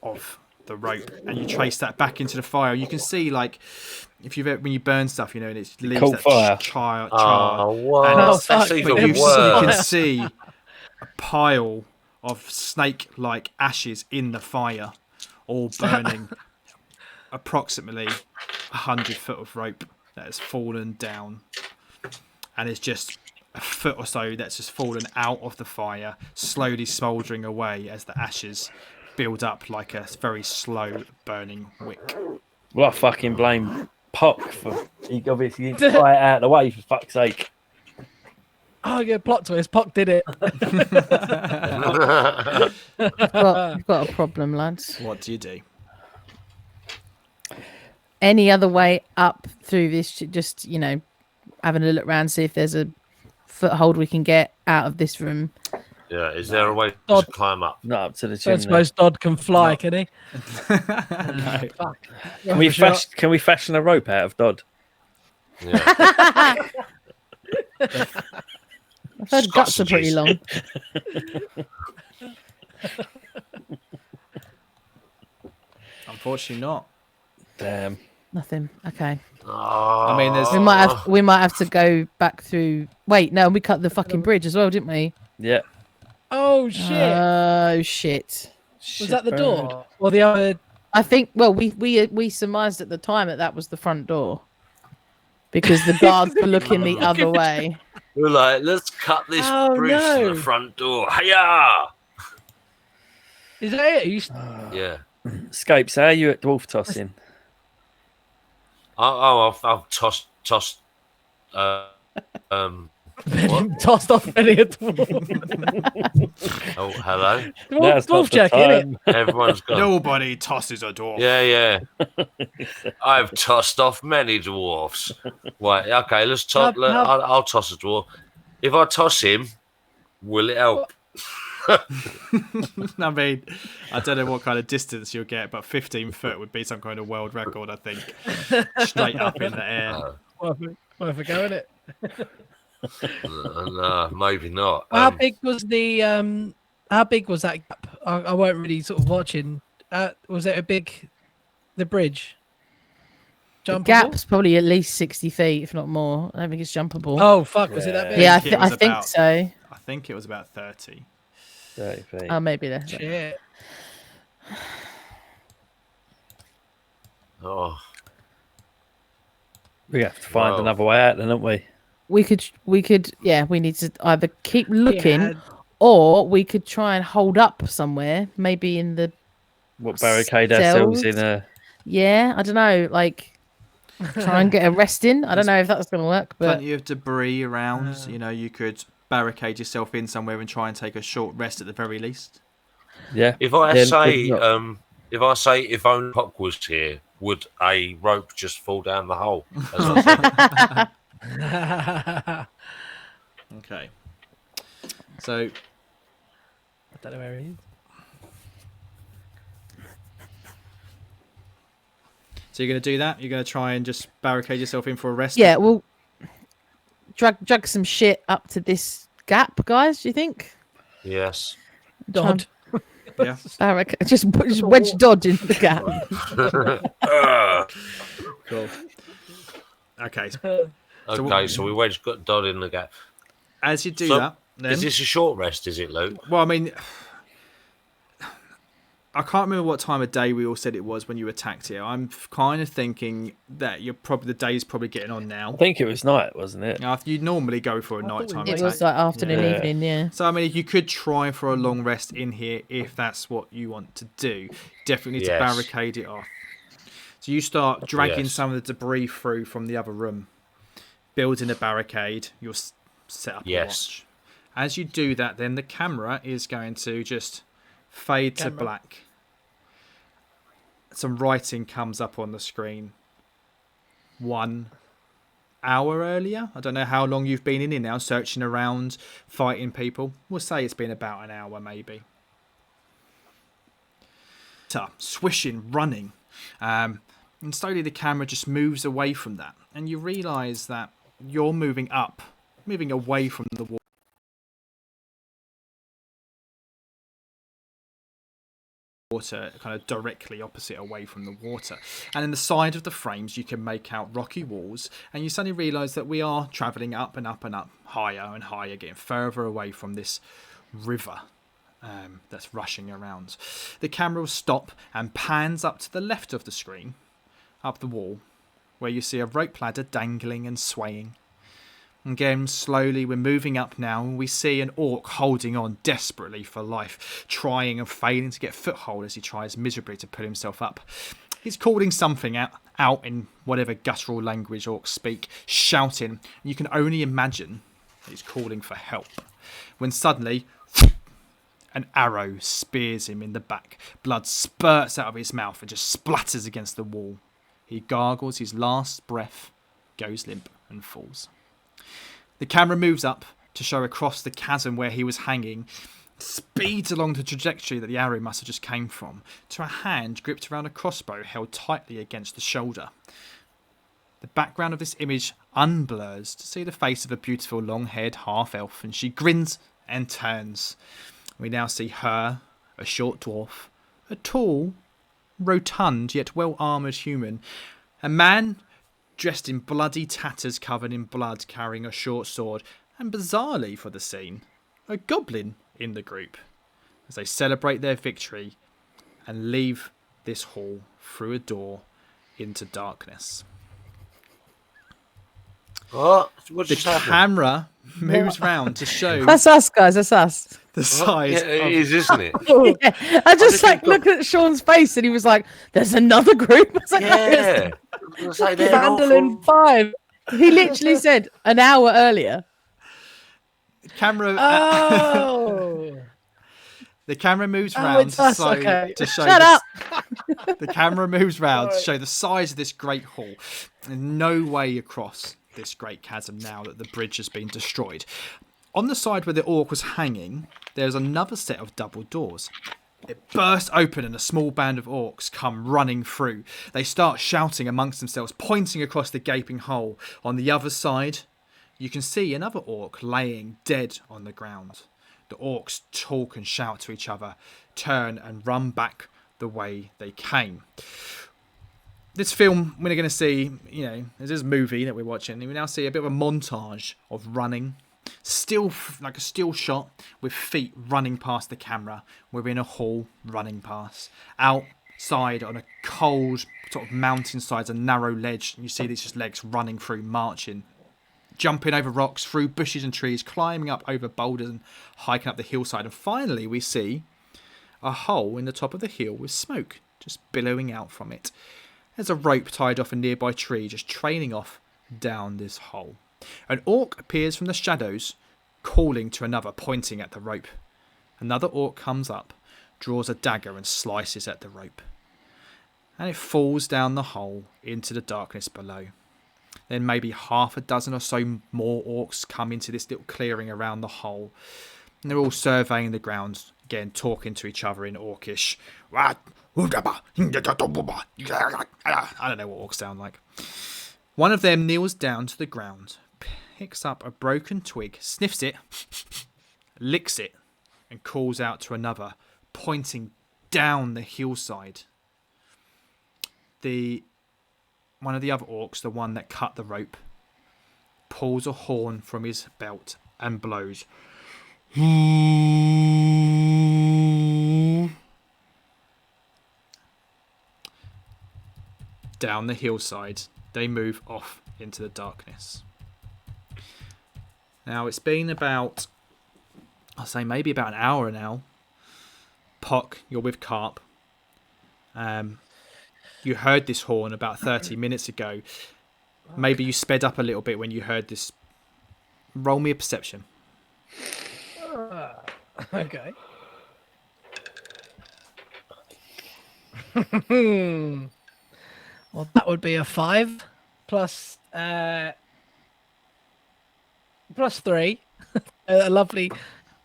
of the rope. And you trace that back into the fire. You can see, like, if you've when you burn stuff, you know, and it leaves Cold that fire. char. Oh, what? And it's- That's fuck, even But you worse. can see a pile of snake-like ashes in the fire, all burning. Approximately 100 foot of rope that has fallen down, and it's just a foot or so that's just fallen out of the fire, slowly smouldering away as the ashes build up like a very slow burning wick. Well, I fucking blame Pock for. He obviously didn't fly it out of the way, for fuck's sake. Oh, yeah, plot twist. Pock did it. You've got a problem, lads. What do you do? Any other way up through this? Just, you know, having a look around, see if there's a foothold we can get out of this room. Yeah, is there a way Dodd. to climb up? Not up to the I chimney. suppose Dodd can fly, can he? No. Fuck. Can we fashion a rope out of Dodd? Yeah. I've heard guts are pretty long. Unfortunately not. Damn. Nothing. Okay. I mean, there's We might have to go back through. Wait, no, we cut the fucking bridge as well, didn't we? Yeah. Oh, shit. Oh shit. Was that the door? Or the other? I think. Well, we surmised at the time that was the front door because the guards were looking the other way. We're like, let's cut this Oh, bridge to no. the front door. Hiya! Is that it? You... Yeah. Scapes, how are you at dwarf tossing? I've tossed Tossed off many a dwarf. Oh, hello. That's Dwarf not the jack, innit? time. Everyone's gone. Nobody tosses a dwarf. Yeah. I've tossed off many dwarfs. Right, okay, let's toss. I'll toss a dwarf. If I toss him, will it help? I mean, I don't know what kind of distance you'll get, but 15 foot would be some kind of world record, I think. Straight up in the air. Worth a go, innit? No, maybe not. How big was the How big was that gap? I weren't really sort of watching. Was it the bridge? The Jumpable? gap's probably at least 60 feet, if not more. I don't think it's jumpable. Oh fuck! Was it that big? yeah, I think it was I think about- so. I think it was about 30. 30 feet. Oh, maybe less. Shit. Oh, We have to find Wow. another way out, then, don't we? We could, yeah. We need to either keep looking, Yeah. or we could try and hold up somewhere, maybe in the. What barricade ourselves in a. Yeah, I don't know. Like, try and get a rest in. I don't know if that's gonna work, but Plenty of debris around. You know, you could barricade yourself in somewhere and try and take a short rest at the very least. Yeah. if I Then say, if not- if only Pock was here, would a rope just fall down the hole? As I said? Okay. So, I don't know where he is. so you're going to do that? You're going to try and just barricade yourself in for a rest? yeah, we'll drag some shit up to this gap, guys. Do you think? Yes. Dodd. Yeah. Just wedge Dodd into the gap. Cool. Okay. Okay, so we wedged got Dodd in the gap. As you do So, that, then... Is this a short rest? Is it, Luke? Well, I mean, I can't remember what time of day we all said it was when you attacked here. I'm kind of thinking that the day's probably getting on now. I think it was night, wasn't it? Now, you normally go for a nighttime It attack. was like afternoon, Yeah. evening, yeah. So, I mean, you could try for a long rest in here if that's what you want to do. Definitely need to Yes. barricade it off. So you start dragging Yes. some of the debris through from the other room, building a barricade. You'll set up a Yes. watch. As you do that, then the camera is going to just fade to Camera. black. Some writing comes up on the screen. 1 hour earlier. I don't know how long you've been in here now, searching around, fighting people. We'll say it's been about an hour, maybe. Swishing, running. And slowly the camera just moves away from that. And you realise that you're moving away from the wall. Water, kind of directly opposite away from the water. And in the side of the frames you can make out rocky walls, and you suddenly realise that we are travelling up and up and up, higher and higher, getting further away from this river that's rushing around. The camera will stop and pans up to the left of the screen, up the wall, where you see a rope ladder dangling and swaying. Again, slowly we're moving up now, and we see an orc holding on desperately for life, trying and failing to get foothold as he tries miserably to pull himself up. He's calling something out in whatever guttural language orcs speak, shouting. You can only imagine that he's calling for help. When suddenly, an arrow spears him in the back. Blood spurts out of his mouth and just splatters against the wall. He gargles his last breath, goes limp, and falls. The camera moves up to show across the chasm where he was hanging, speeds along the trajectory that the arrow must have just came from, to a hand gripped around a crossbow held tightly against the shoulder. The background of this image unblurs to see the face of a beautiful long-haired half-elf, and she grins and turns. We now see her, a short dwarf, a tall, rotund yet well-armoured human, a man dressed in bloody tatters covered in blood, carrying a short sword, and bizarrely for the scene, a goblin in the group, as they celebrate their victory and leave this hall through a door into darkness. What The just happened? camera moves round to show That's us, guys. That's us. the size Yeah, it is, isn't it? Yeah. I just just like think- looked at Sean's face, and he was like, "There's another group." I was like, Yeah. I was gonna say, they're not Vandalin from- 5. He literally said an hour earlier. camera. Oh. The camera moves Oh, round it's us, okay. to show Shut up. the camera moves round to Sorry. show the size of this great hall. There's no way across this great chasm now that the bridge has been destroyed. On the side where the orc was hanging, there's another set of double doors. It bursts open and a small band of orcs come running through. They start shouting amongst themselves, pointing across the gaping hole. On the other side, you can see another orc laying dead on the ground. The orcs talk and shout to each other, turn and run back the way they came. This film, we're going to see, this is a movie that we're watching, we now see a bit of a montage of running. Still like a still shot with feet running past the camera. We're in a hall running past. Outside on a cold sort of mountainside, a narrow ledge. And you see these just legs running through, marching. Jumping over rocks, through bushes and trees, climbing up over boulders and hiking up the hillside. And finally we see a hole in the top of the hill with smoke just billowing out from it. There's a rope tied off a nearby tree just trailing off down this hole. An orc appears from the shadows, calling to another, pointing at the rope. Another orc comes up, draws a dagger and slices at the rope. And it falls down the hole into the darkness below. Then maybe half a dozen or so more orcs come into this little clearing around the hole. And they're all surveying the ground, again talking to each other in orcish. I don't know what orcs sound like. One of them kneels down to the ground, picks up a broken twig, sniffs it, licks it, and calls out to another, pointing down the hillside. One of the other orcs, the one that cut the rope, pulls a horn from his belt and blows. Down the hillside, they move off into the darkness. Now, it's been about, I'll say maybe about an hour now. Pock, you're with Carp. You heard this horn about 30 minutes ago. Maybe you sped up a little bit when you heard this. Roll me a perception. Okay. Well, that would be a 5 plus 3. A lovely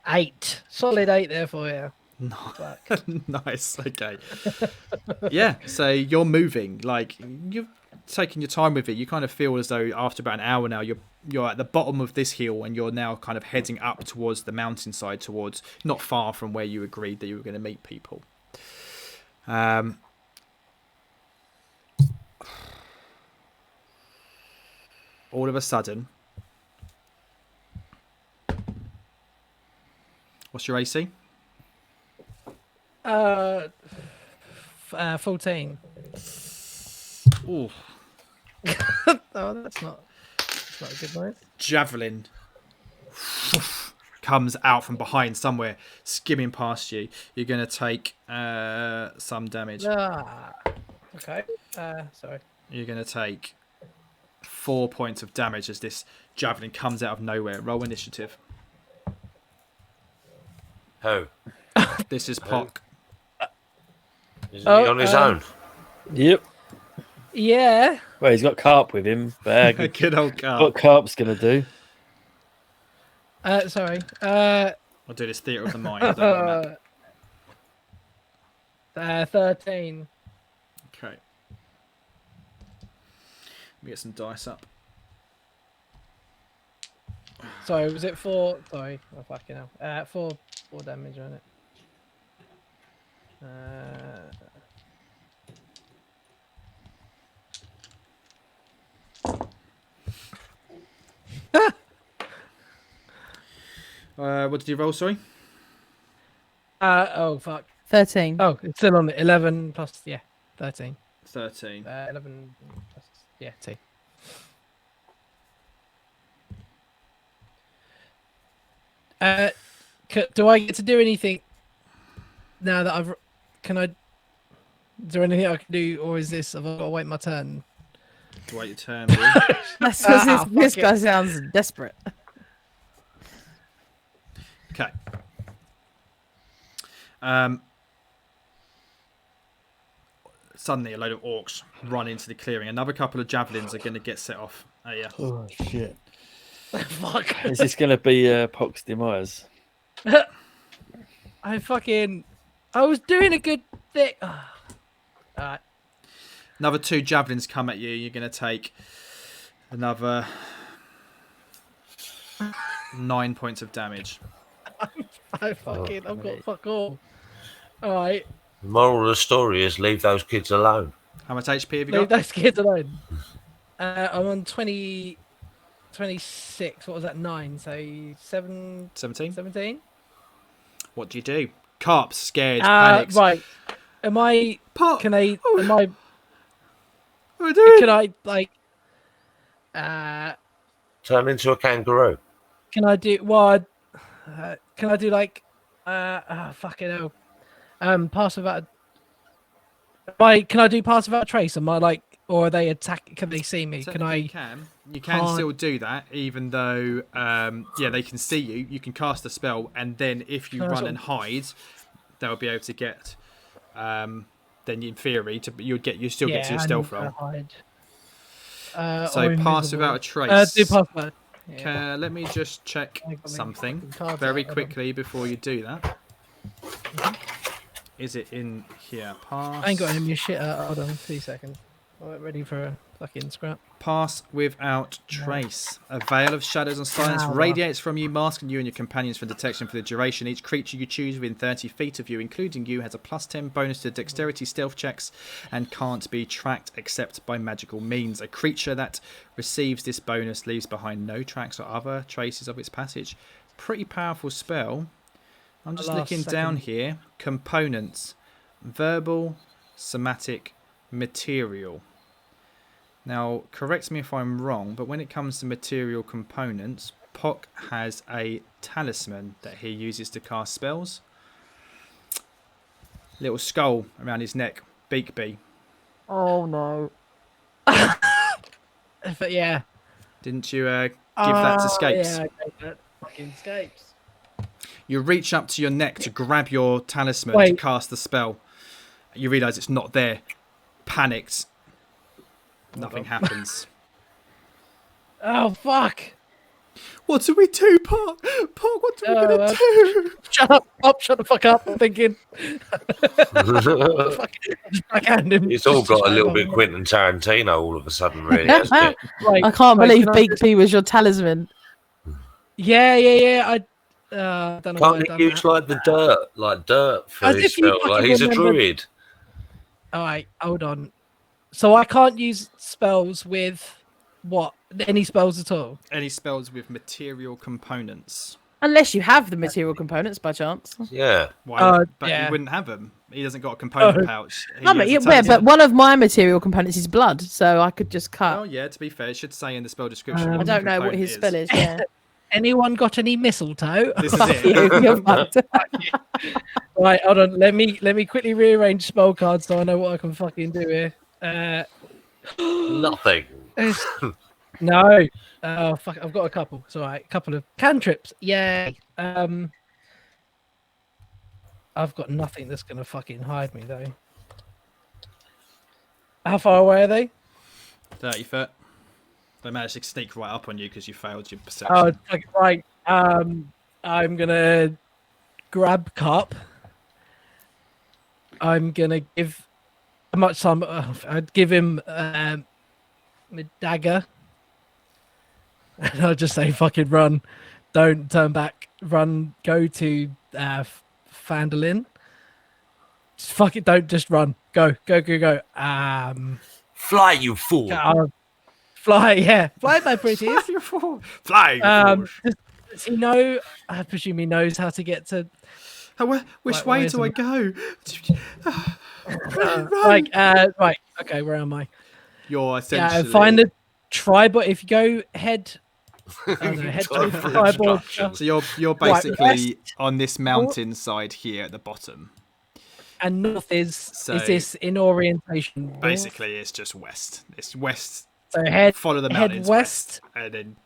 8. Solid 8 there for you. Nice. Okay. Yeah. So you're moving. Like you're taking your time with it. You kind of feel as though after about an hour now, you're at the bottom of this hill and you're now kind of heading up towards the mountainside, towards not far from where you agreed that you were going to meet people. All of a sudden, what's your AC? 14. Ooh. Oh, that's not a good noise. Javelin comes out from behind somewhere, skimming past you. You're going to take some damage. Okay. Sorry. You're going to take 4 points of damage as this javelin comes out of nowhere. Roll initiative. Who? This is Pock. Isn't he on his own? Yep. Yeah. Well, he's got Carp with him. Bag. Good old Carp. What Carp's going to do? Sorry. I'll do this theatre of the mind. I don't know. 13. Okay. Let me get some dice up. Sorry, was it 4? Sorry, oh, fucking hell. 4 damage on it. What did you roll, sorry? Oh, fuck. 13. Oh, it's still on it. 11 plus, 13. 13. 11 plus, 2. Do I get to do anything now that I've... Can I... Is there anything I can do, or is this... Have I got to wait my turn? To wait your turn, boy. That's because this guy sounds desperate. Okay. Suddenly, a load of orcs run into the clearing. Another couple of javelins are going to get set off at you. Oh shit! Fuck. Is this going to be Pock's demise? I was doing a good thing. Alright. Another 2 javelins come at you. You're going to take another 9 points of damage. I've got fuck all. Alright. The moral of the story is leave those kids alone. How much HP have you Leave got? those kids alone. I'm on 26. What was that? 9. So 7. 17. 17. What do you do? Carp's scared, panics. Right. Am I? Pop, Can I? Am I? what are you doing? Can I like? Turn into a kangaroo. Can I do what? Can I do like? Fucking hell. Pass without. Can I do pass without trace? Am I like? Or are they attack? Can they see me? Can I? You can still do that, even though they can see you. You can cast a spell, and then if you run and hide, they'll be able to get. Then in theory, you still get to your stealth roll. Hide. So pass without a trace. Do pass without. Yeah. Let me just check I got my something fucking cards very out, hold on. quickly before you do that. Is it in here? Pass. I ain't got any of your shit out. Hold on, 2 seconds. Alright, ready for a fucking scrap. Pass without trace. A veil of shadows and silence Wow. radiates from you, masking you and your companions for detection for the duration. Each creature you choose within 30 feet of you, including you, has a +10 bonus to dexterity stealth checks and can't be tracked except by magical means. A creature that receives this bonus leaves behind no tracks or other traces of its passage. Pretty powerful spell. I'm just looking down here. Components. Verbal, somatic, material. Now, correct me if I'm wrong, but when it comes to material components, Pock has a talisman that he uses to cast spells. Little skull around his neck, Beakby. Oh no. But yeah. Didn't you give that to Scapes? Yeah, I gave that fucking Scapes. You reach up to your neck to grab your talisman to Wait. cast the spell. You realise it's not there. Panicked. Nothing happens. Oh fuck! What do we do, Pock? Pock, what are we going to do? Shut up! Shut the fuck up! I'm thinking. Backhand him. It's all got a little bit Quentin Tarantino all of a sudden, really, hasn't it? Right, I can't right, believe can I do- Beakby was your talisman. Yeah. I don't know why I've Can't done he use that. like dirt for As his if you spell? Like fucking he's a remember- druid. All right, hold on. So I can't use spells with what? Any spells at all? Any spells with material components. Unless you have the material components by chance. Yeah. Why? But yeah. he wouldn't have them. He doesn't got a component Oh. pouch. He I mean, has a yeah, talisman. but one of my material components is blood, so I could just cut. Oh yeah, to be fair, it should say in the spell description. I what I the don't know what component his spell is. Yeah. Anyone got any mistletoe? This is it. You're fucked. Right, hold on. Let me quickly rearrange spell cards so I know what I can fucking do here. Nothing. No. Oh fuck! I've got a couple. It's all right. A couple of cantrips. Yay. I've got nothing that's gonna fucking hide me though. How far away are they? 30 foot. They managed to sneak right up on you because you failed your perception. Oh, okay, right. I'm gonna grab Carp. I'm gonna give how much time? I'd give him my dagger, and I'll just say, "Fucking run! Don't turn back. Run. Go to Phandelver. Just fucking don't just run. Go. Fly, you fool. Fly, yeah, fly, my pretties." Flying. Does he know? I presume he knows how to get to. Which Right, way where's do I the- go? Run. Right. Okay, where am I? You're Yeah, essentially. find a tribal. If you go head to tribal. So you're Right, basically on this mountainside here at the bottom. And north is So- this in orientation? north? Basically, it's just west. It's west. So head Follow the head mountains west and then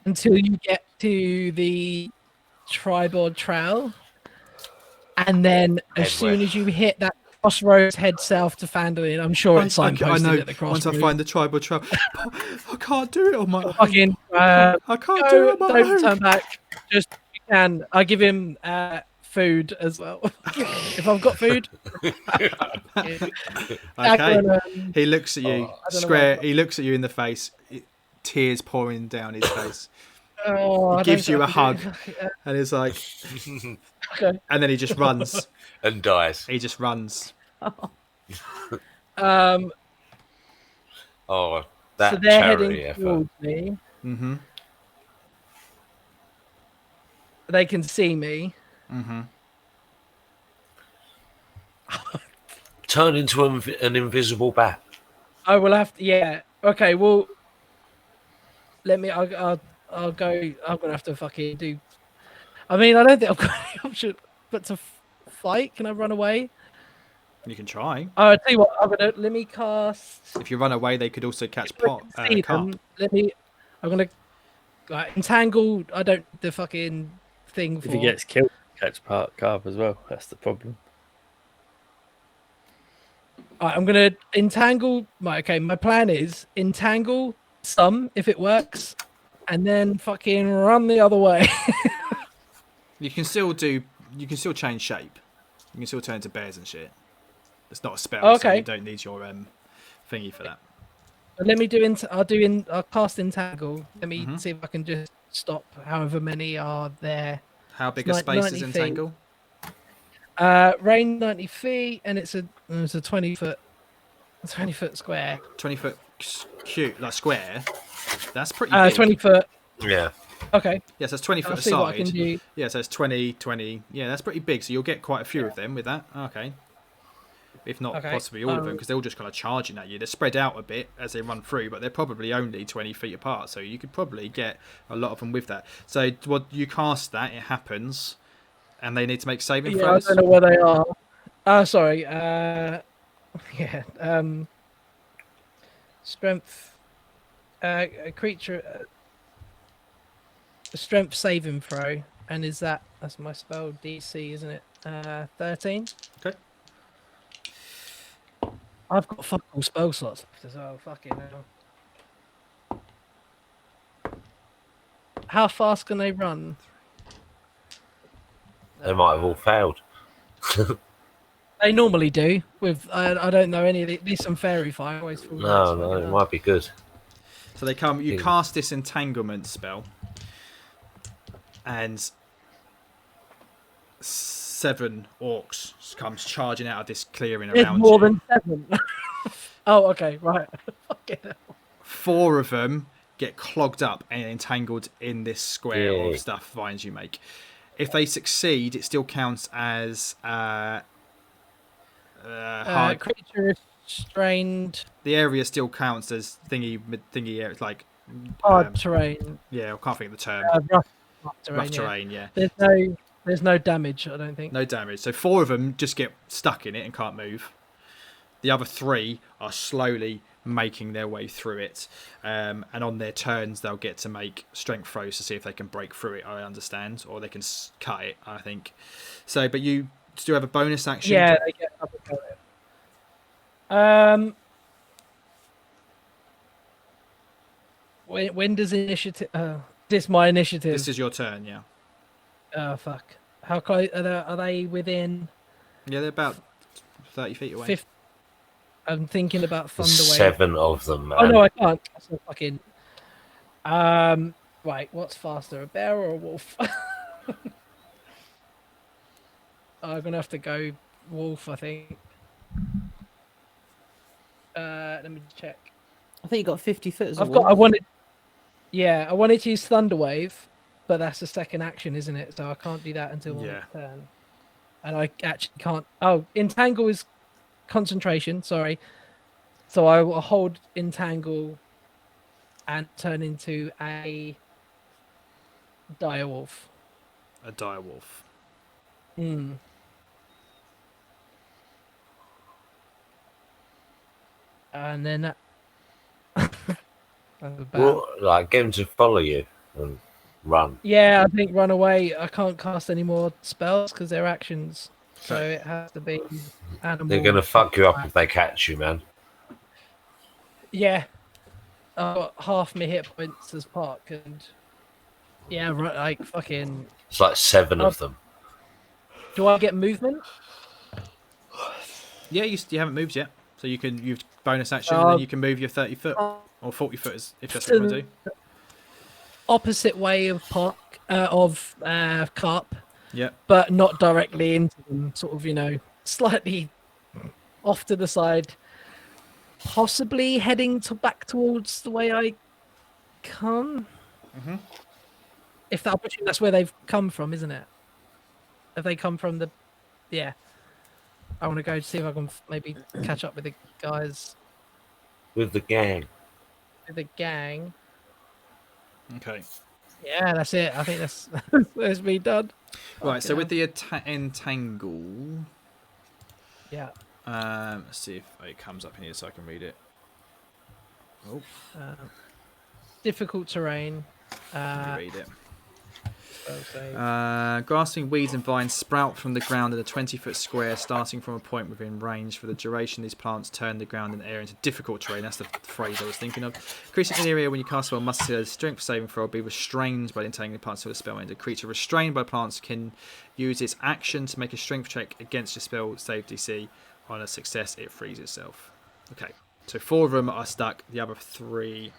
until you get to the tribal trail, and then as Head soon west. as you hit that crossroads, head south to Phandalin. I'm sure it's I signposted know. at the crossroads. Once I find the tribal trail, I can't do it on my own. Fucking I can't do it on my don't own. turn back. Just you can. I give him food as well. If I've got food. Okay. He looks at you I don't know square. what- He looks at you in the face, tears pouring down his face. Oh, He I gives don't you a think hug, I can do it. and he's like, Okay. and then he just runs. And dies. He just runs. Um, Oh, so that they're charity heading effort. towards me. Mm-hmm. They can see me. Mm-hmm. Turn into an invisible bat. I will have to. Yeah. Okay. Well, let me. I'll go. I'm gonna have to fucking do. I mean, I don't think I've got any option but to fight. Can I run away? You can try. Oh, I'll tell you what. Let me cast. If you run away, they could also catch If I can see Carp. them, let me. I'm gonna entangle. I don't the fucking thing for. If he gets killed, catch Carp as well. That's the problem. Alright, I'm gonna entangle. Okay, my plan is entangle some if it works, and then fucking run the other way. You can still do. You can still change shape. You can still turn into bears and shit. It's not a spell, so Okay. you don't need your thingy for that. Let me do. I'll cast entangle. Let me see if I can just stop however many are there. How big It's a space 90 is feet. entangle? Range 90 feet, and it's a 20-foot square. 20-foot cute, like square. That's pretty big. 20 foot. Yeah. Okay. Yes, that's 20 I'll foot see what I aside. can do. Yeah, so it's 20. Yeah, that's pretty big. So you'll get quite a few of them with that. Okay. If not Okay, possibly all of them, because they're all just kind of charging at you. They're spread out a bit as they run through, but they're probably only 20 feet apart. So you could probably get a lot of them with that. So what you cast that, it happens, and they need to make saving Yeah, I throws. don't know where they are. Oh, sorry. Yeah. Strength. A creature. A strength saving throw, and that's my spell DC, isn't it? 13. Okay. I've got fuck all spell slots as well. Fucking hell. How fast can they run? They might have all failed. They normally do. With I don't know any of the, there's some fairy fire always falls No, out, so I no, don't it know. might be good. So they come. You Yeah. cast this entanglement spell, and 7 orcs comes charging out of this clearing There's around more you. than 7. Oh, okay, right. Fucking hell. 4 of them get clogged up and entangled in this square Yeah. of stuff vines you make. If they succeed, it still counts as hard. Creature restrained, The area still counts as thingy area. It's like hard terrain, yeah, I can't think of the term. rough terrain. Rough terrain, yeah. There's no damage, I don't think. No damage. So 4 of them just get stuck in it and can't move. The other 3 are slowly making their way through it. And on their turns, they'll get to make strength throws to see if they can break through it, I understand. Or they can cut it, I think. So, but you still have a bonus action. Yeah, they get up and when does initiative? This is my initiative. This is your turn, yeah. Oh fuck! How close are they within? Yeah, they're about 30 feet away. 50? I'm thinking about There's Thunderwave. 7 of them, man. Oh no, I can't. That's not fucking. Right. What's faster, a bear or a wolf? I'm gonna have to go wolf, I think. Let me check. I think you got 50 foot as a I've got. I wolf. wanted. Yeah, I wanted to use Thunderwave, but that's the second action, isn't it? So I can't do that until Yeah. my turn. And I actually can't. Oh, entangle is concentration. Sorry. So I will hold entangle and turn into a direwolf. A direwolf. Hmm. And then that. That's bad. Well, like, get him to follow you and Run. Yeah, I think run away. I can't cast any more spells because they're actions. So it has to be animal. They're gonna fuck you up if they catch you, man. Yeah. I've got half my hit points as Pock, and yeah, like fucking. It's like 7 of them. Do I get movement? Yeah, you haven't moved yet, so you can use bonus action, and then you can move your 30 foot or 40 foot if that's what you want to do. Opposite way of Pock, of Carp, Yeah. but not directly into them. Sort of, slightly off to the side, possibly heading back towards the way I come. Mm-hmm. If that opportunity, that's where they've come from, isn't it? If they come from yeah. I want to go see if I can maybe catch up with the guys. With the gang. With the gang. Okay. Yeah, that's it. I think that's me done. Right. So with the entangle, Yeah. let's see if it comes up here so I can read it. Oh, Difficult terrain. let me read it. Spell save. Grasping weeds and vines sprout from the ground in a 20-foot square, starting from a point within range. For the duration, these plants turn the ground and air into difficult terrain. That's the phrase I was thinking of. Creature in the area when you cast a spell must see a strength saving throw or be restrained by the entangling plants until the spell ends. A creature restrained by plants can use its action to make a strength check against your spell save DC. On a success, it frees itself. Okay, so 4 of them are stuck. The other 3.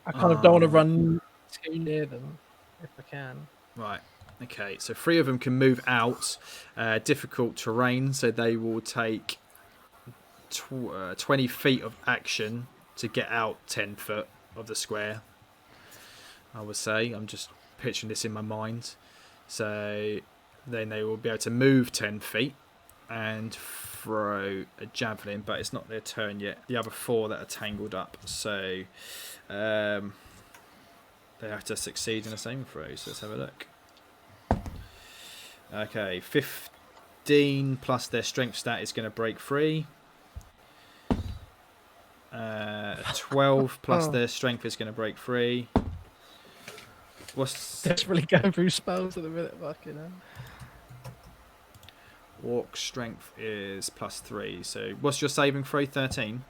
I kind of don't want to run too near them if I can. Right. Okay. So 3 of them can move out. Difficult terrain, so they will take 20 feet of action to get out 10 foot of the square. I would say. I'm just picturing this in my mind. So then they will be able to move 10 feet and throw a javelin, but it's not their turn yet. The other 4 that are tangled up, so they have to succeed in a saving throw. So let's have a look. Okay, 15 plus their strength stat is going to break free. 12 plus their strength is going to break free. What's Desperately going through spells at the minute, fucking hell. walk strength is +3. So what's your saving throw? 13.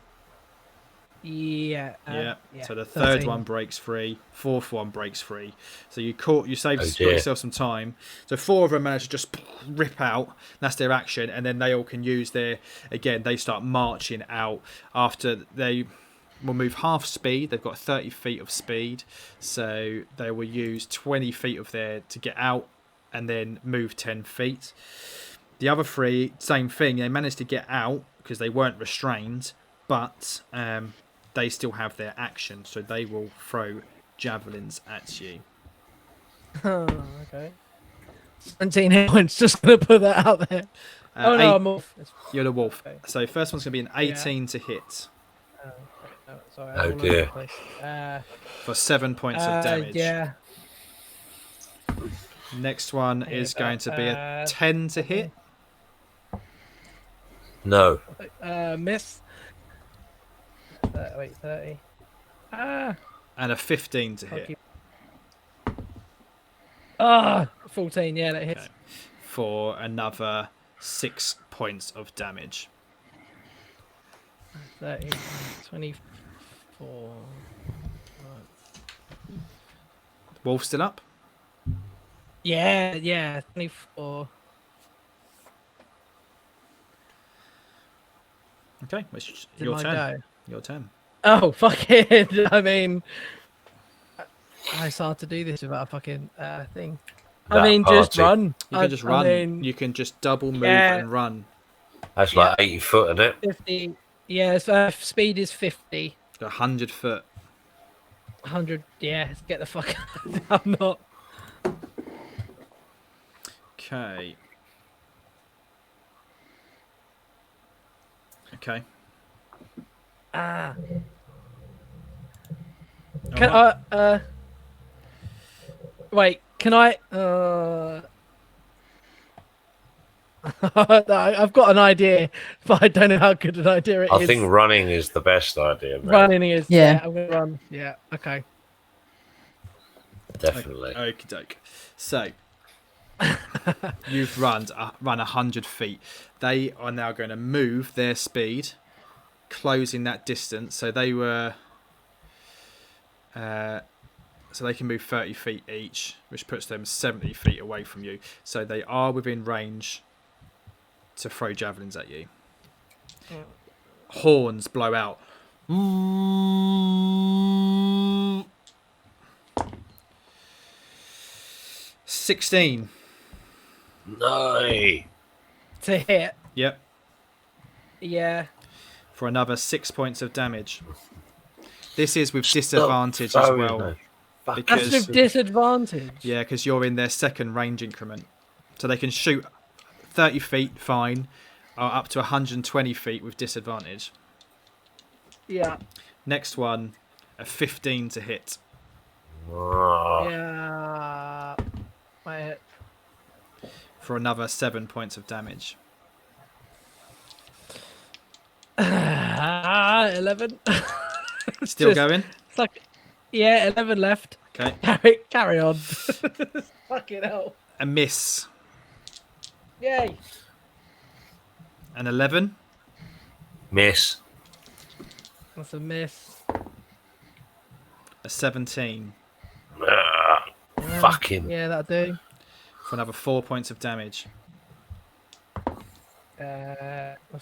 Yeah. Yeah. So the 13. third one breaks free. 4th one breaks free. So you got dear. yourself some time. So 4 of them manage to just rip out. That's their action, and then they all can use their. Again, they start marching out after they will move half speed. They've got 30 feet of speed, so they will use 20 feet of their to get out, and then move 10 feet. The other 3, same thing. They managed to get out because they weren't restrained, but they still have their action, so they will throw javelins at you. Oh, okay. 17 hit points, just going to put that out there. Oh, no, I'm off. You're the wolf. Okay. So first one's going to be an 18 to hit Oh, sorry, Oh, I'm all over dear. the place. for 7 points of damage. Yeah. Next one is going to be a 10 to hit. No. Miss. Wait, 30. And a 15 to hit. 14, yeah, that hits. Okay. For another 6 points of damage. 30, 24. Wolf still up? Yeah, 24. Okay, it's Did your mine turn. go? Your turn. Oh, fuck it. I mean, it's hard to do this without a fucking thing. I mean, just party. run. You can just run. I mean, You can just double move Yeah. and run. That's like 80 foot, isn't it? 50. Yeah, so speed is 50. 100 foot. 100. Yeah, get the fuck out. I'm not. Okay. Okay. Can Alright. Wait, can I? No, I've got an idea, but I don't know how good an idea it is. I think running is the best idea, man. running is. Yeah. I'm gonna run. Yeah. Okay. definitely. Okie doke. So you've run 100 feet. They are now going to move their speed, closing that distance. So they were, so they can move 30 feet each, which puts them 70 feet away from you. So they are within range to throw javelins at you. Horns blow out. 16. No. To hit. Yep. Yeah. For another 6 points of damage. This is with disadvantage as well. That's Because with disadvantage. yeah, because you're in their second range increment. So they can shoot 30 feet, fine, or up to 120 feet with disadvantage. Yeah. Next one, a 15 to hit. Yeah. My hit. For another 7 points of damage. 11. Still going? It's like, yeah, 11 left. Okay. Carry on. Fucking hell. A miss. Yay. An 11. Miss. That's a miss. A 17. Fucking. Yeah, that'll do. For another 4 points of damage.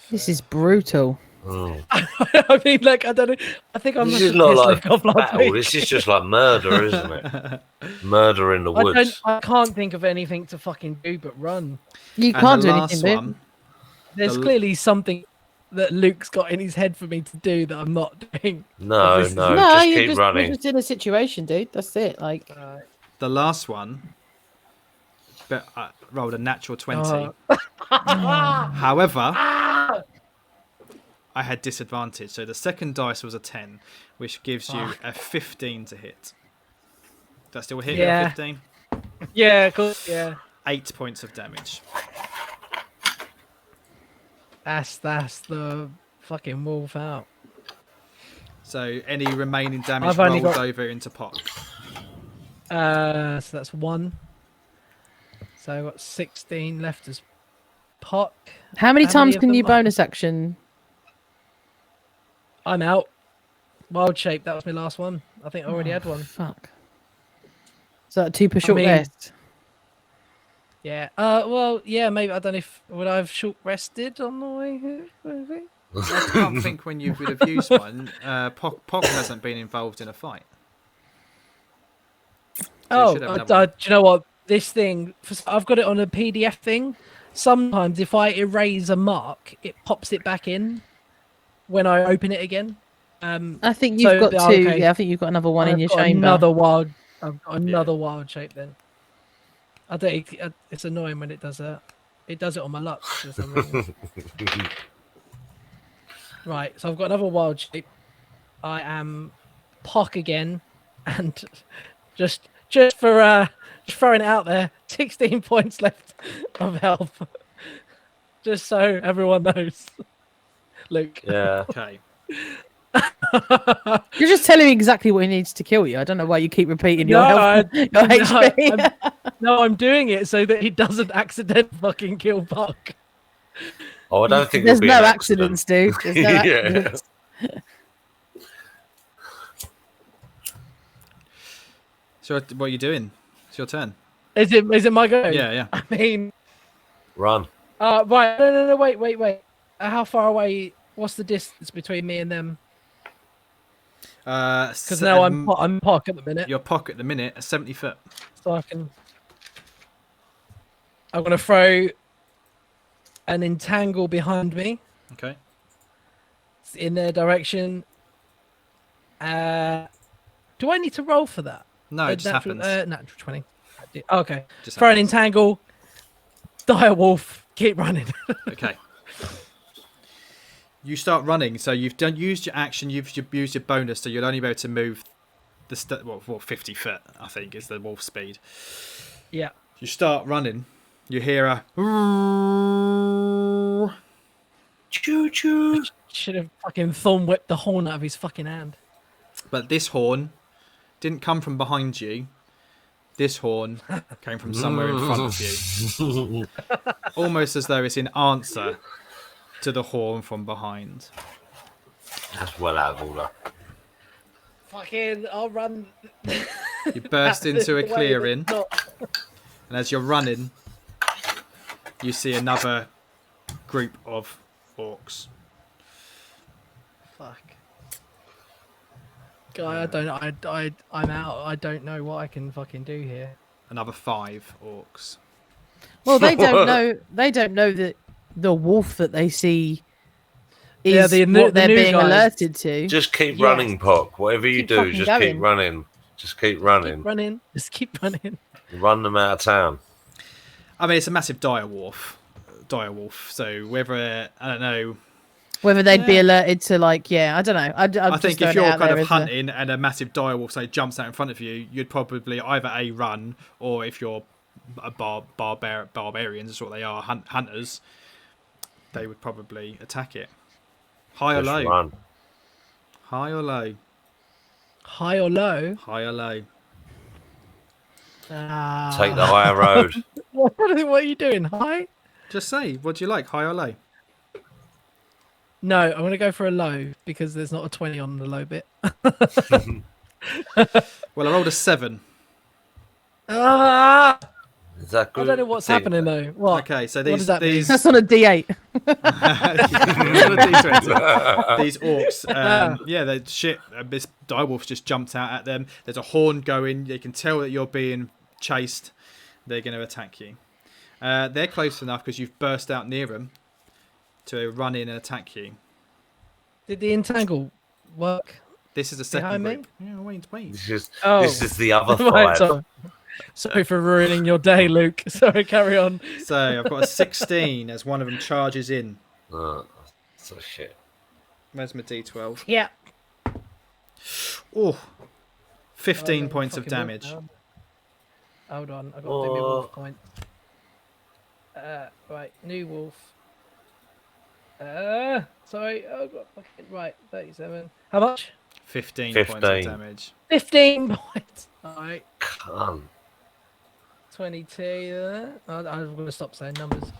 This is brutal. I mean, like, I don't know. I think I'm This is not like battle. This is just like murder, isn't it? Murder in the woods. I can't think of anything to fucking do but run. You And can't the do last anything, one, dude. There's clearly something that Luke's got in his head for me to do that I'm not doing. No, This is- no, No, just you're keep just, running. you're just in a situation, dude. That's it. Like, the last one, but I rolled a natural 20. However, I had disadvantage, so the second dice was a 10, which gives you a 15 to hit. Does that still hit? Yeah. 15? Yeah, cool. Yeah. 8 points of damage. That's the fucking wolf out. So any remaining damage I've only rolls got- over into Pock. So that's 1. So I've got 16 left as Pock. how many How times many of can them you are- bonus action? I'm out. Wild shape, that was my last one. I think I already had one. Fuck. So 2 per short mean- rest. Yeah. Well, yeah, maybe I don't know if would I have short rested on the way here? Maybe? I can't think when you would have used one. Pock hasn't been involved in a fight. Oh, should have another do one. you know what? This thing, I've got it on a PDF thing. Sometimes if I erase a mark, it pops it back in when I open it again. I think So, you've got 2. okay. Yeah, I think you've got another one in I've your got chamber. I've got another wild shape then. I don't. It's annoying when it does that. It does it on my luck for some reason. Right, so I've got another wild shape. I am Pock again, and just for just throwing it out there, 16 points left of health. Just so everyone knows. Luke. Yeah. Okay. You're just telling me exactly what he needs to kill you. I don't know why you keep repeating your No, health, your HP. No, I'm doing it so that he doesn't accidentally fucking kill Pock. Oh, I don't think There's it'll be no an accidents, dude. There's no Yeah. accidents. So what are you doing? It's your turn. Is it my go? Yeah, yeah. I mean, Run. right. No. Wait. How far away? What's the distance between me and them? Because Because now I'm Pock at the minute, Your Pock at the minute, a 70 foot. so I can. I'm gonna throw an entangle behind me Okay. in their direction. Do I need to roll for that? No, it just natural, happens. Natural 20. Okay. Just Throw an happens. entangle. Dire wolf. Keep running. Okay. You start running, so you've used your action, you've used your bonus, so you'll only be able to move the 50 foot, I think, is the wolf speed. Yeah. You start running, you hear a choo-choo. Should have fucking thumb whipped the horn out of his fucking hand. But this horn didn't come from behind you. this horn came from somewhere in front of you. Almost as though it's in answer to the horn from behind. That's well out of order. Fucking, I'll run. You burst into a The way clearing, that's not- and as you're running, you see another group of orcs. Fuck. Guy, I'm out. I don't know what I can fucking do here. Another 5 orcs. Well, they don't know. They don't know that the wolf that they see is Yeah, the what they're new being guys. alerted to. Just keep Yes. running, Pock. Whatever you Keep do, fucking just going. keep running. Just keep running. Keep running. Just keep running. Run them out of town. I mean, it's a massive dire wolf. So whether I don't know. Whether they'd be alerted to, like, I don't know. I think if you're kind of hunting and a massive dire wolf, say, jumps out in front of you, you'd probably either A, run, or if you're a barbarians, that's what they are, hunters, they would probably attack it. High or Just low? run. High or low? High or low? High or low? Take the higher road. What are you doing? High? Just say, what do you like, high or low? No, I'm going to go for a low because there's not a 20 on the low bit. Well, I rolled a 7. Ah! Is that I good? don't know what's See, happening though. What? Okay, so What does these that mean? these That's on a D8. these orcs, they're shit. This direwolf just jumped out at them. There's a horn going. You can tell that you're being chased. They're going to attack you. They're close enough because you've burst out near them to run in and attack you. Did the entangle work? This is the second Behind me? group. Yeah, wait. This is the other Right, 5. sorry for ruining your day, Luke. Sorry, carry on. So I've got a 16 as one of them charges in. Oh, so shit. Where's my D12? Yeah. Oh, 15 Oh, points of fucking wolf damage. now. Hold on, I got to do my wolf point. Right, new wolf. Sorry, oh god, fucking right, 37. How much? 15 points of 15. damage. 15 points. Alright, Cunt. 22. I'm going to stop saying numbers.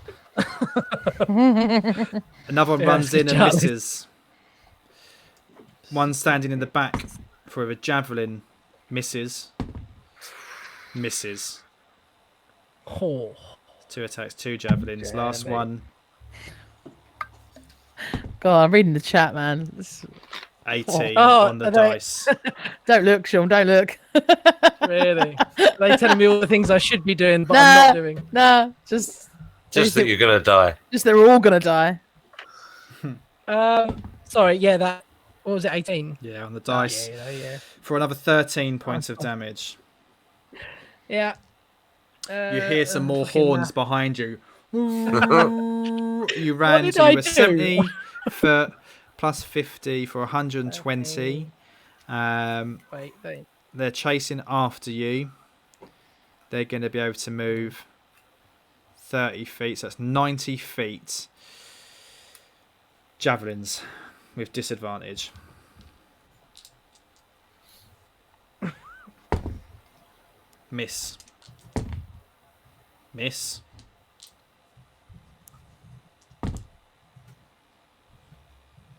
Another one Yeah, runs in and Charlie. misses. One standing in the back for a javelin misses. Misses. Oh. 2 attacks, 2 javelins. Yeah, Last mate. one, God, I'm reading the chat, man. 18 Oh, on the are they- dice. Don't look, Sean. Don't look. Really? They telling me all the things I should be doing, but I'm not doing. Nah, just Just that you're going to die. they're all gonna die. Sorry, yeah, that. What was it, 18? Yeah, on the dice. Yeah. For another 13 points of damage. Yeah. You hear some more fucking horns behind you. You ran, did so you I were do? 70 foot plus 50 for 120. Wait. They're chasing after you. They're going to be able to move 30 feet, so that's 90 feet. Javelins with disadvantage. Miss. Miss.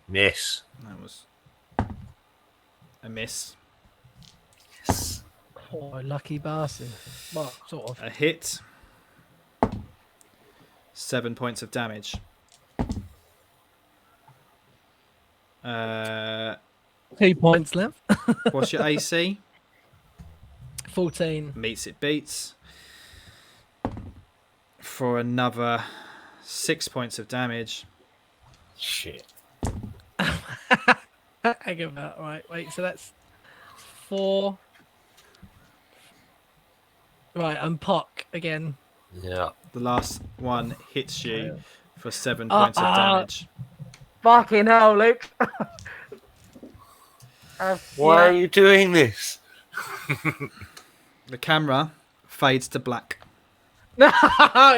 Miss. That was a miss. Yes. Oh, lucky bastard. Well, sort of. A hit. 7 points of damage. 2 points left. What's your AC? 14. Meets it beats. For another 6 points of damage. Shit. Hang about. Right, wait, so that's 4. Right, I'm Pock again. Yeah. The last one hits you for 7 points of damage. Fucking hell, Luke. Why are you doing this? The camera fades to black. No,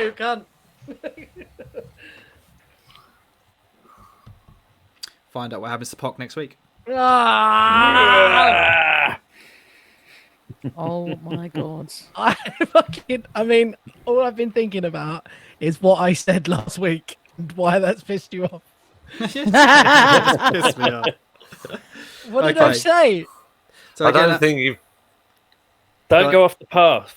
you can't. Find out what happens to Pock next week. Ah! Oh my god. I mean, all I've been thinking about is what I said last week and why that's pissed you off. Pissed me off. What did I Okay. say? So I again, don't think you. Don't Right. go off the path.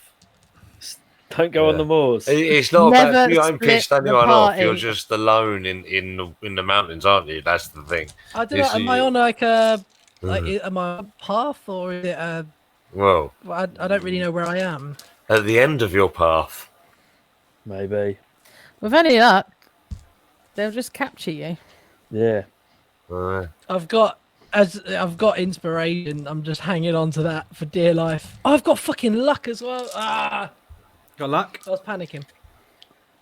Don't go on Yeah. the moors. It's not Never about you. Ain't split pissed the anyone off. You're party. just alone in the mountains, aren't you? That's the thing. I don't know. It's Am I you. on like a am I on a path or is it a? Well, I don't really know where I am. at the end of your path. Maybe. With any luck, they'll just capture you. Yeah. I've got inspiration. I'm just hanging on to that for dear life. Oh, I've got fucking luck as well. Ah, got luck. I was panicking.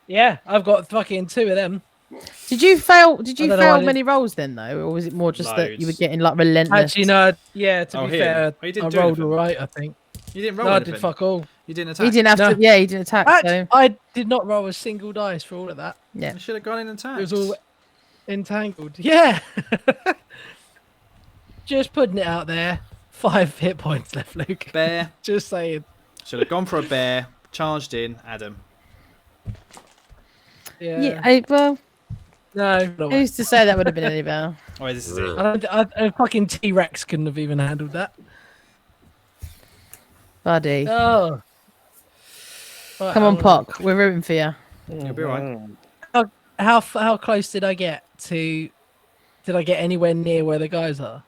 Yeah, I've got fucking 2 of them. Did you fail? Did you I don't know, I fail didn't- many rolls then, though, or was it more just that you were Loads. getting like relentless? Actually, no. Yeah, to Oh, be him? fair, Oh, you didn't I do rolled anything? all right. I think. You didn't roll No, I anything. did fuck all. You didn't attack. He didn't have No. to. Yeah, he didn't attack. So I did not roll a single dice for all of that. yeah. You should have gone in and attacked. It was all entangled. Yeah. Just putting it out there. 5 hit points left, Luke. Bear. Just saying. Should have gone for a bear. Charged in. Adam. Yeah. Yeah. Well, No. No way. who's to say that would have been any better? Oh, this is it. A fucking T-Rex couldn't have even handled that. Buddy. Oh. Right, Come on, hold Pock. We're rooting for you. You'll be alright. How close did I get to? Did I get anywhere near where the guys are?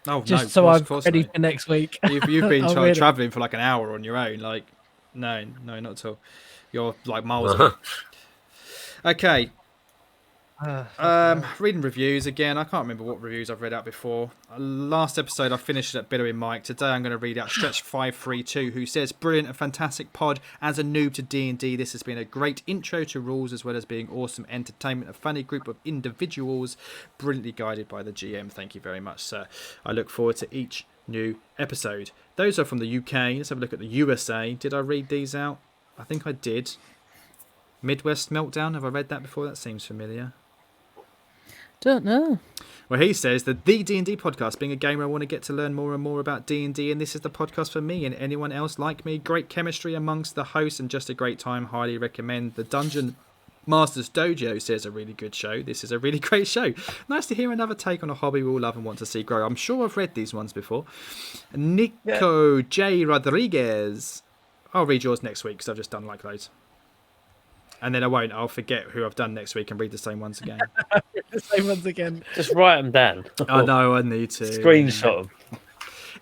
Oh, Just no, so of I'm course ready not. for next week. You've been I'm ready. traveling for like an hour on your own. Like, no, not at all. You're like miles away. Okay. Reading reviews again. I can't remember what reviews I've read out before. Last episode I finished at Billowing Mike. Today I'm going to read out Stretch532, who says, "Brilliant and fantastic pod. As a noob to D&D, this has been a great intro to rules as well as being awesome entertainment. A funny group of individuals, brilliantly guided by the GM. Thank you very much, sir. I look forward to each new episode." Those are from the UK. Let's have a look at the USA. Did I read these out? I think I did. Midwest Meltdown. Have I read that before? That seems familiar. Don't know. Well, he says that the D&D podcast, being a gamer, I want to get to learn more and more about D&D, and this is the podcast for me and anyone else like me. Great chemistry amongst the hosts and just a great time. Highly recommend. The Dungeon Masters Dojo says a really good show. This is a really great show. Nice to hear another take on a hobby we all love and want to see grow. I'm sure I've read these ones before. Nico J. Rodriguez. I'll read yours next week because I've just done like loads. And then I won't. I'll forget who I've done next week and read the same ones again. The same ones again. Just write them down. I know, I need to. Screenshot them.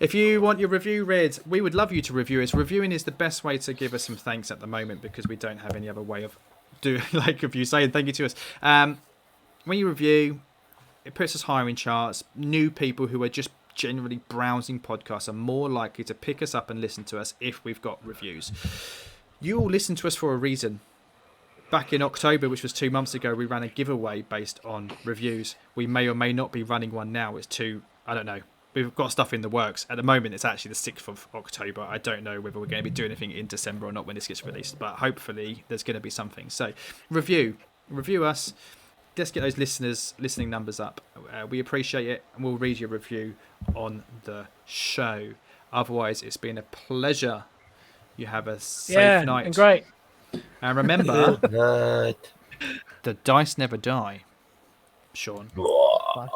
If you want your review read, we would love you to review us. Reviewing is the best way to give us some thanks at the moment because we don't have any other way of doing, like, of you saying thank you to us. When you review, it puts us higher in charts. New people who are just generally browsing podcasts are more likely to pick us up and listen to us if we've got reviews. You all listen to us for a reason. Back in October, which was 2 months ago, we ran a giveaway based on reviews. We may or may not be running one now. I don't know. We've got stuff in the works. At the moment, it's actually the 6th of October. I don't know whether we're going to be doing anything in December or not when this gets released, but hopefully there's going to be something. So review us. Let's get those listening numbers up. We appreciate it, and we'll read your review on the show. Otherwise, it's been a pleasure. You have a safe night. And great. And remember, Night. the dice never die. Sean. Blah.